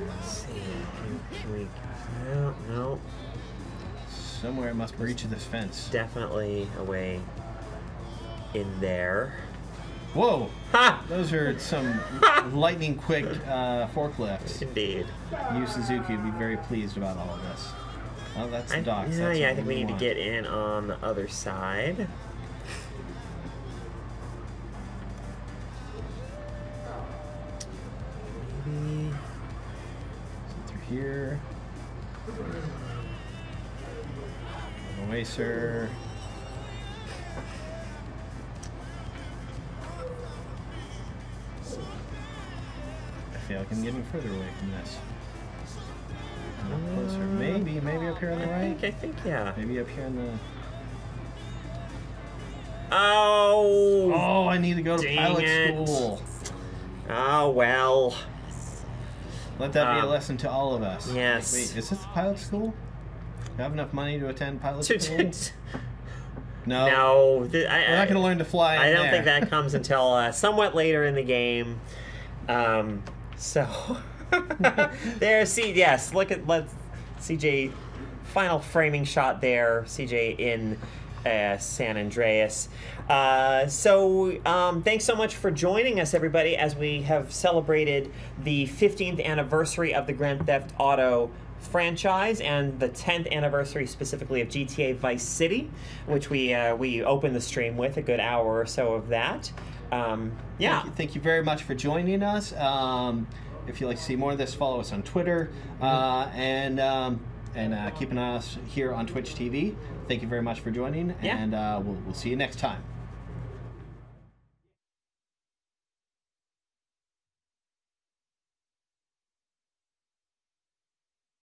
[SPEAKER 1] Let's see. Can we? No.
[SPEAKER 2] Somewhere it must reach this fence.
[SPEAKER 1] Definitely away in there.
[SPEAKER 2] Whoa! Ha! Those are some lightning quick forklifts.
[SPEAKER 1] Indeed.
[SPEAKER 2] Yu Suzuki would be very pleased about all of this. Oh, that's the docks.
[SPEAKER 1] Yeah, I think we need to get in on the other side. Maybe
[SPEAKER 2] through here. Away, sir. I feel like I'm getting further away from this. Closer. Maybe up here on the right.
[SPEAKER 1] I think, yeah.
[SPEAKER 2] Maybe up here on the.
[SPEAKER 1] Oh.
[SPEAKER 2] Oh, I need to go to
[SPEAKER 1] Dang
[SPEAKER 2] pilot
[SPEAKER 1] it.
[SPEAKER 2] school.
[SPEAKER 1] Oh, well.
[SPEAKER 2] Let that be a lesson to all of us.
[SPEAKER 1] Yes.
[SPEAKER 2] Wait, is this the pilot school? Do you have enough money to attend pilot school? No.
[SPEAKER 1] No.
[SPEAKER 2] We're not going to learn to fly
[SPEAKER 1] I
[SPEAKER 2] in
[SPEAKER 1] don't
[SPEAKER 2] there.
[SPEAKER 1] think that comes until somewhat later in the game. So there, see, yes, let's CJ final framing shot there. CJ in San Andreas. Thanks so much for joining us, everybody, as we have celebrated the 15th anniversary of the Grand Theft Auto franchise and the 10th anniversary specifically of GTA Vice City, which we opened the stream with a good hour or so of that. Yeah.
[SPEAKER 2] Thank you very much for joining us. If you'd like to see more of this, follow us on Twitter and keep an eye on us here on Twitch TV. Thank you very much for joining, and we'll see you next time.